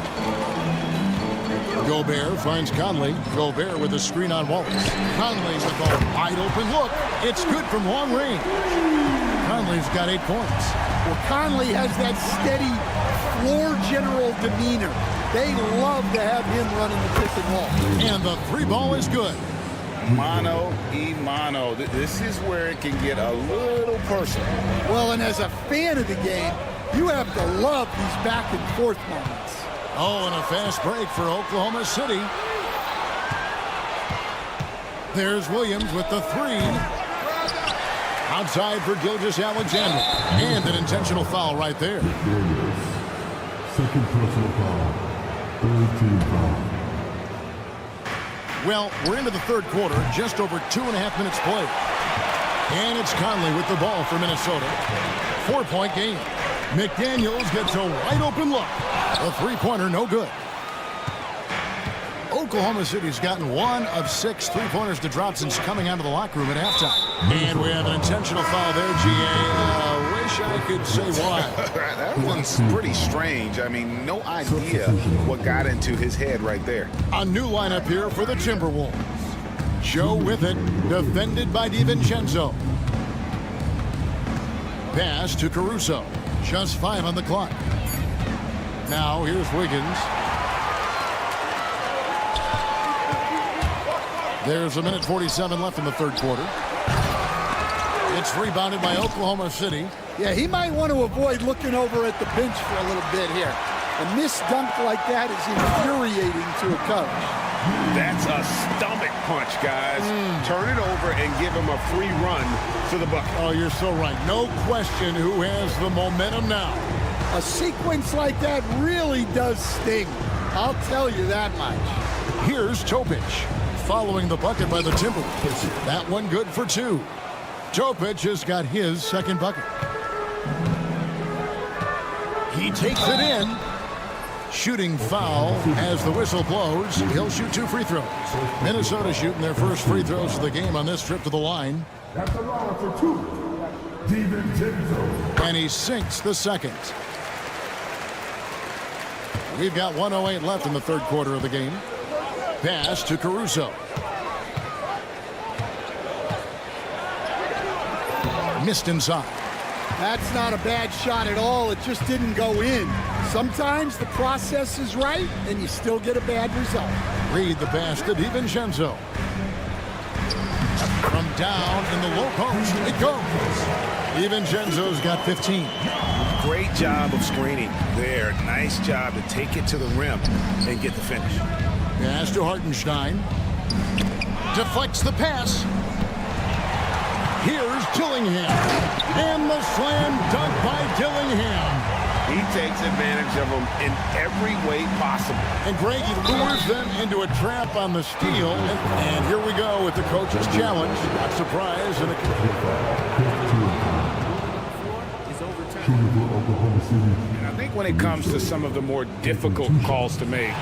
[SPEAKER 4] Gobert finds Conley. Gobert with a screen on Wallace. Conley with a wide open look. It's good from long range. Conley's got 8 points.
[SPEAKER 11] Well, Conley has that steady floor general demeanor. They love to have him running the pick and roll.
[SPEAKER 4] And the 3 ball is good.
[SPEAKER 6] Mano y mano. This is where it can get a little personal.
[SPEAKER 11] Well, and as a fan of the game, you have to love these back and forth moments.
[SPEAKER 4] Oh, and a fast break for Oklahoma City. There's Williams with the 3. Outside for Gilgeous-Alexander. And an intentional foul right there.
[SPEAKER 9] Second personal foul. Third team foul.
[SPEAKER 4] Well, we're into the third quarter, just over 2.5 minutes played. And it's Conley with the ball for Minnesota. 4-point game. McDaniels gets a wide open look. A 3-pointer, no good. Oklahoma City's gotten 1 of 6 3-pointers to drop since coming out of the locker room at halftime. And we have an intentional foul there, GA. Wish I could say why.
[SPEAKER 12] That one's pretty strange. I mean, no idea what got into his head right there.
[SPEAKER 4] A new lineup here for the Timberwolves. Joe with it, defended by DiVincenzo. Pass to Caruso. Just 5 on the clock. Now here's Wiggins. There's 1:47 left in the third quarter. It's rebounded by Oklahoma City.
[SPEAKER 11] Yeah, he might want to avoid looking over at the bench for a little bit here. A missed dunk like that is infuriating to a coach.
[SPEAKER 12] That's a stomach punch, guys. Turn it over and give him a free run to the bucket.
[SPEAKER 4] Oh, you're so right. No question who has the momentum now.
[SPEAKER 11] A sequence like that really does sting. I'll tell you that much.
[SPEAKER 4] Here's Topic following the bucket by the Timberwolves. That one good for 2. Topic has got his second bucket. He takes it in. Shooting foul as the whistle blows. He'll shoot 2 free throws. Minnesota shooting their first free throws of the game on this trip to the line.
[SPEAKER 9] That's the line for 2. DiVincenzo.
[SPEAKER 4] And he sinks the second. We've got 1:08 left in the third quarter of the game. Pass to Caruso. Missed inside.
[SPEAKER 11] That's not a bad shot at all. It just didn't go in. Sometimes the process is right, and you still get a bad result.
[SPEAKER 4] Read the pass to DiVincenzo. From down in the low post, it goes. DiVincenzo's got 15.
[SPEAKER 12] Great job of screening there. Nice job to take it to the rim and get the finish.
[SPEAKER 4] Pass to Hartenstein. Deflects the pass. Here's Dillingham. And the slam dunk by Dillingham.
[SPEAKER 12] He takes advantage of them in every way possible.
[SPEAKER 4] And Greg, he lures them into a trap on the steal. And here we go with the coach's challenge. Not surprised. And
[SPEAKER 12] And I think when it comes to some of the more difficult calls to make,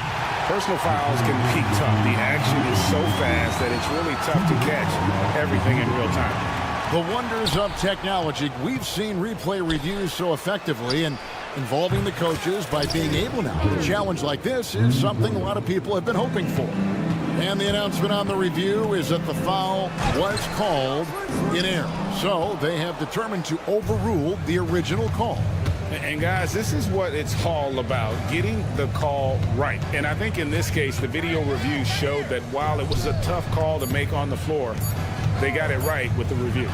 [SPEAKER 12] personal fouls can be tough. The action is so fast that it's really tough to catch everything in real time.
[SPEAKER 4] The wonders of technology. We've seen replay reviews so effectively and involving the coaches by being able now. A challenge like this is something a lot of people have been hoping for. And the announcement on the review is that the foul was called in error. So they have determined to overrule the original call.
[SPEAKER 12] And guys, this is what it's all about, getting the call right. And I think in this case, the video review showed that while it was a tough call to make on the floor, they got it right with the review.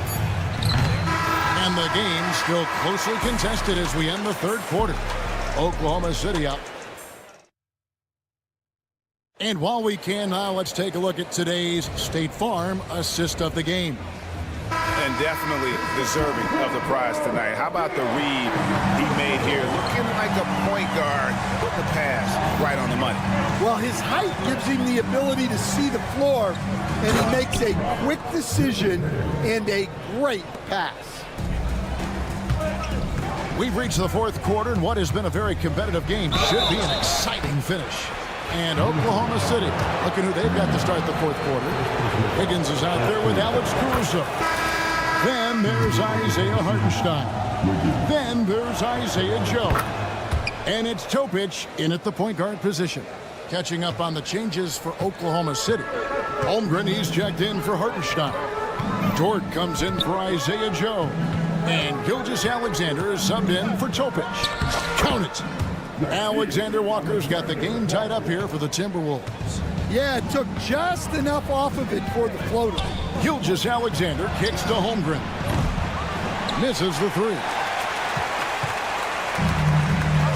[SPEAKER 4] And the game still closely contested as we end the third quarter. Oklahoma City up. And while we can now, let's take a look at today's State Farm assist of the game.
[SPEAKER 12] And definitely deserving of the prize tonight. How about the read he made here? Looking like a point guard, putting the pass right on the money.
[SPEAKER 11] Well, his height gives him the ability to see the floor, and he makes a quick decision and a great pass.
[SPEAKER 4] We've reached the fourth quarter, and what has been a very competitive game should be an exciting finish. And Oklahoma City, looking who they've got to start the fourth quarter. Higgins is out there with Alex Caruso. Then there's Isaiah Hartenstein. Then there's Isaiah Joe. And it's Topic in at the point guard position. Catching up on the changes for Oklahoma City. Holmgren, he's checked in for Hartenstein. Dort comes in for Isaiah Joe. And Gilgeous-Alexander is subbed in for Topic. Count it. Alexander Walker's got the game tied up here for the Timberwolves.
[SPEAKER 11] Yeah, it took just enough off of it for the floater.
[SPEAKER 4] Gilgeous-Alexander kicks to Holmgren. Misses the three.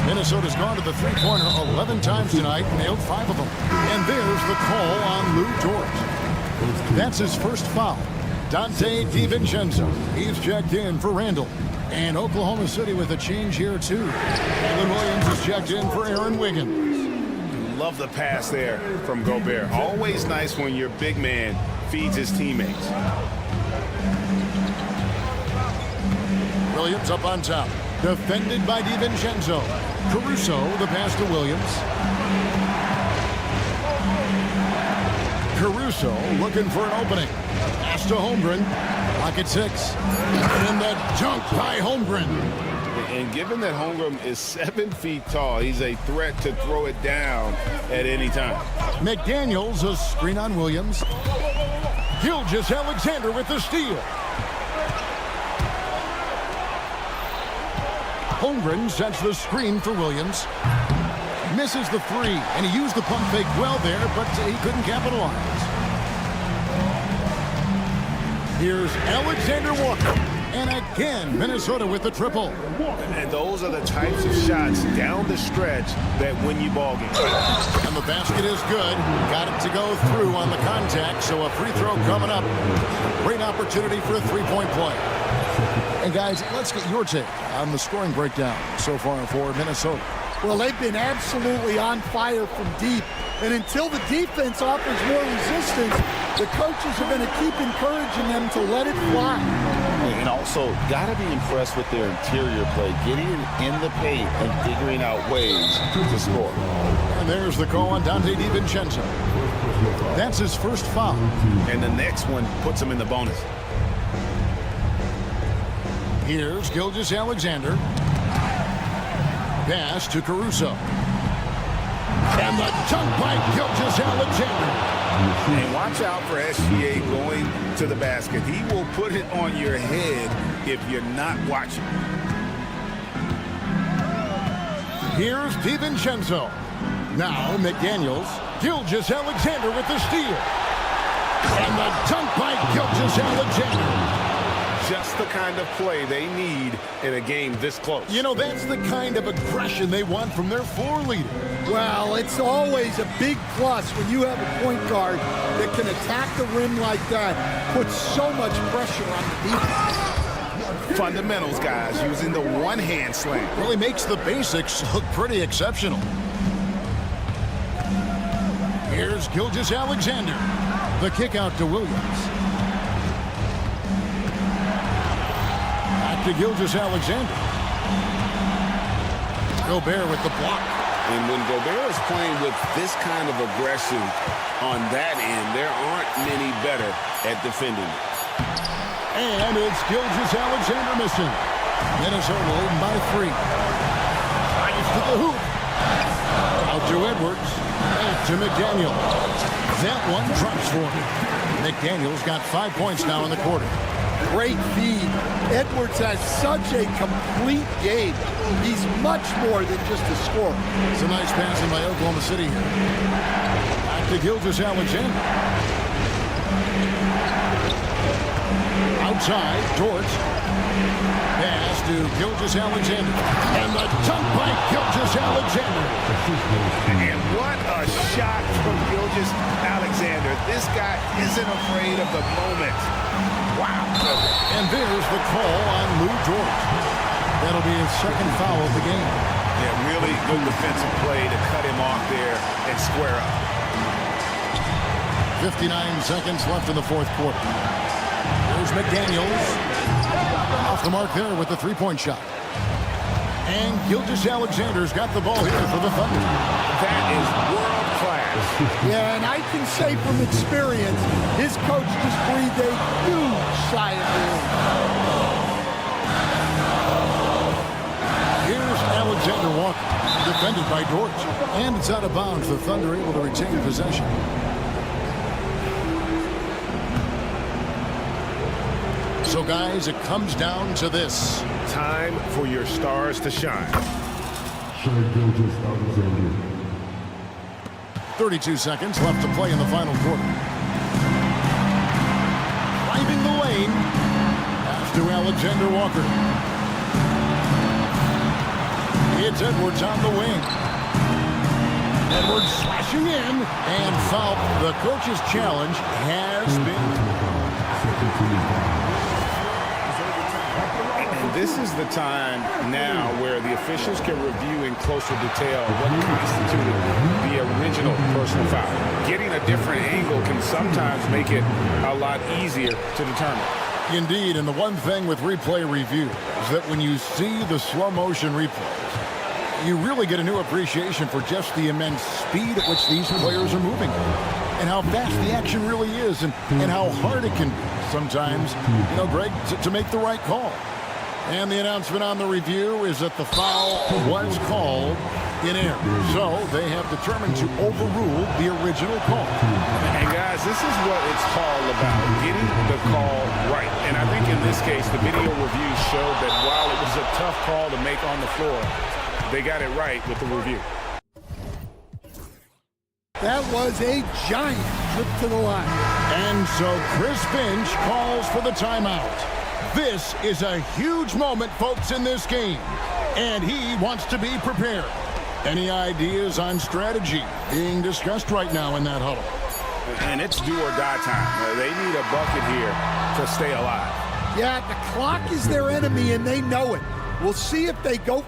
[SPEAKER 4] Minnesota's gone to the three-pointer 11 times tonight, nailed 5 of them. And there's the call on Lou Dort. That's his first foul. Dante DiVincenzo, he's checked in for Randall. And Oklahoma City with a change here, too. Alan Williams is checked in for Aaron Wiggins.
[SPEAKER 12] Love the pass there from Gobert. Always nice when your big man feeds his teammates.
[SPEAKER 4] Williams up on top. Defended by DiVincenzo. Caruso, the pass to Williams. Caruso looking for an opening. Pass to Holmgren. Pocket 6. And the dunk by Holmgren.
[SPEAKER 6] And given that Holmgren is 7 feet tall, he's a threat to throw it down at any time.
[SPEAKER 4] McDaniels, a screen on Williams. Gilgeous-Alexander with the steal. Holmgren sets the screen for Williams. Misses the three, and he used the pump fake well there, but he couldn't capitalize. Here's Alexander Walker. And again, Minnesota with the triple.
[SPEAKER 12] And those are the types of shots down the stretch that win you ball games.
[SPEAKER 4] And the basket is good. Got it to go through on the contact, so a free throw coming up. Great opportunity for a three-point play. And guys, let's get your take on the scoring breakdown so far for Minnesota.
[SPEAKER 11] Well, they've been absolutely on fire from deep. And until the defense offers more resistance, the coaches are going to keep encouraging them to let it fly.
[SPEAKER 6] And also, got to be impressed with their interior play, getting in the paint and figuring out ways to score.
[SPEAKER 4] And there's the call on Dante DiVincenzo. That's his first foul.
[SPEAKER 12] And the next one puts him in the bonus.
[SPEAKER 4] Here's Gilgeous-Alexander. Pass to Caruso. And the dunk by Gilgeous-Alexander.
[SPEAKER 12] And watch out for SGA going to the basket. He will put it on your head if you're not watching.
[SPEAKER 4] Here's DiVincenzo. Now McDaniels. Gilgeous-Alexander with the steal. And the dunk by Gilgeous-Alexander.
[SPEAKER 12] Just the kind of play they need in a game this close.
[SPEAKER 4] You know, that's the kind of aggression they want from their floor leader.
[SPEAKER 11] Well, it's always a big plus when you have a point guard that can attack the rim like that, put so much pressure on the defense.
[SPEAKER 12] Fundamentals, guys, using the one-hand slam.
[SPEAKER 4] Really makes the basics look pretty exceptional. Here's Gilgeous-Alexander. The kick out to Williams. To Gilgeous-Alexander. Gobert with the block.
[SPEAKER 6] And when Gobert is playing with this kind of aggression on that end, there aren't many better at defending.
[SPEAKER 4] And it's Gilgeous-Alexander missing. Minnesota leading by 3. Drives to the hoop. Out to Edwards. And to McDaniel. That one drops for him. McDaniel's got 5 points now in the quarter.
[SPEAKER 11] Great feed. Edwards has such a complete game. He's much more than just a scorer.
[SPEAKER 4] It's a nice passing by Oklahoma City here. Back to Gilgeous-Alexander. Outside, Dort. Pass to Gilgeous-Alexander. And the dunk by Gilgeous-Alexander.
[SPEAKER 12] And what a shot from Gilgeous-Alexander. This guy isn't afraid of the moment. Wow.
[SPEAKER 4] And there's the call on Lou Dort. That'll be his second foul of the game.
[SPEAKER 12] Yeah, really good defensive play to cut him off there and square up.
[SPEAKER 4] 59 seconds left in the fourth quarter. There's McDaniels. Off the mark there with the three-point shot. And Gilgeous-Alexander's got the ball here for the Thunder.
[SPEAKER 12] That is world class.
[SPEAKER 11] Yeah, and I can say from experience, his coach just breathed a huge sigh of relief.
[SPEAKER 4] Here's Alexander Walker, defended by Dort, and it's out of bounds. The Thunder able to retain possession. So, guys, it comes down to this.
[SPEAKER 12] Time for your stars to shine.
[SPEAKER 4] 32 seconds left to play in the final quarter. Driving the lane. Pass to Alexander Walker. It's Edwards on the wing. Edwards slashing in and foul. The coach's challenge has been.
[SPEAKER 12] And this is the time now where the officials can review in closer detail what constituted the original personal foul. Getting a different angle can sometimes make it a lot easier to determine.
[SPEAKER 4] Indeed, and the one thing with replay review is that when you see the slow motion replays, you really get a new appreciation for just the immense speed at which these players are moving and how fast the action really is and how hard it can be sometimes, Greg, to make the right call. And the announcement on the review is that the foul was called in error. So they have determined to overrule the original call.
[SPEAKER 12] And guys, this is what it's all about, getting the call right. And I think in this case, the video review showed that while it was a tough call to make on the floor, they got it right with the review.
[SPEAKER 11] That was a giant trip to the line.
[SPEAKER 4] And so Chris Finch calls for the timeout. This is a huge moment, folks, in this game. And he wants to be prepared. Any ideas on strategy being discussed right now in that huddle?
[SPEAKER 12] And it's do or die time. They need a bucket here to stay alive.
[SPEAKER 11] Yeah, the clock is their enemy, and they know it. We'll see if they go.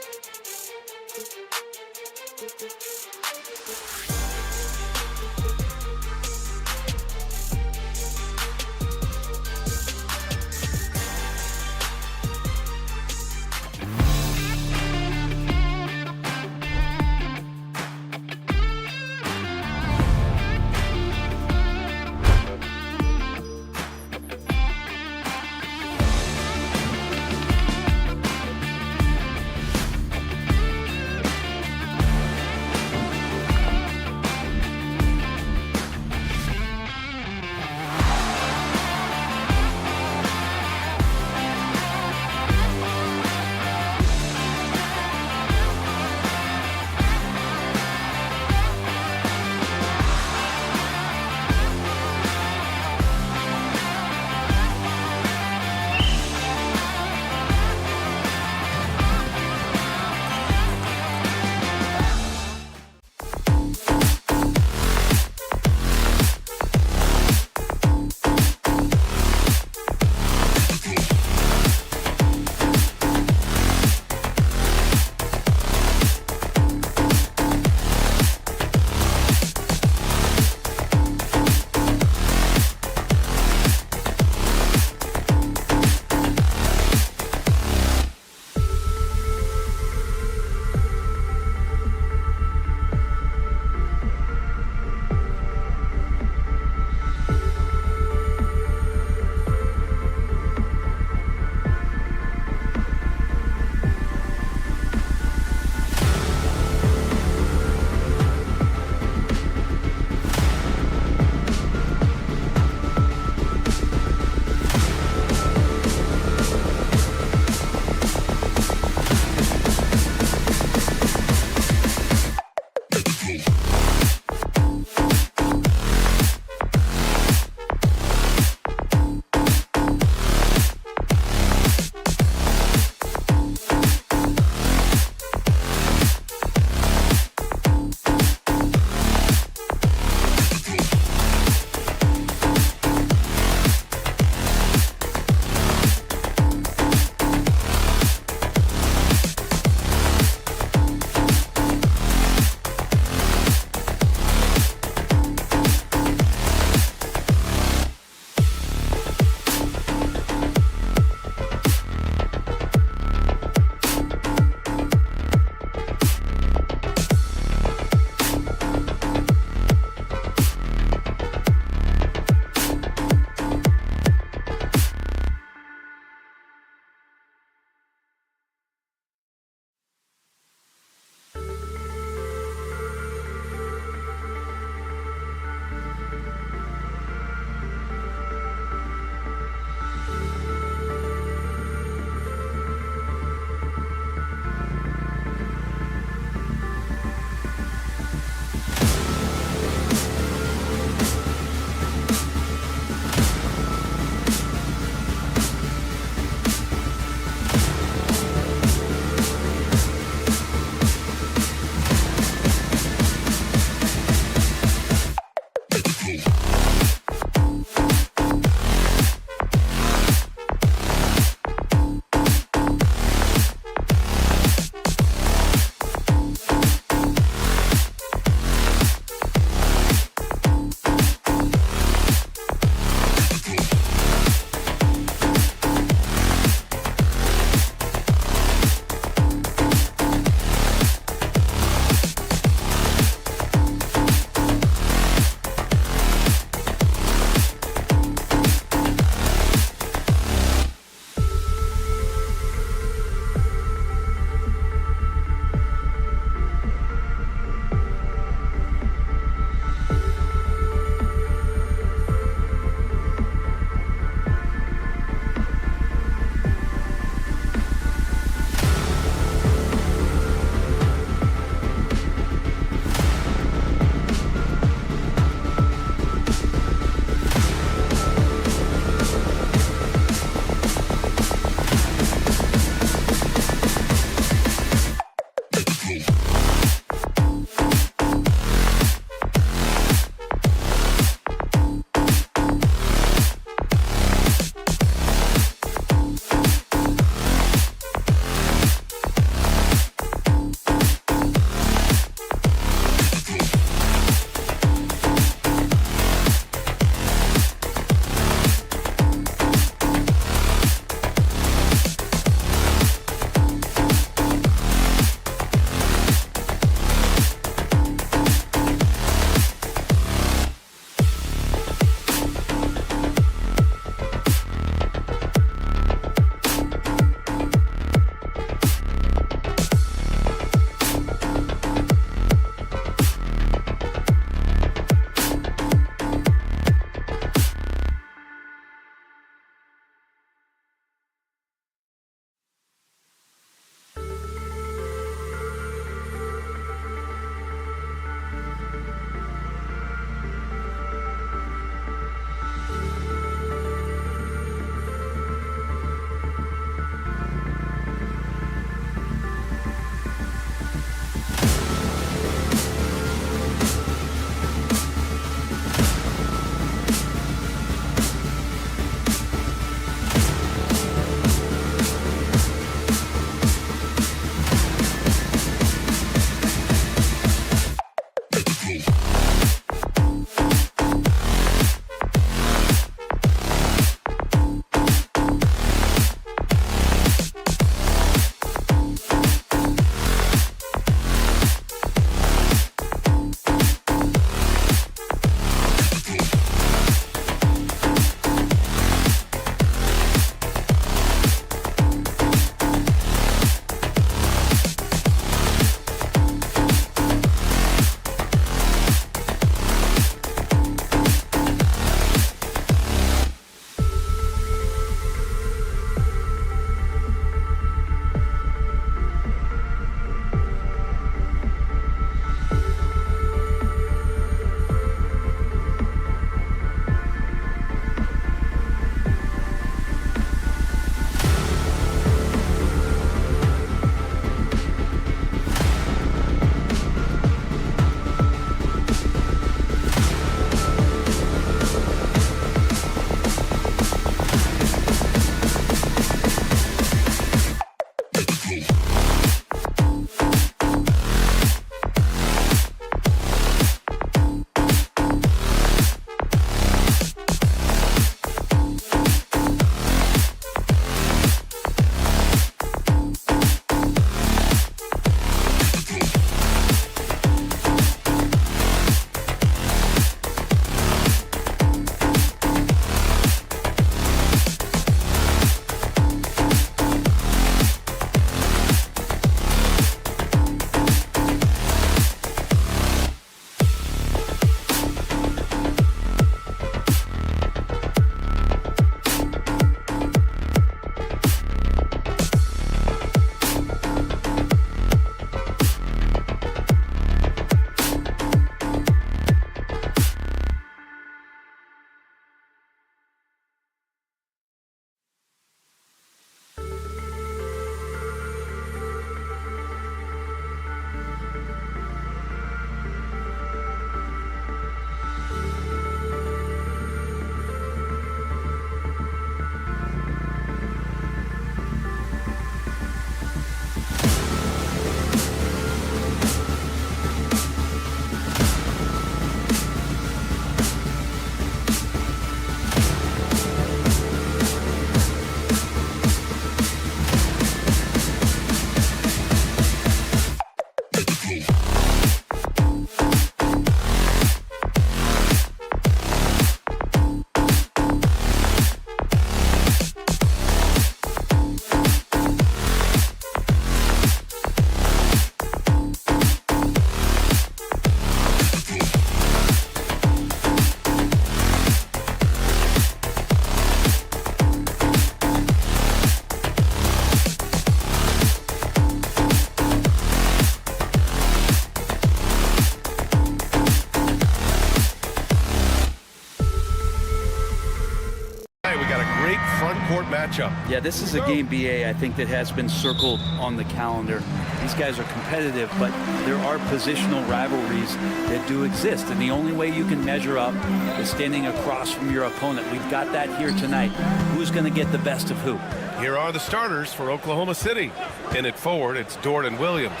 [SPEAKER 1] matchup.
[SPEAKER 7] Yeah, this is a game, BA, I think that has been circled on the calendar. These guys are competitive, but there are positional rivalries that do exist. And the only way you can measure up is standing across from your opponent. We've got that here tonight. Who's going to get the best of who?
[SPEAKER 1] Here are the starters for Oklahoma City. In it forward, it's Dort and Williams.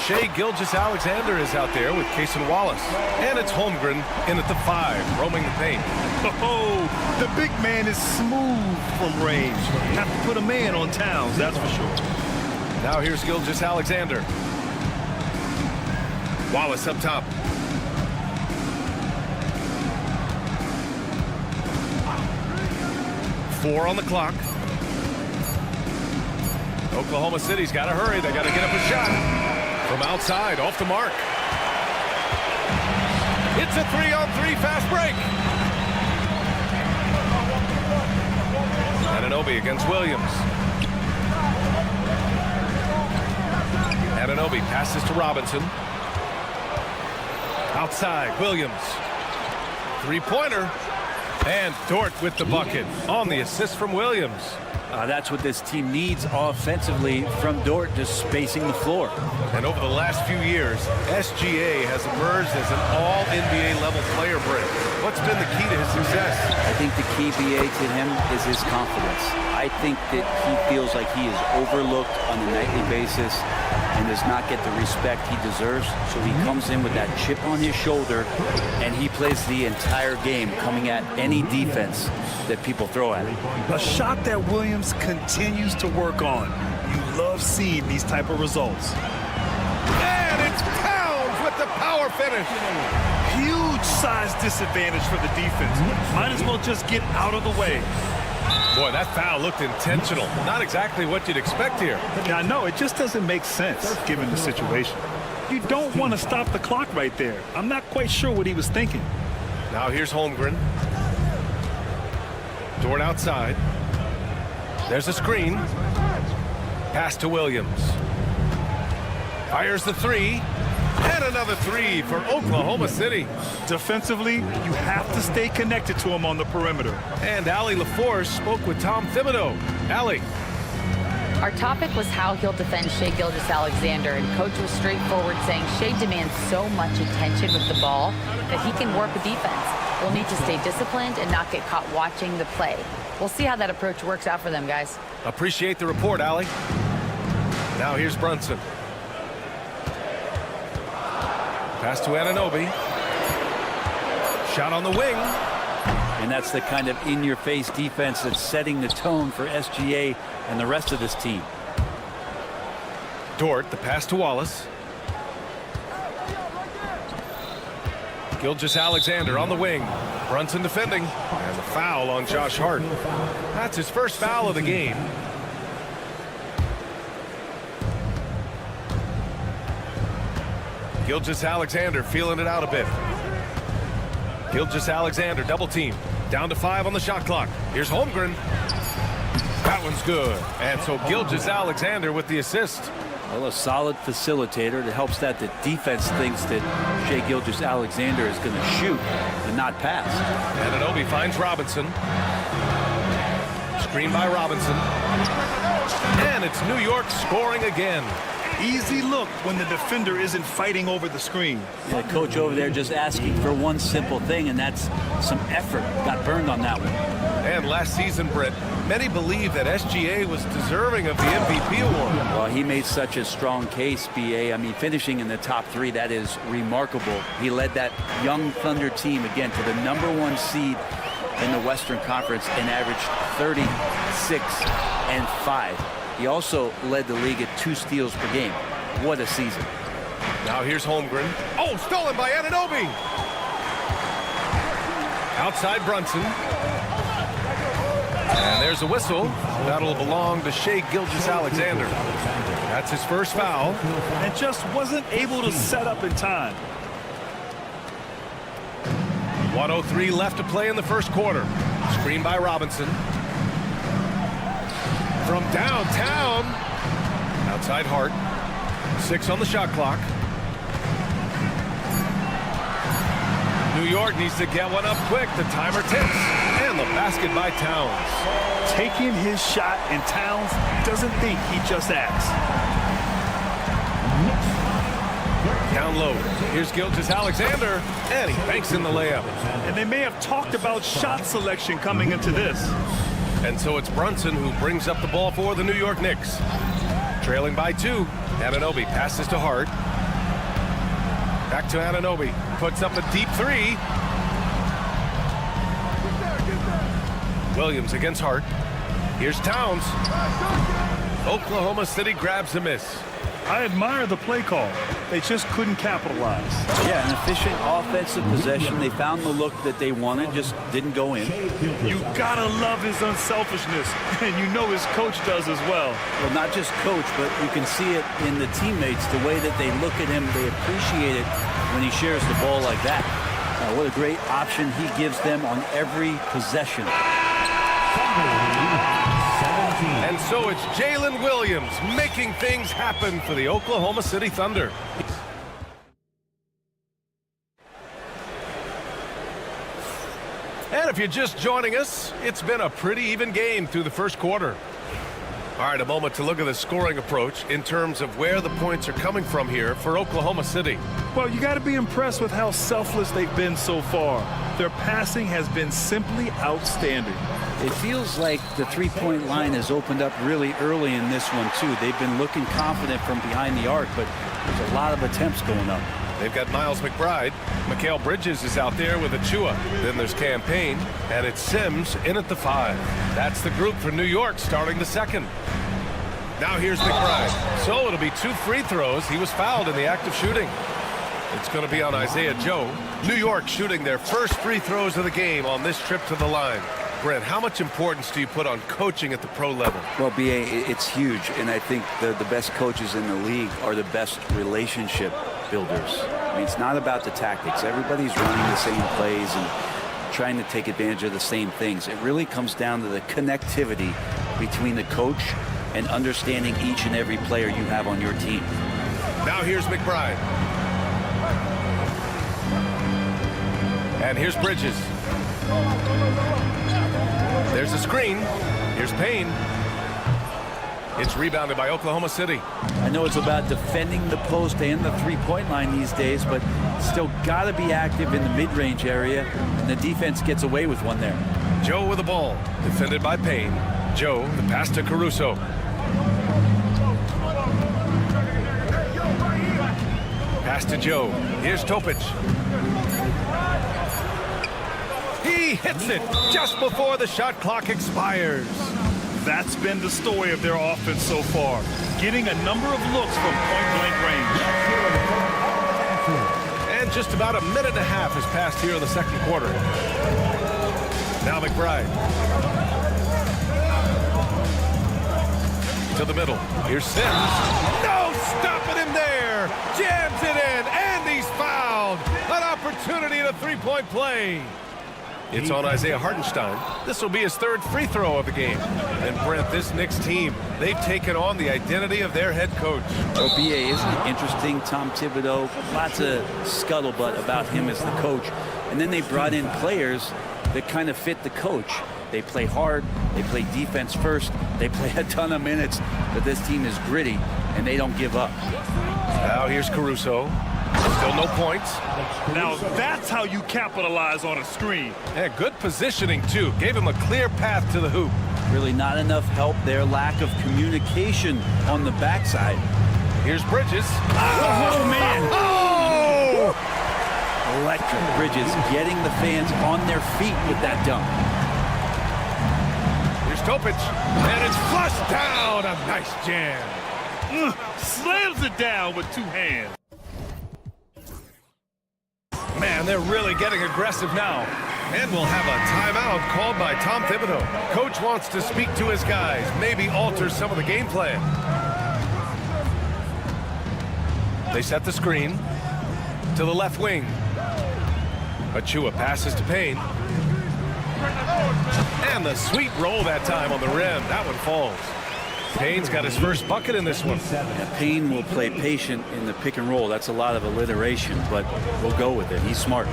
[SPEAKER 1] Shai Gilgeous-Alexander is out there with Cason Wallace. And it's Holmgren in at the 5, roaming the paint.
[SPEAKER 3] Oh, the big man is smooth from range. Have to put a man on Towns, that's for sure.
[SPEAKER 1] Now here's Gilgeous-Alexander. Wallace up top. Four on the clock. Oklahoma City's got to hurry. They got to get up a shot. From outside, off the mark. It's a 3-on-3 fast break. Anunoby against Williams. Anunoby passes to Robinson. Outside, Williams. Three-pointer. And Dort with the bucket on the assist from Williams.
[SPEAKER 7] That's what this team needs offensively from Dort, just spacing the floor.
[SPEAKER 1] And over the last few years, SGA has emerged as an all-NBA level player, Britt. What's been the key to his success?
[SPEAKER 7] I think the key, BA, to him is his confidence. I think that he feels like he is overlooked on a nightly basis and does not get the respect he deserves. So he comes in with that chip on his shoulder, and he plays the entire game coming at any defense that people throw at him.
[SPEAKER 3] A shot that Williams continues to work on. You love seeing these type of results.
[SPEAKER 1] And it's Towns with the power finish.
[SPEAKER 3] Huge size disadvantage for the defense. Might as well just get out of the way.
[SPEAKER 1] Boy, that foul looked intentional. Not exactly what you'd expect here.
[SPEAKER 3] Now, no, it just doesn't make sense given the situation. You don't want to stop the clock right there. I'm not quite sure what he was thinking.
[SPEAKER 1] Now here's Holmgren. Dort outside. There's a screen. Pass to Williams. Fires the 3. And another 3 for Oklahoma City.
[SPEAKER 3] Defensively, you have to stay connected to him on the perimeter.
[SPEAKER 1] And Allie LaForce spoke with Tom Thibodeau. Allie.
[SPEAKER 5] Our topic was how he'll defend Shai Gilgeous-Alexander, and Coach was straightforward, saying Shai demands so much attention with the ball that he can work a defense. We'll need to stay disciplined and not get caught watching the play. We'll see how that approach works out for them, guys.
[SPEAKER 1] Appreciate the report, Allie. Now here's Brunson. Pass to Anunoby. Shot on the wing.
[SPEAKER 7] And that's the kind of in-your-face defense that's setting the tone for SGA and the rest of this team.
[SPEAKER 1] Dort, the pass to Wallace. Gilgeous-Alexander on the wing. Brunson defending. And the foul on Josh Hart. That's his first foul of the game. Gilgeous-Alexander feeling it out a bit. Gilgeous-Alexander double team. Down to 5 on the shot clock. Here's Holmgren. That one's good. And so Gilgeous-Alexander with the assist.
[SPEAKER 7] Well, a solid facilitator that helps that the defense thinks that Shai Gilgeous-Alexander is going to shoot and not pass.
[SPEAKER 1] Anunoby finds Robinson. Screen by Robinson. And it's New York scoring again.
[SPEAKER 3] Easy look when the defender isn't fighting over the screen.
[SPEAKER 7] Yeah, coach over there just asking for one simple thing, and that's some effort. Got burned on that one.
[SPEAKER 1] And last season, Britt, many believe that SGA was deserving of the MVP award.
[SPEAKER 7] Well, he made such a strong case, BA. I mean, finishing in the top 3, that is remarkable. He led that young Thunder team, again, to the #1 seed in the Western Conference and averaged 36 and 5. He also led the league at 2 steals per game. What a season.
[SPEAKER 1] Now here's Holmgren. Oh, stolen by Anunoby. Outside Brunson. And there's a whistle. That'll belong to Shai Gilgeous-Alexander. That's his first foul.
[SPEAKER 3] And just wasn't able to set up in time.
[SPEAKER 1] 1:03 left to play in the first quarter. Screen by Robinson. From downtown. Outside Hart. 6 on the shot clock. New York needs to get one up quick. The timer ticks. And the basket by Towns.
[SPEAKER 3] Taking his shot, and Towns doesn't think, he just acts.
[SPEAKER 1] Down low. Here's Gilgeous-Alexander, and he banks in the layup.
[SPEAKER 3] And they may have talked about shot selection coming into this.
[SPEAKER 1] And so it's Brunson who brings up the ball for the New York Knicks. Trailing by 2. Anunoby passes to Hart. Back to Anunoby. Puts up a deep 3. Williams against Hart. Here's Towns. Oklahoma City grabs a miss.
[SPEAKER 3] I admire the play call. They just couldn't capitalize.
[SPEAKER 7] Yeah, an efficient offensive possession. They found the look that they wanted, just didn't go in.
[SPEAKER 3] You gotta love his unselfishness, and you know his coach does as well.
[SPEAKER 7] Well, not just coach, but you can see it in the teammates, the way that they look at him. They appreciate it when he shares the ball like that. What a great option he gives them on every possession.
[SPEAKER 1] And so it's Jalen Williams making things happen for the Oklahoma City Thunder. And if you're just joining us, it's been a pretty even game through the first quarter. All right, a moment to look at the scoring approach in terms of where the points are coming from here for Oklahoma City.
[SPEAKER 3] Well, you got to be impressed with how selfless they've been so far. Their passing has been simply outstanding.
[SPEAKER 7] It feels like the three-point line has opened up really early in this one, too. They've been looking confident from behind the arc, but there's a lot of attempts going up.
[SPEAKER 1] They've got Miles McBride. Mikal Bridges is out there with Achua. Then there's Campaign, and it's Sims in at the 5. That's the group for New York starting the second. Now here's McBride. So it'll be 2 free throws. He was fouled in the act of shooting. It's going to be on Isaiah Joe. New York shooting their first free throws of the game on this trip to the line. Brent, how much importance do you put on coaching at the pro level?
[SPEAKER 7] Well, B.A., it's huge, and I think the best coaches in the league are the best relationship builders. I mean, it's not about the tactics. Everybody's running the same plays and trying to take advantage of the same things. It really comes down to the connectivity between the coach and understanding each and every player you have on your team.
[SPEAKER 1] Now here's McBride. And here's Bridges. There's a screen. Here's Payne. It's rebounded by Oklahoma City.
[SPEAKER 7] I know it's about defending the post and the three-point line these days, but still got to be active in the mid-range area, and the defense gets away with one there.
[SPEAKER 1] Joe with the ball, defended by Payne. Joe, the pass to Caruso. Pass to Joe. Here's Topic. He hits it just before the shot clock expires.
[SPEAKER 3] That's been the story of their offense so far, getting a number of looks from point-blank range.
[SPEAKER 1] And just about a minute and a half has passed here in the second quarter. Now McBride. To the middle. Here's Sims. No stopping him there. Jams it in, and he's fouled. An opportunity at a three-point play. It's on Isaiah Hartenstein. This will be his 3rd free throw of the game. And Brent, this Knicks team, they've taken on the identity of their head coach.
[SPEAKER 7] Well, B.A., isn't it interesting? Tom Thibodeau, lots of scuttlebutt about him as the coach. And then they brought in players that kind of fit the coach. They play hard, they play defense first, they play a ton of minutes, but this team is gritty, and they don't give up.
[SPEAKER 1] Now here's Caruso. Still no points.
[SPEAKER 3] Now that's how you capitalize on a screen.
[SPEAKER 1] Yeah, good positioning, too. Gave him a clear path to the hoop.
[SPEAKER 7] Really not enough help there. Lack of communication on the backside.
[SPEAKER 1] Here's Bridges.
[SPEAKER 3] Oh, man.
[SPEAKER 1] Oh!
[SPEAKER 7] Electric. Bridges getting the fans on their feet with that dunk.
[SPEAKER 1] Here's Topic. And it's flushed down. A nice jam.
[SPEAKER 3] Slams it down with 2 hands.
[SPEAKER 1] Man, they're really getting aggressive now. And we'll have a timeout called by Tom Thibodeau. Coach wants to speak to his guys, maybe alter some of the game plan. They set the screen to the left wing. Achua passes to Payne. And the sweet roll that time on the rim. That one falls. Payne's got his first bucket in this one.
[SPEAKER 7] Yeah, Payne will play patient in the pick and roll. That's a lot of alliteration, but we'll go with it. He's smart.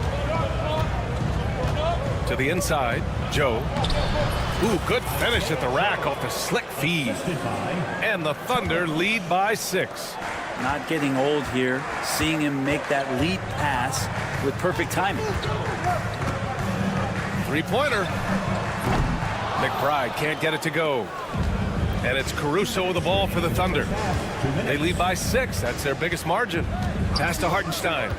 [SPEAKER 1] To the inside, Joe. Ooh, good finish at the rack off the slick feed. And the Thunder lead by 6.
[SPEAKER 7] Not getting old here. Seeing him make that lead pass with perfect timing.
[SPEAKER 1] Three-pointer. McBride can't get it to go. And it's Caruso with the ball for the Thunder. They lead by 6. That's their biggest margin. Pass to Hartenstein.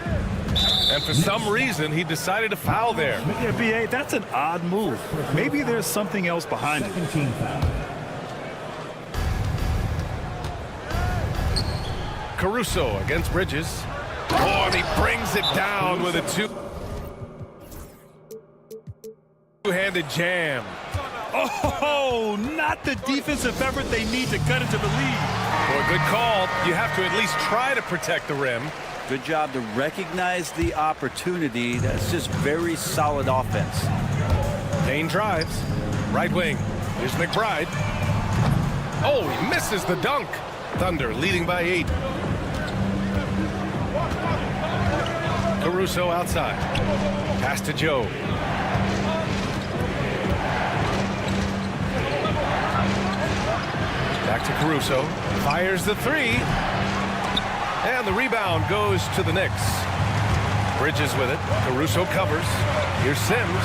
[SPEAKER 1] And for some reason, he decided to foul there.
[SPEAKER 3] Yeah, B.A., that's an odd move. Maybe there's something else behind it.
[SPEAKER 1] Caruso against Bridges. Oh, and he brings it down with a two-handed jam.
[SPEAKER 3] Oh, not the defensive effort they need to cut into the lead.
[SPEAKER 1] Boy, good call. You have to at least try to protect the rim.
[SPEAKER 7] Good job to recognize the opportunity. That's just very solid offense.
[SPEAKER 1] Payne drives. Right wing. Here's McBride. Oh, he misses the dunk. Thunder leading by 8. Caruso outside. Pass to Joe. Back to Caruso. Fires the 3. And the rebound goes to the Knicks. Bridges with it. Caruso covers. Here's Sims.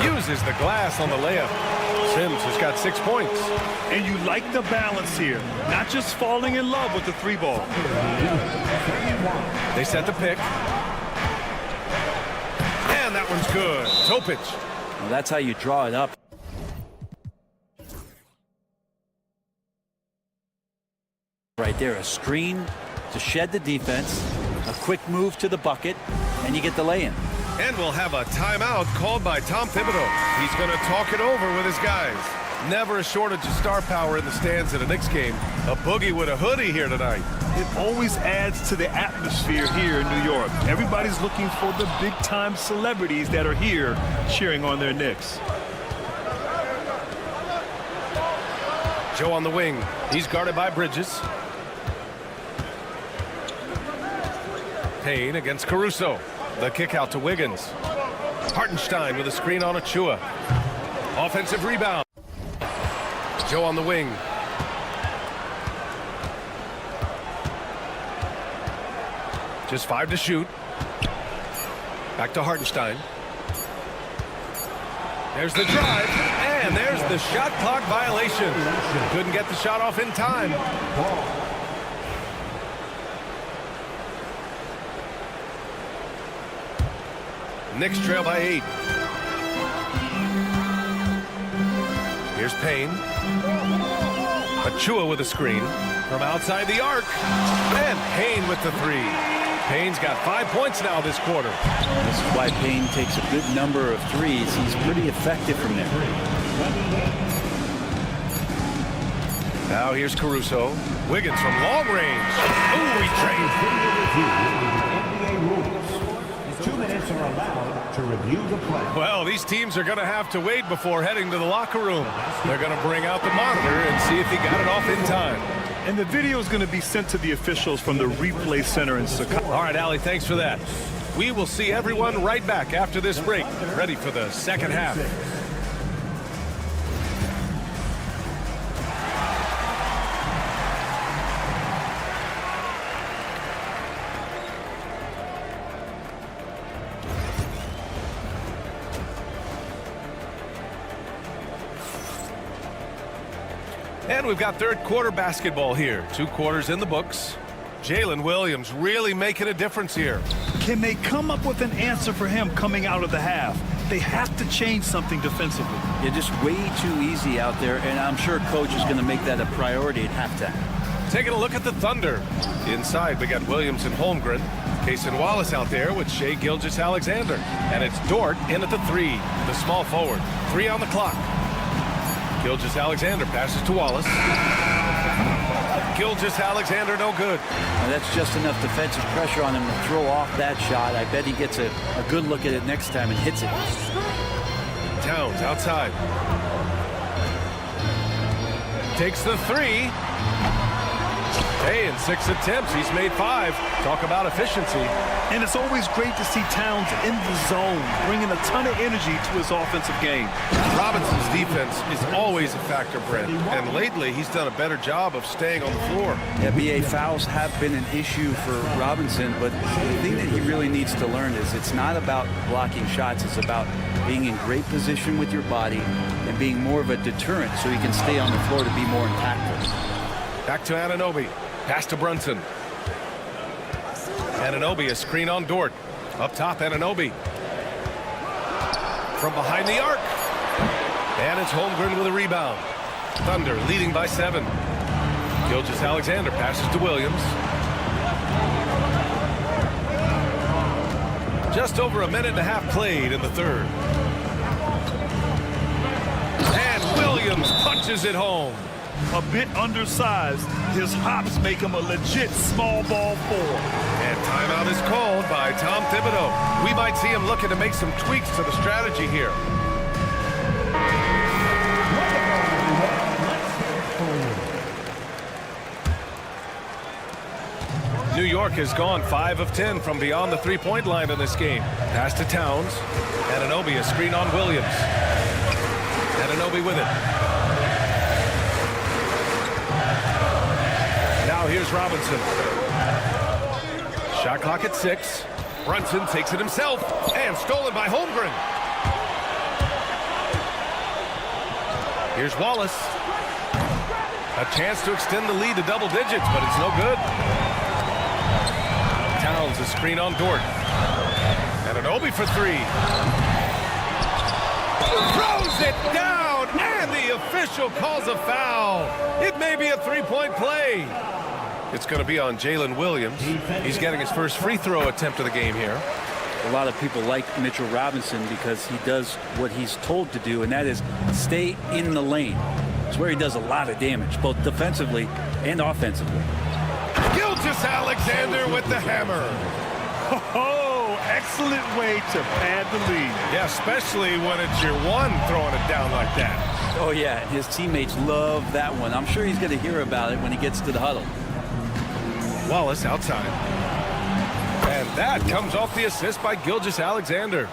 [SPEAKER 1] Uses the glass on the layup. Sims has got 6 points.
[SPEAKER 3] And you like the balance here. Not just falling in love with the 3-ball.
[SPEAKER 1] They set the pick. And that one's good. Topic.
[SPEAKER 7] Well, that's how you draw it up. Right there, a screen to shed the defense, a quick move to the bucket, and you get the lay-in.
[SPEAKER 1] And we'll have a timeout called by Tom Thibodeau. He's going to talk it over with his guys. Never a shortage of star power in the stands at a Knicks game. A boogie with a hoodie here tonight.
[SPEAKER 3] It always adds to the atmosphere here in New York. Everybody's looking for the big-time celebrities that are here cheering on their Knicks.
[SPEAKER 1] Joe on the wing. He's guarded by Bridges. Payne against Caruso. The kick out to Wiggins. Hartenstein with a screen on Achua. Offensive rebound. Joe on the wing. Just 5 to shoot. Back to Hartenstein. There's the drive. And there's the shot clock violation. Couldn't get the shot off in time. Knicks trail by 8. Here's Payne. Achua with a screen from outside the arc. And Payne with the 3. Payne's got 5 points now this quarter.
[SPEAKER 7] This is why Payne takes a good number of threes. He's pretty effective from there.
[SPEAKER 1] Now here's Caruso. Wiggins from long range. Ooh, he trained.
[SPEAKER 9] 2 minutes are allowed to review the play.
[SPEAKER 1] Well, these teams are going to have to wait before heading to the locker room. They're going to bring out the monitor and see if he got it off in time.
[SPEAKER 3] And the video is going to be sent to the officials from the replay center in Chicago.
[SPEAKER 1] All right, Allie, thanks for that. We will see everyone right back after this break, ready for the second half. And we've got third quarter basketball here. 2 quarters in the books. Jalen Williams really making a difference here.
[SPEAKER 3] Can they come up with an answer for him coming out of the half? They have to change something defensively.
[SPEAKER 7] You're just way too easy out there, and I'm sure coach is going to make that a priority at halftime.
[SPEAKER 1] Taking a look at the Thunder. Inside, we got Williams and Holmgren. Cason Wallace out there with Shai Gilgeous-Alexander. And it's Dort in at the 3, the small forward. 3 on the clock. Gilgeous-Alexander passes to Wallace. Gilgeous-Alexander no good.
[SPEAKER 7] Now that's just enough defensive pressure on him to throw off that shot. I bet he gets a good look at it next time and hits it.
[SPEAKER 1] Towns outside. Takes the 3. Hey, in 6 attempts, he's made 5. Talk about efficiency.
[SPEAKER 3] And it's always great to see Towns in the zone, bringing a ton of energy to his offensive game.
[SPEAKER 1] Robinson's defense is always a factor, Brent. And lately, he's done a better job of staying on the floor.
[SPEAKER 7] Yeah, BA, fouls have been an issue for Robinson, but the thing that he really needs to learn is it's not about blocking shots. It's about being in great position with your body and being more of a deterrent so he can stay on the floor to be more impactful.
[SPEAKER 1] Back to Anunoby. Pass to Brunson. Anunoby, a screen on Dort. Up top, Anunoby. From behind the arc. And it's Holmgren with a rebound. Thunder leading by 7. Gilgeous-Alexander passes to Williams. Just over a minute and a half played in the third. And Williams punches it home.
[SPEAKER 3] A bit undersized, his hops make him a legit small ball 4.
[SPEAKER 1] And timeout is called by Tom Thibodeau. We might see him looking to make some tweaks to the strategy here. New York has gone 5 of 10 from beyond the three-point line in this game. Pass to Towns. Anunoby, a screen on Williams. Anunoby with it. Now here's Robinson. Shot clock at 6. Brunson takes it himself and stolen by Holmgren. Here's Wallace. A chance to extend the lead to double digits, but it's no good. Towns a screen on Dort. Anunoby for 3. Throws it down, and the official calls a foul. It may be a three-point play. It's going to be on Jalen Williams. He's getting his first free throw attempt of the game here.
[SPEAKER 7] A lot of people like Mitchell Robinson because he does what he's told to do, and that is stay in the lane. It's where he does a lot of damage, both defensively and offensively.
[SPEAKER 1] Gilgeous-Alexander with the hammer.
[SPEAKER 3] Oh, excellent way to pad the lead.
[SPEAKER 1] Yeah, especially when it's your one throwing it down like that.
[SPEAKER 7] Oh, yeah, his teammates love that one. I'm sure he's going to hear about it when he gets to the huddle.
[SPEAKER 1] Wallace outside. And that comes off the assist by Gilgeous-Alexander.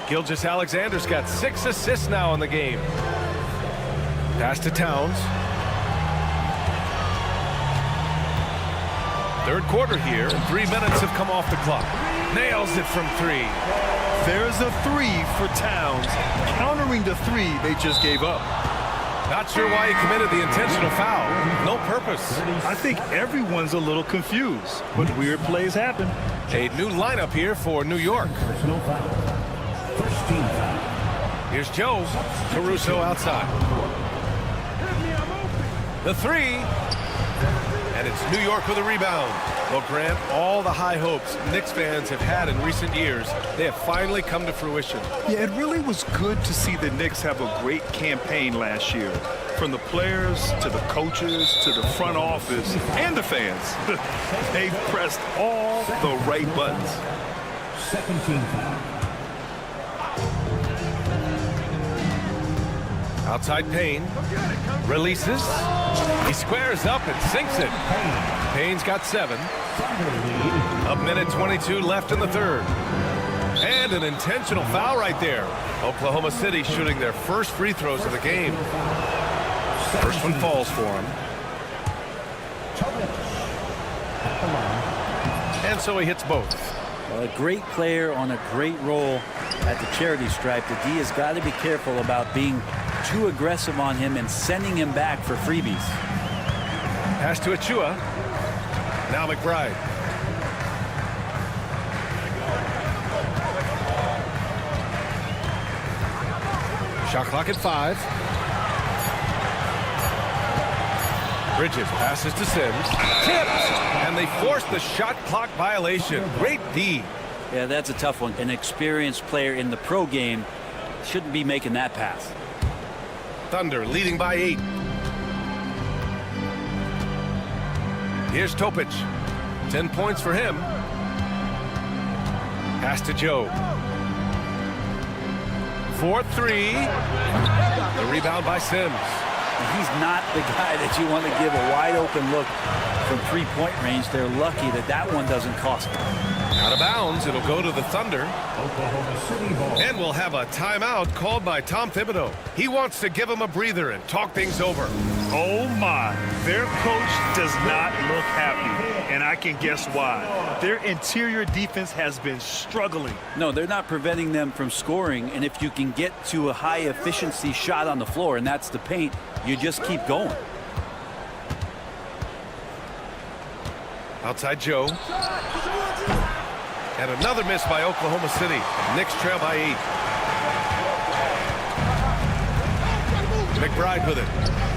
[SPEAKER 1] Gilgeous-Alexander's got 6 assists now in the game. Pass to Towns. Third quarter here, and 3 minutes have come off the clock. Nails it from 3.
[SPEAKER 3] There's a 3 for Towns, countering the 3 they just gave up.
[SPEAKER 1] Not sure why he committed the intentional foul. No purpose.
[SPEAKER 3] I think everyone's a little confused, but weird plays happen.
[SPEAKER 1] A new lineup here for New York.
[SPEAKER 9] Personal foul. First team foul.
[SPEAKER 1] Here's Joe. Caruso outside. The 3. And it's New York with a rebound. Well, Grant, all the high hopes Knicks fans have had in recent years, they have finally come to fruition.
[SPEAKER 3] Yeah, it really was good to see the Knicks have a great campaign last year. From the players to the coaches to the front office and the fans. They've pressed all the right buttons.
[SPEAKER 9] Second team foul.
[SPEAKER 1] Outside Payne. Releases. He squares up and sinks it. Payne's got 7. A minute 22 left in the third. And an intentional foul right there. Oklahoma City shooting their first free throws of the game. First one falls for him. And so he hits both.
[SPEAKER 7] Well, a great player on a great role at the charity stripe. The D has got to be careful about being too aggressive on him and sending him back for freebies.
[SPEAKER 1] Pass to Achua. Now McBride. Shot clock at 5. Bridges passes to Sims. Tipped! And they force the shot clock violation. Great D.
[SPEAKER 7] Yeah, that's a tough one. An experienced player in the pro game shouldn't be making that pass.
[SPEAKER 1] Thunder leading by 8. Here's Topic. 10 points for him. Pass to Joe. 4-3. The rebound by Sims.
[SPEAKER 7] He's not the guy that you want to give a wide open look from three-point range. They're lucky that that one doesn't cost them.
[SPEAKER 1] Out of bounds, it'll go to the Thunder. And we'll have a timeout called by Tom Thibodeau. He wants to give him a breather and talk things over.
[SPEAKER 3] Oh my, their coach does not look happy, and I can guess why. Their interior defense has been struggling.
[SPEAKER 7] No, they're not preventing them from scoring, and if you can get to a high efficiency shot on the floor, and that's the paint, you just keep going.
[SPEAKER 1] Outside Joe. And another miss by Oklahoma City. Knicks trail by 8. McBride with it.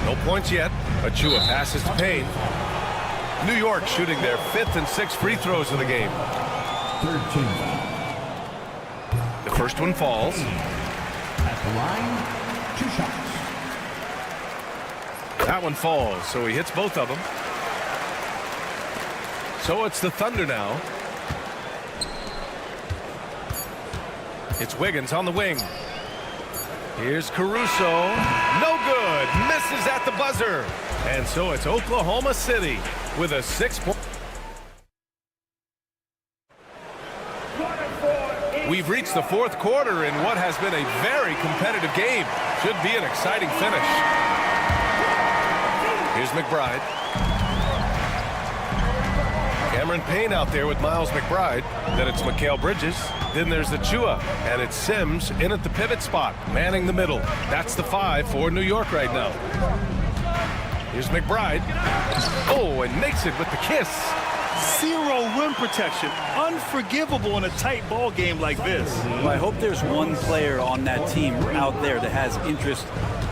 [SPEAKER 1] No points yet. Achua passes to Payne. New York shooting their 5th and 6th free throws of the game. The first one falls.
[SPEAKER 9] At the line, 2 shots.
[SPEAKER 1] That one falls, so he hits both of them. So it's the Thunder now. It's Wiggins on the wing. Here's Caruso. No good. Misses at the buzzer. And so it's Oklahoma City with a 6-point. We've reached the 4th quarter in what has been a very competitive game. Should be an exciting finish. Here's McBride. Cameron Payne out there with Miles McBride. Then it's Mikal Bridges. Then there's Achua. And it's Sims in at the pivot spot, manning the middle. That's the 5 for New York right now. Here's McBride. Oh, and makes it with the kiss.
[SPEAKER 3] Zero rim protection. Unforgivable in a tight ball game like this.
[SPEAKER 7] Well, I hope there's one player on that team out there that has interest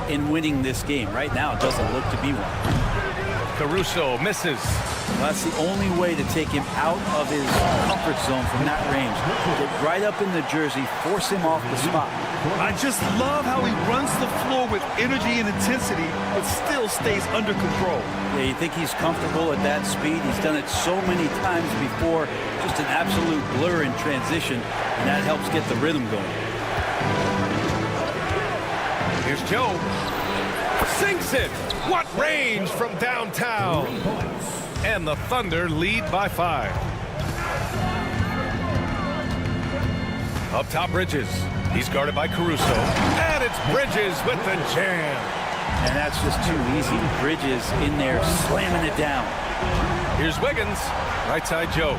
[SPEAKER 7] in winning this game. Right now, it doesn't look to be one.
[SPEAKER 1] Caruso misses.
[SPEAKER 7] Well, that's the only way to take him out of his comfort zone from that range. Get right up in the jersey, force him off the spot.
[SPEAKER 3] I just love how he runs the floor with energy and intensity, but still stays under control.
[SPEAKER 7] Yeah, you think he's comfortable at that speed? He's done it so many times before. Just an absolute blur in transition, and that helps get the rhythm going.
[SPEAKER 1] Here's Joe. Sinks it. What range from downtown. And the Thunder lead by 5. Up top, Bridges. He's guarded by Caruso. And it's Bridges with the jam.
[SPEAKER 7] And that's just too easy. Bridges in there slamming it down.
[SPEAKER 1] Here's Wiggins. Right side, Joe.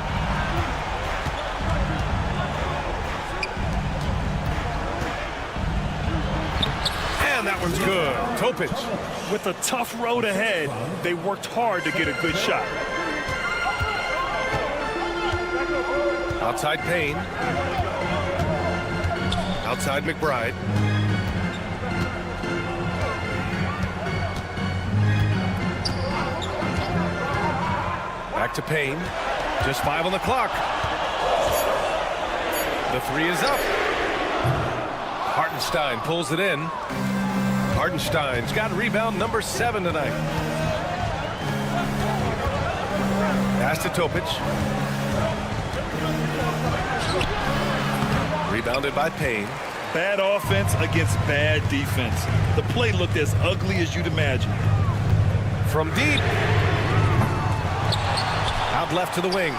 [SPEAKER 1] And that one's good. Topic.
[SPEAKER 3] With a tough road ahead, they worked hard to get a good shot.
[SPEAKER 1] Outside Payne. Outside McBride. Back to Payne. Just 5 on the clock. The 3 is up. Hartenstein pulls it in. Hartenstein's got rebound number 7 tonight. Pass to Topic. Rebounded by Payne.
[SPEAKER 3] Bad offense against bad defense. The play looked as ugly as you'd imagine.
[SPEAKER 1] From deep. Out left to the wing.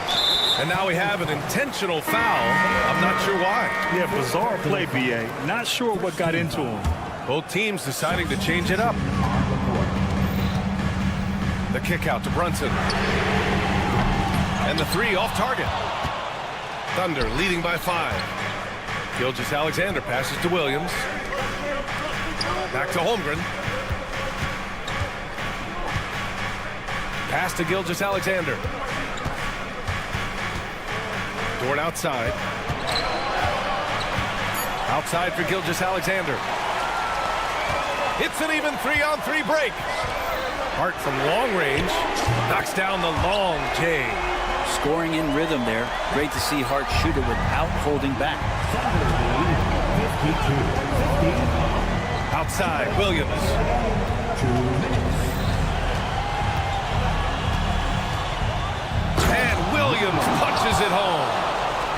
[SPEAKER 1] And now we have an intentional foul. I'm not sure why.
[SPEAKER 3] Yeah, bizarre play, B.A. Not sure what got into him.
[SPEAKER 1] Both teams deciding to change it up. The kick out to Brunson. And the 3 off target. Thunder leading by 5. Gilgeous-Alexander passes to Williams. Back to Holmgren. Pass to Gilgeous-Alexander. Dort outside. Outside for Gilgeous-Alexander. It's an even 3-on-3 break. Hart from long range knocks down the long J.
[SPEAKER 7] Scoring in rhythm there. Great to see Hart shoot it without holding back.
[SPEAKER 1] Outside, Williams. And Williams punches it home.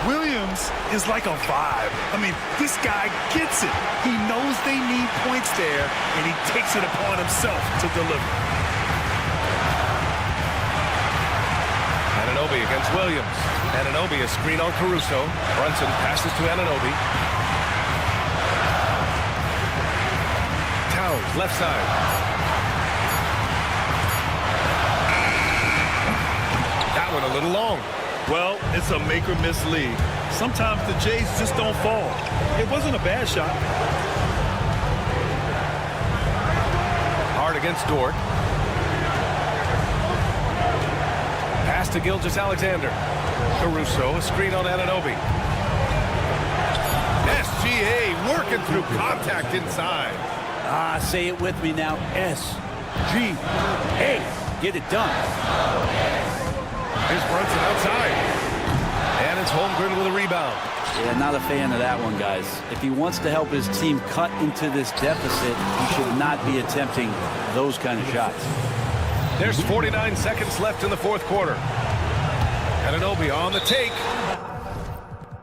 [SPEAKER 2] Williams
[SPEAKER 3] Williams is like a vibe. I mean, this guy gets it. He knows they need points there, and he takes it upon himself to deliver.
[SPEAKER 1] Anunoby against Williams. Anunoby a screen on Caruso. Brunson passes to Anunoby. Towns left side. That one a little long.
[SPEAKER 3] Well, it's a make or miss league. Sometimes the Jays just don't fall. It wasn't a bad shot.
[SPEAKER 1] Hard against Dort. Pass to Gilgeous-Alexander. Caruso, a screen on Anunoby. SGA working through contact inside.
[SPEAKER 7] Say it with me now. S-G-A. Get it done.
[SPEAKER 1] Here's Brunson outside. And it's Holmgren with a rebound.
[SPEAKER 7] Yeah, not a fan of that one, guys. If he wants to help his team cut into this deficit, he should not be attempting those kind of shots.
[SPEAKER 1] There's 49 seconds left in the fourth quarter. Anunoby on the take.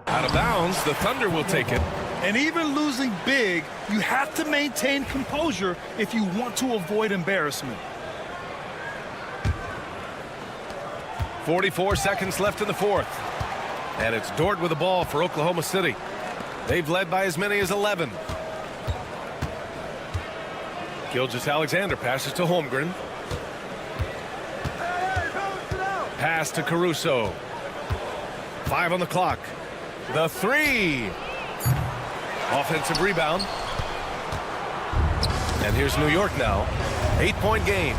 [SPEAKER 1] Out of bounds, the Thunder will take it.
[SPEAKER 3] And even losing big, you have to maintain composure if you want to avoid embarrassment.
[SPEAKER 1] 44 seconds left in the fourth. And it's Dort with the ball for Oklahoma City. They've led by as many as 11. Gilgeous-Alexander passes to Holmgren. Pass to Caruso. 5 on the clock. The three. Offensive rebound. And here's New York now. 8-point game.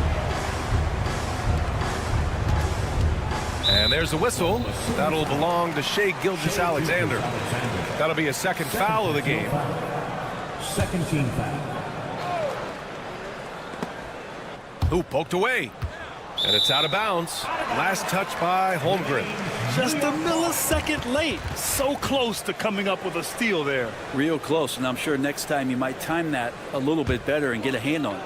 [SPEAKER 1] And there's the whistle. That'll belong to Shai Gilgeous-Alexander. That'll be a second foul of the game.
[SPEAKER 9] Second team foul.
[SPEAKER 1] Ooh, poked away. And it's out of bounds. Last touch by Holmgren.
[SPEAKER 3] Just a millisecond late. So close to coming up with a steal there.
[SPEAKER 7] Real close, and I'm sure next time you might time that a little bit better and get a hand on it.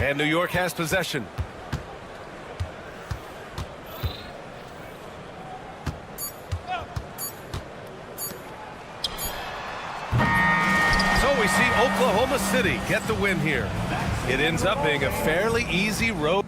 [SPEAKER 1] And New York has possession. So we see Oklahoma City get the win here. It ends up being a fairly easy road.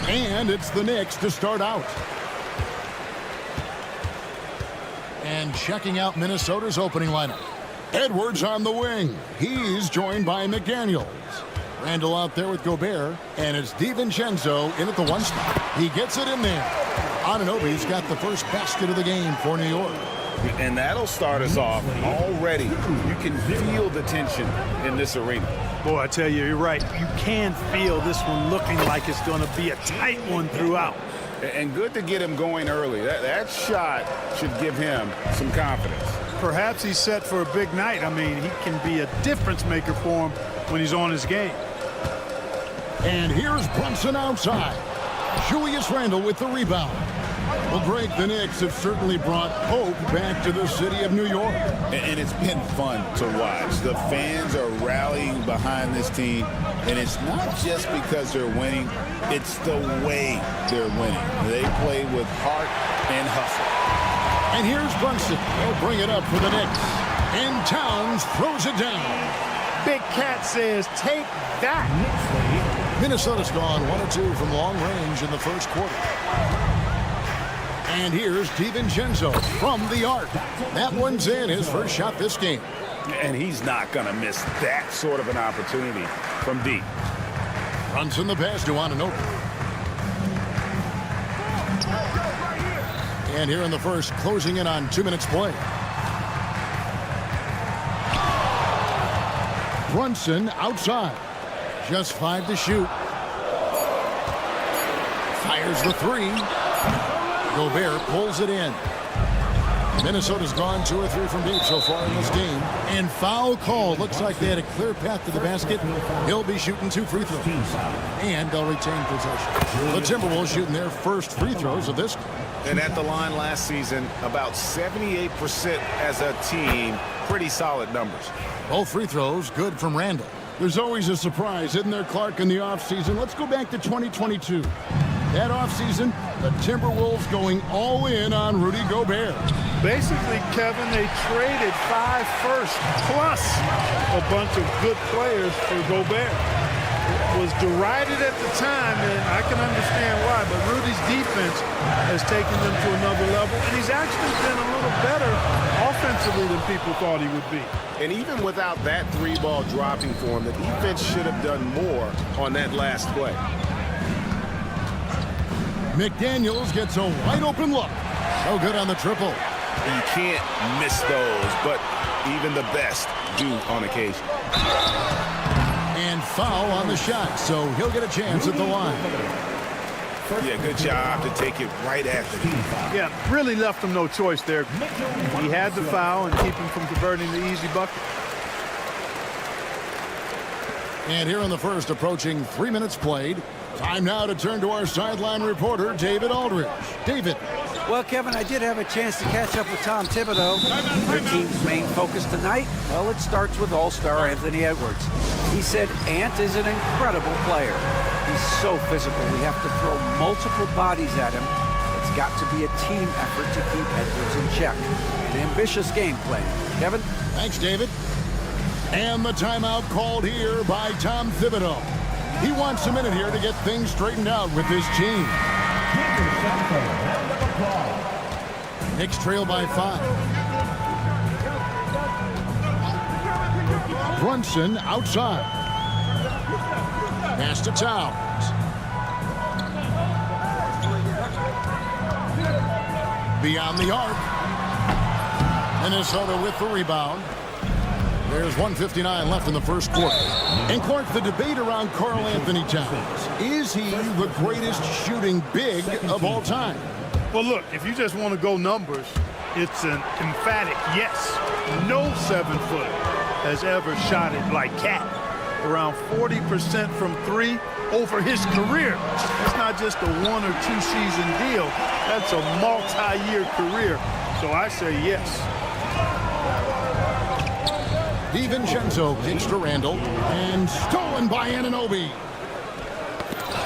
[SPEAKER 4] And it's the Knicks to start out. And checking out Minnesota's opening lineup. Edwards on the wing. He's joined by McDaniels. Randall out there with Gobert. And it's DiVincenzo in at the 1 spot. He gets it in there. Anunoby's got the first basket of the game for New York.
[SPEAKER 12] And that'll start us off already. You can feel the tension in this arena.
[SPEAKER 2] Boy, I tell you, you're right. You can feel this one looking like it's going to be a tight one throughout.
[SPEAKER 12] And good to get him going early. That shot should give him some confidence.
[SPEAKER 2] Perhaps he's set for a big night. I mean, he can be a difference maker for him when he's on his game.
[SPEAKER 4] And here's Brunson outside. Julius Randle with the rebound. Well, Greg, the Knicks have certainly brought hope back to the city of New York.
[SPEAKER 6] And it's been fun to watch. The fans are rallying behind this team, and it's not just because they're winning, it's the way they're winning. They play with heart and hustle.
[SPEAKER 4] And here's Brunson. He'll bring it up for the Knicks. And Towns throws it down.
[SPEAKER 2] Big Cat says, take that.
[SPEAKER 4] Minnesota's gone 1 or 2 from long range in the first quarter. And here's DiVincenzo from the arc. That one's in, his first shot this game.
[SPEAKER 12] And he's not going to miss that sort of an opportunity from deep.
[SPEAKER 4] Brunson the pass to Anunoby. And here in the first, closing in on 2 minutes play. Brunson outside. Just 5 to shoot. Fires the 3. Gobert pulls it in. Minnesota's gone 2 or 3 from deep so far in this game. And foul call. Looks like they had a clear path to the basket. He'll be shooting 2 free throws. And they'll retain possession. The Timberwolves shooting their first free throws of this game.
[SPEAKER 1] And at the line last season, about 78% as a team. Pretty solid numbers.
[SPEAKER 4] Both free throws good from Randall. There's always a surprise, isn't there, Clark, in the offseason? Let's go back to 2022. That offseason, the Timberwolves going all in on Rudy Gobert.
[SPEAKER 2] Basically, Kevin, they traded 5 firsts plus a bunch of good players for Gobert. It was derided at the time, and I can understand why, but Rudy's defense has taken them to another level, and he's actually been a little better offensively than people thought he would be.
[SPEAKER 1] And even without that 3-ball dropping for him, the defense should have done more on that last play.
[SPEAKER 4] McDaniels gets a wide open look. So good on the triple.
[SPEAKER 1] You can't miss those, but even the best do on occasion.
[SPEAKER 4] And foul on the shot, so he'll get a chance at the line.
[SPEAKER 1] Yeah, good job to take it right after him.
[SPEAKER 2] Yeah, really left him no choice there. He had the foul and keep him from converting the easy bucket.
[SPEAKER 4] And here in the first, approaching 3 minutes played. Time now to turn to our sideline reporter, David Aldridge. David.
[SPEAKER 8] Well, Kevin, I did have a chance to catch up with Tom Thibodeau. Their team's main focus tonight, well, it starts with All-Star Anthony Edwards. He said Ant is an incredible player. He's so physical. We have to throw multiple bodies at him. It's got to be a team effort to keep Edwards in check. An ambitious game plan. Kevin?
[SPEAKER 4] Thanks, David. And the timeout called here by Tom Thibodeau. He wants a minute here to get things straightened out with his team. Knicks trail by 5. Brunson outside. Pass to Towns. Beyond the arc. Minnesota with the rebound. There's 1:59 left in the first quarter. And Clark, the debate around Karl Anthony Towns. Is he the greatest shooting big of all time?
[SPEAKER 2] Well, look, if you just want to go numbers, it's an emphatic yes. No 7-footer has ever shot it like Cat. Around 40% from 3 over his career. That's not just a 1 or 2 season deal. That's a multi-year career. So I say yes.
[SPEAKER 4] DiVincenzo kicks to Randall, and stolen by Anunoby.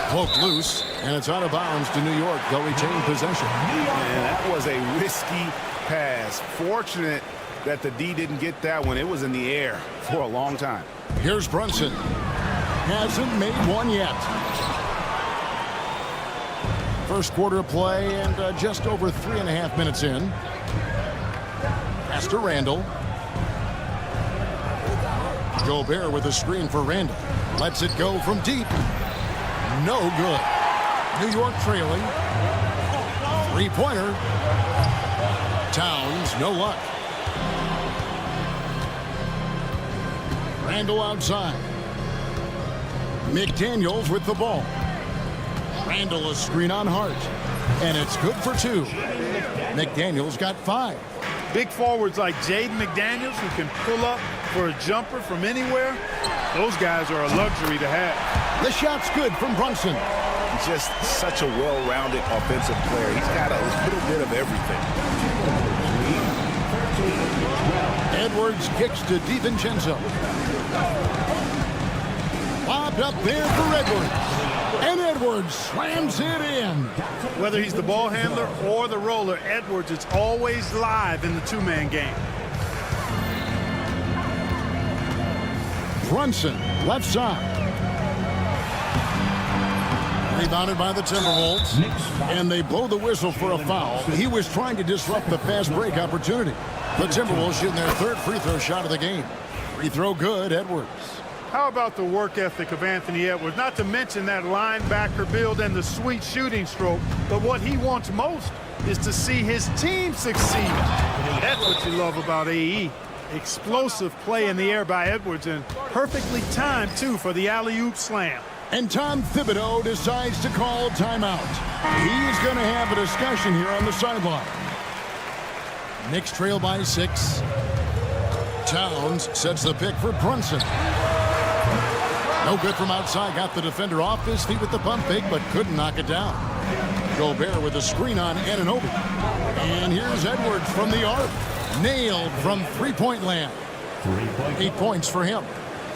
[SPEAKER 4] Poked loose, and it's out of bounds to New York. They'll retain possession.
[SPEAKER 12] And that was a risky pass. Fortunate that the D didn't get that one. It was in the air for a long time.
[SPEAKER 4] Here's Brunson. Hasn't made one yet. First quarter of play and just over 3.5 minutes in. Pass to Randall. Gobert with a screen for Randall. Lets it go from deep. No good. New York trailing. Three-pointer. Towns, no luck. Randall outside. McDaniels with the ball. Randall a screen on Hart. And it's good for 2. McDaniels got 5.
[SPEAKER 2] Big forwards like Jaden McDaniels who can pull up for a jumper from anywhere. Those guys are a luxury to have.
[SPEAKER 4] The shot's good from Brunson.
[SPEAKER 12] Just such a well-rounded offensive player. He's got a little bit of everything.
[SPEAKER 4] Edwards kicks to DiVincenzo. Lobbed up there for Edwards. And Edwards slams it in.
[SPEAKER 2] Whether he's the ball handler or the roller, Edwards is always live in the two-man game.
[SPEAKER 4] Brunson, left side. Rebounded by the Timberwolves. And they blow the whistle for a foul. He was trying to disrupt the fast break opportunity. The Timberwolves shooting their 3rd free throw shot of the game. Free throw good, Edwards.
[SPEAKER 2] How about the work ethic of Anthony Edwards? Not to mention that linebacker build and the sweet shooting stroke. But what he wants most is to see his team succeed. That's what you love about AE. Explosive play in the air by Edwards, and perfectly timed, too, for the alley-oop slam.
[SPEAKER 4] And Tom Thibodeau decides to call timeout. He's going to have a discussion here on the sideline. Knicks trail by 6. Towns sets the pick for Brunson. No good from outside. Got the defender off his feet with the pump fake, but couldn't knock it down. Gobert with a screen on Anunoby. And here's Edwards from the arc. Nailed from three-point land. 8 points for him.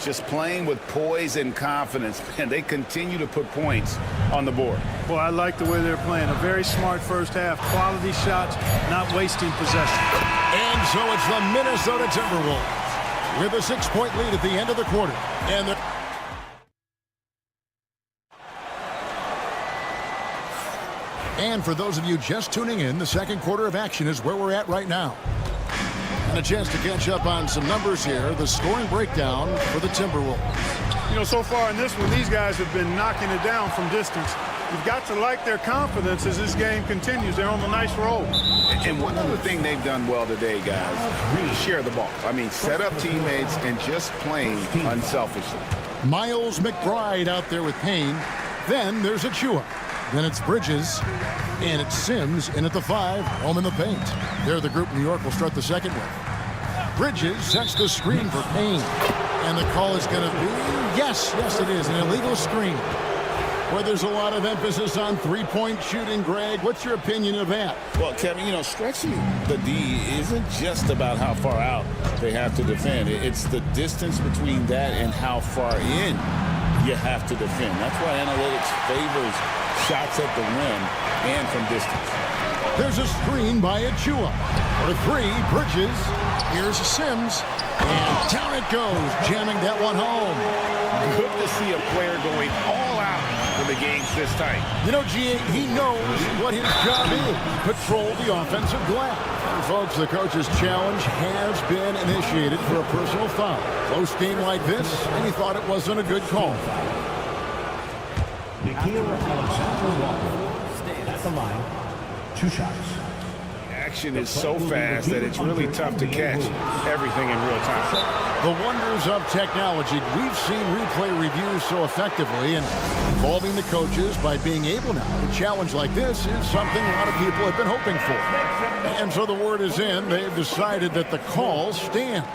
[SPEAKER 12] Just playing with poise and confidence, and they continue to put points on the board.
[SPEAKER 2] Well, I like the way they're playing. A very smart first half. Quality shots, not wasting possession.
[SPEAKER 4] And so it's the Minnesota Timberwolves with a 6-point lead at the end of the quarter. And for those of you just tuning in, the second quarter of action is where we're at right now. And a chance to catch up on some numbers here. The scoring breakdown for the Timberwolves.
[SPEAKER 2] You know, so far in this one, these guys have been knocking it down from distance. You've got to like their confidence as this game continues. They're on a nice roll.
[SPEAKER 12] And one other thing they've done well today, guys, share the ball. I mean, set up teammates and just playing unselfishly.
[SPEAKER 4] Miles McBride out there with Payne. Then there's Achua. Then it's Bridges. And it's Sims in at the 5, home in the paint. They're the group New York will start the second with. Bridges sets the screen for Payne. And the call is going to be, yes it is, an illegal screen. Where there's a lot of emphasis on three-point shooting, Greg. What's your opinion of that?
[SPEAKER 6] Well, Kevin, you know, stretching the D isn't just about how far out they have to defend. It's the distance between that and how far in you have to defend. That's why analytics favors shots at the rim and from distance.
[SPEAKER 4] There's a screen by Achua. For 3, Bridges. Here's Sims. And down it goes, jamming that one home.
[SPEAKER 12] Good to see a player going all out when the game's this tight.
[SPEAKER 4] You know, G.A., he knows what his job is. Patrol the offensive glass. And folks, the coach's challenge has been initiated for a personal foul. Close game like this, and he thought it wasn't a good call.
[SPEAKER 9] Alexander Walker stays at the line. 2 shots.
[SPEAKER 12] Action is so fast that it's really tough to catch everything in real time.
[SPEAKER 4] The wonders of technology. We've seen replay reviews so effectively, and involving the coaches by being able now to challenge like this is something a lot of people have been hoping for. And so the word is in. They've decided that the call stands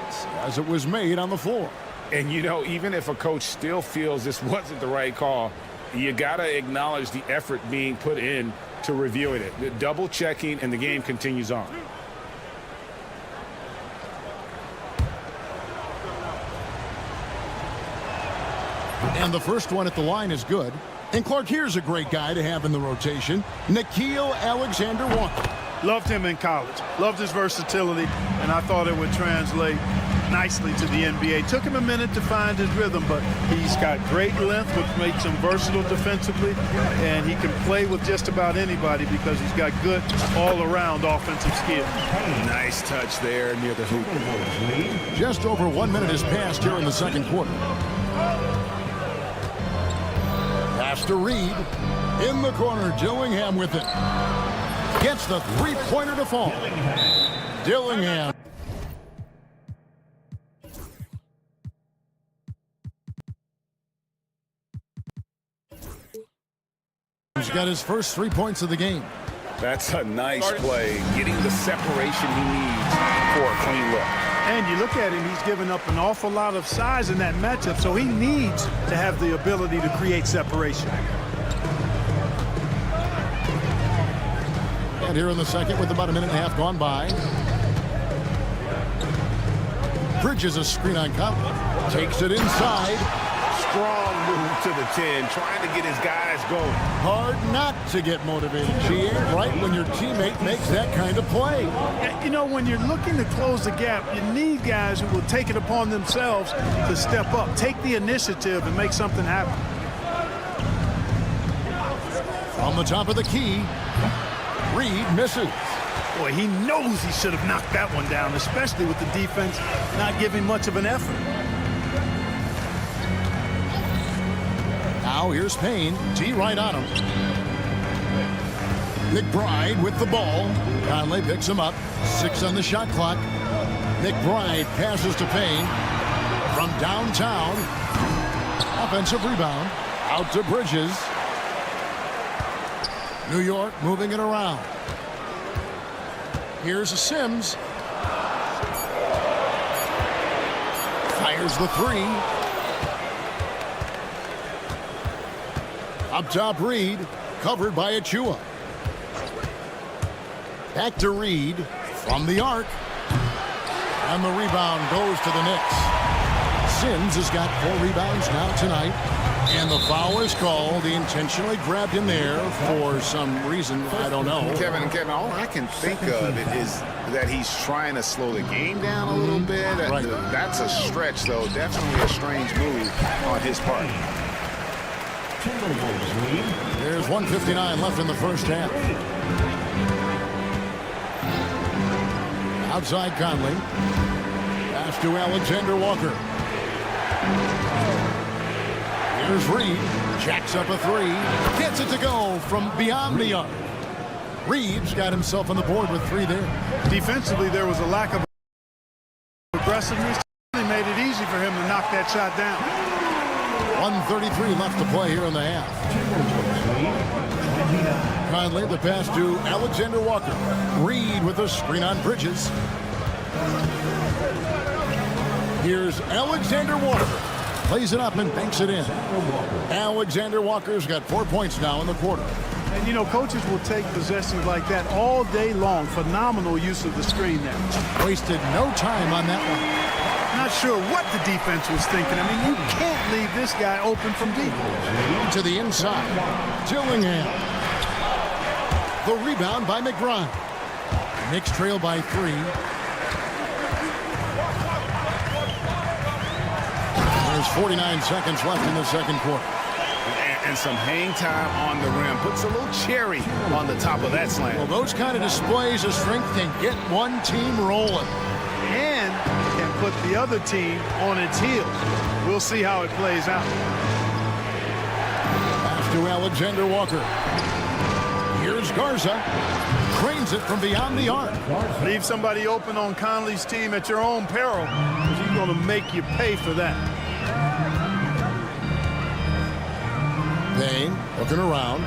[SPEAKER 4] as it was made on the floor.
[SPEAKER 12] And, you know, even if a coach still feels this wasn't the right call, you got to acknowledge the effort being put in to reviewing it. Double checking, and the game continues on.
[SPEAKER 4] And the first one at the line is good. And Clark, here's a great guy to have in the rotation, Nickeil Alexander-Walker.
[SPEAKER 2] Loved him in college. Loved his versatility, and I thought it would translate nicely to the NBA. Took him a minute to find his rhythm, but he's got great length, which makes him versatile defensively, and he can play with just about anybody because he's got good all-around offensive skill.
[SPEAKER 12] Nice touch there near the hoop.
[SPEAKER 4] Just over 1 minute has passed here in the second quarter. Pass to Reed. In the corner, Dillingham with it. Gets the three-pointer to fall. Dillingham. He's got his first 3 points of the game.
[SPEAKER 12] That's a nice play, getting the separation he needs for a clean look.
[SPEAKER 2] And you look at him, he's given up an awful lot of size in that matchup, so he needs to have the ability to create separation.
[SPEAKER 4] And here in the second with about a minute and a half gone by. Bridges a screen on Conley. Takes it inside.
[SPEAKER 6] Strong move to the 10, trying to get his guys going.
[SPEAKER 4] Hard not to get motivated. She ain't right when your teammate makes that kind of play.
[SPEAKER 2] You know, when you're looking to close the gap, you need guys who will take it upon themselves to step up, take the initiative, and make something happen.
[SPEAKER 4] From the top of the key, Reed misses.
[SPEAKER 2] Boy, he knows he should have knocked that one down, especially with the defense not giving much of an effort.
[SPEAKER 4] Now here's Payne. T right on him. McBride with the ball. Conley picks him up. 6 on the shot clock. McBride passes to Payne. From downtown. Offensive rebound. Out to Bridges. New York moving it around. Here's a Sims. Fires the three. Up top, Reed. Covered by Achua. Back to Reed. From the arc. And the rebound goes to the Knicks. Sims has got 4 rebounds now tonight. And the foul is called. He intentionally grabbed him there for some reason. I don't know.
[SPEAKER 6] Kevin, all I can think of is that he's trying to slow the game down a little bit.
[SPEAKER 4] Right.
[SPEAKER 6] That's a stretch, though. Definitely a strange move on his part.
[SPEAKER 4] There's 1:59 left in the first half. Outside Conley. Pass to Alexander Walker. Here's Reed. Jacks up a 3. Gets it to go from beyond the arc. Reed's got himself on the board with 3 there.
[SPEAKER 2] Defensively, there was a lack of aggressiveness. They made it easy for him to knock that shot down.
[SPEAKER 4] 1:33 left to play here in the half. Conley, the pass to Alexander Walker. Reed with a screen on Bridges. Here's Alexander Walker. Plays it up and banks it in. Alexander Walker's got 4 points now in the quarter.
[SPEAKER 2] And, you know, coaches will take possessions like that all day long. Phenomenal use of the screen there.
[SPEAKER 4] Wasted no time on that one.
[SPEAKER 2] Not sure what the defense was thinking. I mean, you can't leave this guy open from deep.
[SPEAKER 4] To the inside. Dillingham. The rebound by McBride. Knicks trail by 3. There's 49 seconds left in the second quarter.
[SPEAKER 6] And some hang time on the rim. Puts a little cherry on the top of that slam.
[SPEAKER 4] Well, those kind of displays of strength can get one team rolling.
[SPEAKER 2] And can put the other team on its heels. We'll see how it plays out.
[SPEAKER 4] Pass to Alexander Walker. Here's Garza. Cranes it from beyond the arc.
[SPEAKER 2] Leave somebody open on Conley's team at your own peril, because he's going to make you pay for that.
[SPEAKER 4] Payne looking around.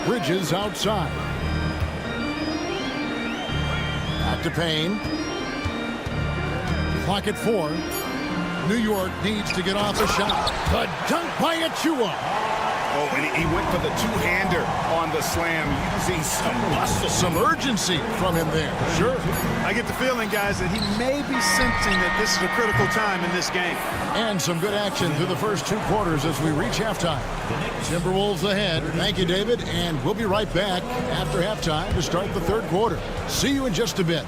[SPEAKER 4] Bridges outside. Back to Payne. Clock at 4. New York needs to get off a shot. The dunk by Achua.
[SPEAKER 12] Oh, and he went for the two-hander on the slam, using some muscle.
[SPEAKER 4] Some urgency from him there.
[SPEAKER 2] Sure. I get the feeling, guys, that he may be sensing that this is a critical time in this game.
[SPEAKER 4] And some good action through the first 2 quarters as we reach halftime. Timberwolves ahead. Thank you, David. And we'll be right back after halftime to start the 3rd quarter. See you in just a bit.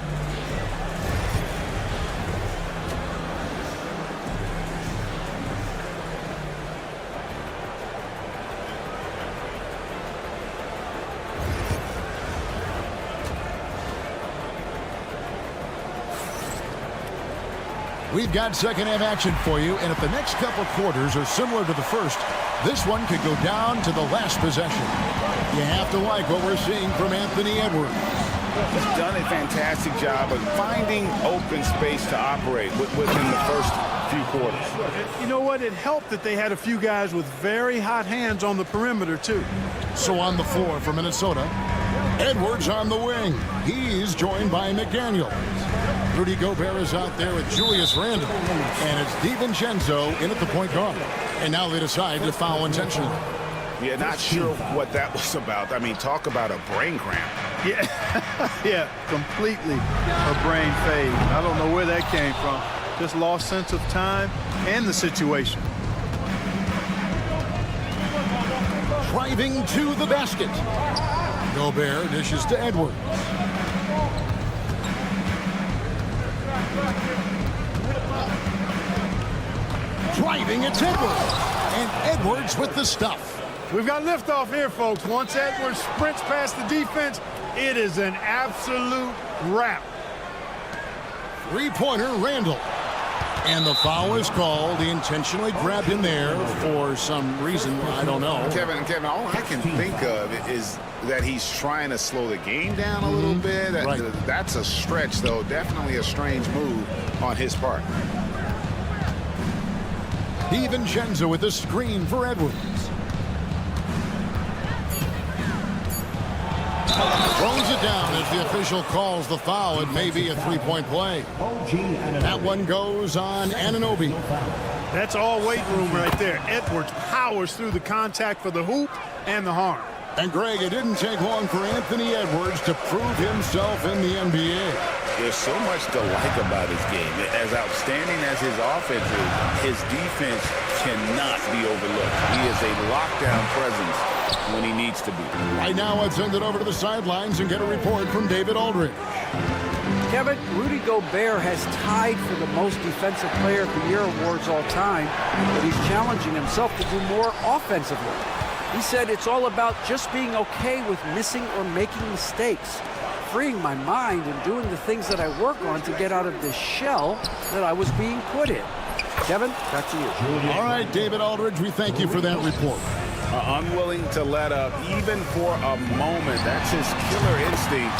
[SPEAKER 4] We've got second half action for you, and if the next couple quarters are similar to the first, this one could go down to the last possession. You have to like what we're seeing from Anthony Edwards.
[SPEAKER 6] He's done a fantastic job of finding open space to operate within the first few quarters.
[SPEAKER 2] You know what? It helped that they had a few guys with very hot hands on the perimeter, too.
[SPEAKER 4] So on the floor for Minnesota, Edwards on the wing. He's joined by McDaniel. Rudy Gobert is out there with Julius Randle. And it's DiVincenzo in at the point guard. And now they decide to foul intentionally.
[SPEAKER 6] Yeah, not sure what that was about. I mean, talk about a brain cramp.
[SPEAKER 2] Yeah, yeah, completely a brain fade. I don't know where that came from. Just lost sense of time and the situation.
[SPEAKER 4] Driving to the basket. Gobert dishes to Edwards. Driving, it's Edwards. And Edwards with the stuff.
[SPEAKER 2] We've got liftoff here, folks. Once Edwards sprints past the defense, it is an absolute wrap.
[SPEAKER 4] 3-pointer, Randle. And the foul is called. He intentionally grabbed him there for some reason. I don't know.
[SPEAKER 6] Kevin, all I can think of is that he's trying to slow the game down a little bit.
[SPEAKER 4] Right.
[SPEAKER 6] That's a stretch, though. Definitely a strange move on his part.
[SPEAKER 4] DiVincenzo with a screen for Edwards. Throws it down as the official calls the foul. It may be a 3-point play. That one goes on Anunoby.
[SPEAKER 2] That's all weight room right there. Edwards powers through the contact for the hoop and the harm.
[SPEAKER 4] And Greg, it didn't take long for Anthony Edwards to prove himself in the NBA.
[SPEAKER 6] There's so much to like about his game. As outstanding as his offense is, his defense cannot be overlooked. He is a lockdown presence when he needs to be.
[SPEAKER 4] Right now, let's send it over to the sidelines and get a report from David Aldridge.
[SPEAKER 8] Kevin, Rudy Gobert has tied for the most Defensive Player of the Year awards all time, but he's challenging himself to do more offensively. He said it's all about just being okay with missing or making mistakes, freeing my mind and doing the things that I work on to get out of this shell that I was being put in. Kevin, back to you.
[SPEAKER 4] All right, David Aldridge, we thank you for that report.
[SPEAKER 6] Unwilling to let up even for a moment. That's his killer instinct,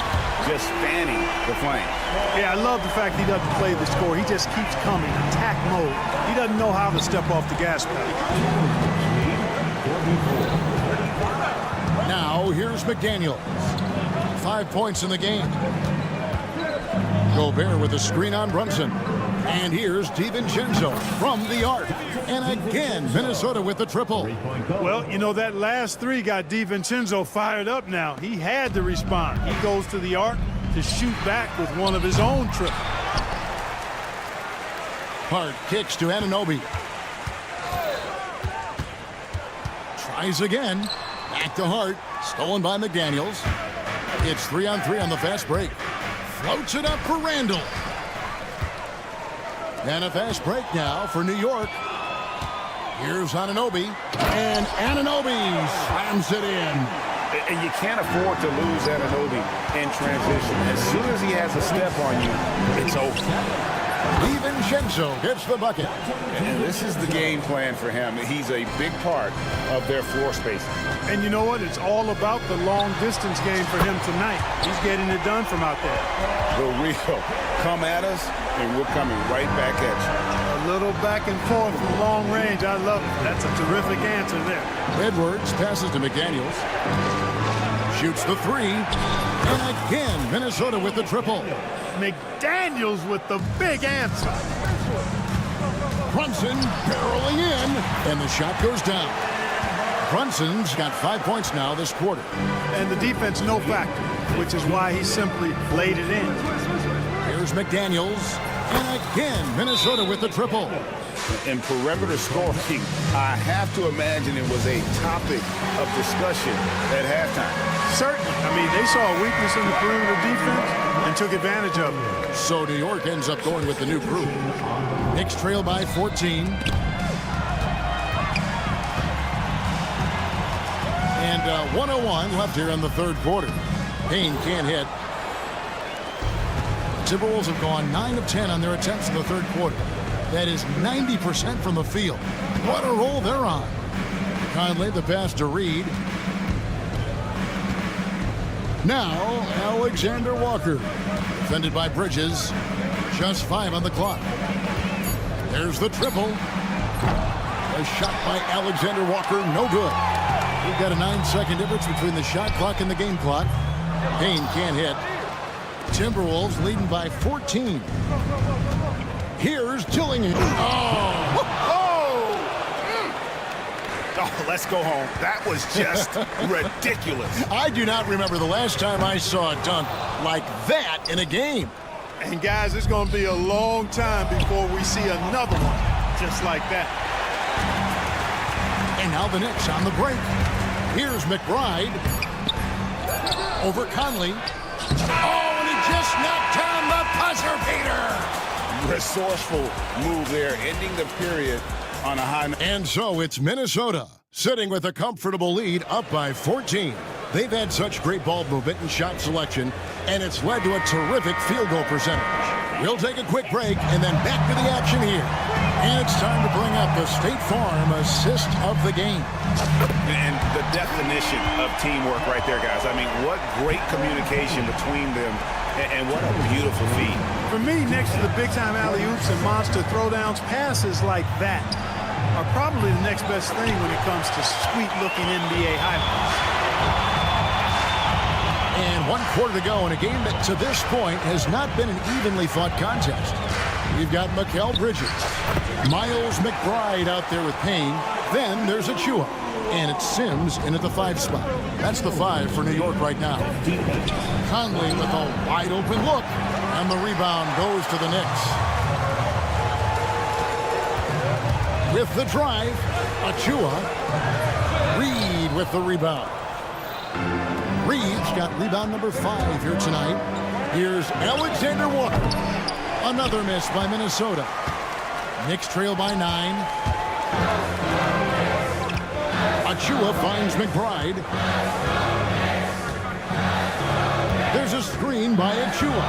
[SPEAKER 6] just fanning the flame.
[SPEAKER 2] Yeah, I love the fact he doesn't play the score. He just keeps coming, attack mode. He doesn't know how to step off the gas pedal.
[SPEAKER 4] Now, here's McDaniel. 5 points in the game. Gobert with a screen on Brunson. And here's DiVincenzo from the arc. And again, Minnesota with the triple.
[SPEAKER 2] Well, you know, that last three got DiVincenzo fired up now. He had to respond. He goes to the arc to shoot back with one of his own triples.
[SPEAKER 4] Hart kicks to Anunoby. Tries again. Back to Hart. Stolen by McDaniels. It's 3-on-3 on the fast break. Floats it up for Randle. And a fast break now for New York. Here's Anunoby. And Anunoby slams it in.
[SPEAKER 6] And you can't afford to lose Anunoby in transition. As soon as he has a step on you, it's over.
[SPEAKER 4] DiVincenzo gets the bucket.
[SPEAKER 6] And this is the game plan for him. He's a big part of their floor spacing.
[SPEAKER 2] And you know what? It's all about the long distance game for him tonight. He's getting it done from out there.
[SPEAKER 6] The real come at us, and we're coming right back at you.
[SPEAKER 2] A little back and forth from long range. I love it. That's a terrific answer there.
[SPEAKER 4] Edwards passes to McDaniels. Shoots the three. And again, Minnesota with the triple.
[SPEAKER 2] McDaniels with the big answer.
[SPEAKER 4] Brunson barreling in, and the shot goes down. Brunson's got 5 points now this quarter.
[SPEAKER 2] And the defense no factor, which is why he simply laid it in.
[SPEAKER 4] Here's McDaniels. And again, Minnesota with the triple.
[SPEAKER 6] In perimeter scoring, I have to imagine it was a topic of discussion at halftime.
[SPEAKER 2] Certainly. I mean, they saw a weakness in the perimeter defense and took advantage of it.
[SPEAKER 4] So New York ends up going with the new group. Knicks trail by 14. And 1:01 left here in the third quarter. Payne can't hit. Timberwolves have gone 9 of 10 on their attempts in the third quarter. That is 90% from the field. What a roll they're on. Conley the pass to Reed. Now Alexander Walker. Defended by Bridges. Just 5 on the clock. There's the triple. A shot by Alexander Walker, no good. We've got a 9-second difference between the shot clock and the game clock. Payne can't hit. Timberwolves leading by 14. Here's Dillingham.
[SPEAKER 3] Oh, let's go home. That was just ridiculous.
[SPEAKER 4] I do not remember the last time I saw a dunk like that in a game.
[SPEAKER 2] And guys, it's going to be a long time before we see another one just like that.
[SPEAKER 4] And now the Knicks on the break. Here's McBride. Over Conley. Oh, and he just knocked down the buzzer beater.
[SPEAKER 6] Resourceful move there, ending the period on a high.
[SPEAKER 4] And so it's Minnesota sitting with a comfortable lead up by 14. They've had such great ball movement and shot selection, and it's led to a terrific field goal percentage. We'll take a quick break and then back to the action here. And it's time to bring up the State Farm assist of the game.
[SPEAKER 3] And the definition of teamwork right there, guys. I mean, what great communication between them, and what a beautiful feat.
[SPEAKER 2] For me, next to the big-time alley-oops and monster throwdowns, passes like that are probably the next best thing when it comes to sweet-looking NBA highlights.
[SPEAKER 4] And 1 quarter to go in a game that to this point has not been an evenly fought contest. We've got Mikal Bridges. Miles McBride out there with Payne. Then there's Achua. And it's Sims in at the 5 spot. That's the 5 for New York right now. Conley with a wide open look. And the rebound goes to the Knicks. With the drive, Achua. Reed with the rebound. Reed's got rebound number 5 here tonight. Here's Alexander Walker. Another miss by Minnesota. Knicks trail by 9. Achua finds McBride. There's a screen by Achua.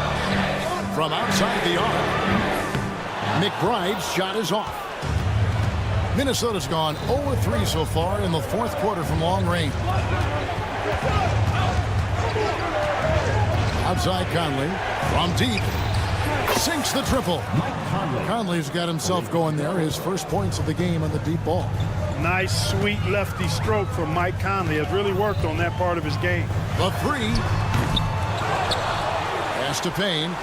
[SPEAKER 4] From outside the arc. McBride's shot is off. Minnesota's gone 0-3 so far in the fourth quarter from long range. Outside Conley. From deep. Sinks the triple. Conley's got himself going there. His first points of the game on the deep ball.
[SPEAKER 2] Nice, sweet lefty stroke from Mike Conley. Has really worked on that part of his game.
[SPEAKER 4] The 3. Pass to Payne.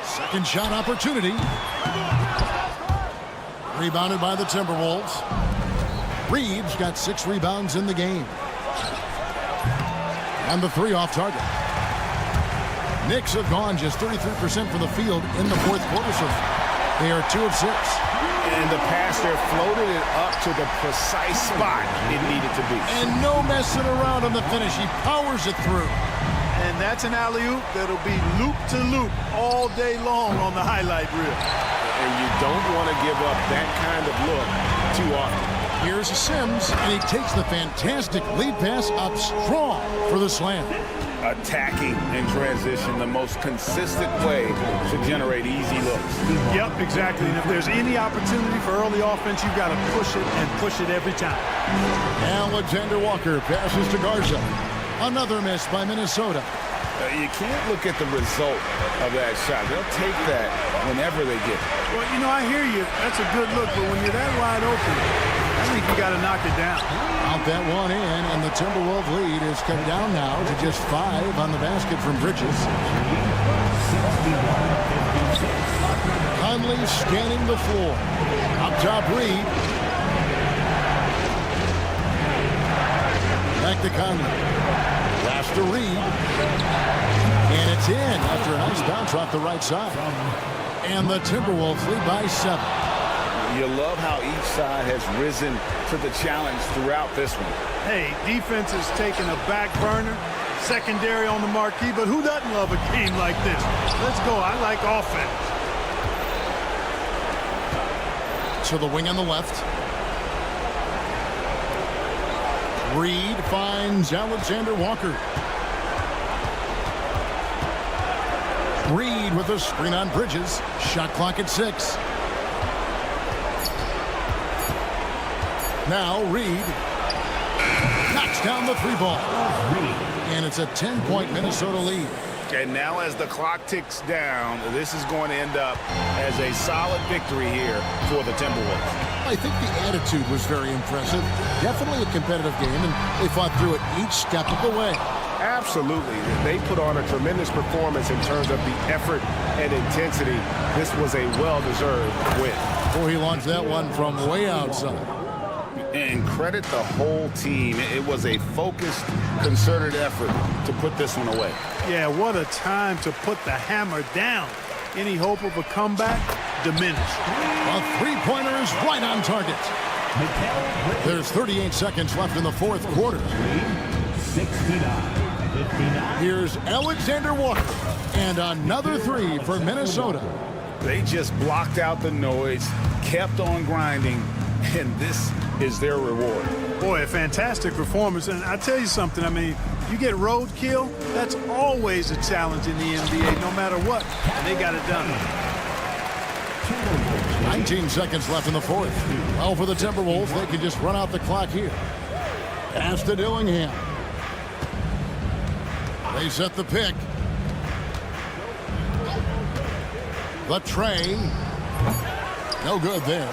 [SPEAKER 4] Second shot opportunity. Rebounded by the Timberwolves. Reeves got 6 rebounds in the game. And the 3 off target. Knicks have gone just 33% from the field in the fourth quarter so far. They are 2 of 6.
[SPEAKER 3] And the pass there floated it up to the precise spot it needed to be.
[SPEAKER 4] And no messing around on the finish. He powers it through.
[SPEAKER 2] And that's an alley-oop that'll be loop-to-loop all day long on the highlight reel.
[SPEAKER 3] And you don't want to give up that kind of look too often.
[SPEAKER 4] Here's Sims, and he takes the fantastic lead pass up strong for the slam.
[SPEAKER 3] Attacking in transition, the most consistent way to generate easy looks.
[SPEAKER 2] Yep, exactly. And if there's any opportunity for early offense, you've got to push it and push it every time.
[SPEAKER 4] Alexander Walker passes to Garza. Another miss by Minnesota.
[SPEAKER 3] You can't look at the result of that shot. They'll take that whenever they get it.
[SPEAKER 2] Well, you know, I hear you. That's a good look, but when you're that wide open, I think you got to knock it down.
[SPEAKER 4] Out that one in, and the Timberwolves lead is cut down now to just 5 on the basket from Bridges. Conley scanning the floor. Up top, Reed. Back to Conley. Pass to Reed. And it's in after a nice bounce off the right side. And the Timberwolves lead by 7.
[SPEAKER 6] You love how each side has risen to the challenge throughout this one.
[SPEAKER 2] Hey, defense is taking a back burner, secondary on the marquee, but who doesn't love a game like this? Let's go. I like offense.
[SPEAKER 4] To the wing on the left. Reed finds Alexander Walker. Reed with a screen on Bridges. Shot clock at 6. Now Reed knocks down the 3-ball. And it's a 10-point Minnesota lead.
[SPEAKER 6] And now as the clock ticks down, this is going to end up as a solid victory here for the Timberwolves.
[SPEAKER 4] I think the attitude was very impressive. Definitely a competitive game, and they fought through it each step of the way.
[SPEAKER 12] Absolutely. They put on a tremendous performance in terms of the effort and intensity. This was a well-deserved win.
[SPEAKER 4] Boy, he launched that one from way outside.
[SPEAKER 6] And credit the whole team. It was a focused, concerted effort to put this one away.
[SPEAKER 2] Yeah, what a time to put the hammer down. Any hope of a comeback? Diminished.
[SPEAKER 4] A three-pointer is right on target. There's 38 seconds left in the fourth quarter.
[SPEAKER 9] 69-59.
[SPEAKER 4] Here's Alexander Walker. And another three for Minnesota.
[SPEAKER 6] They just blocked out the noise, kept on grinding, and this is their reward.
[SPEAKER 2] Boy, a fantastic performance. And I tell you something, I mean, you get roadkill, that's always a challenge in the NBA, no matter what. And they got it done.
[SPEAKER 4] 19 seconds left in the fourth. Well, for the Timberwolves, they can just run out the clock here. Pass to Dillingham. They set the pick. The tray. No good there.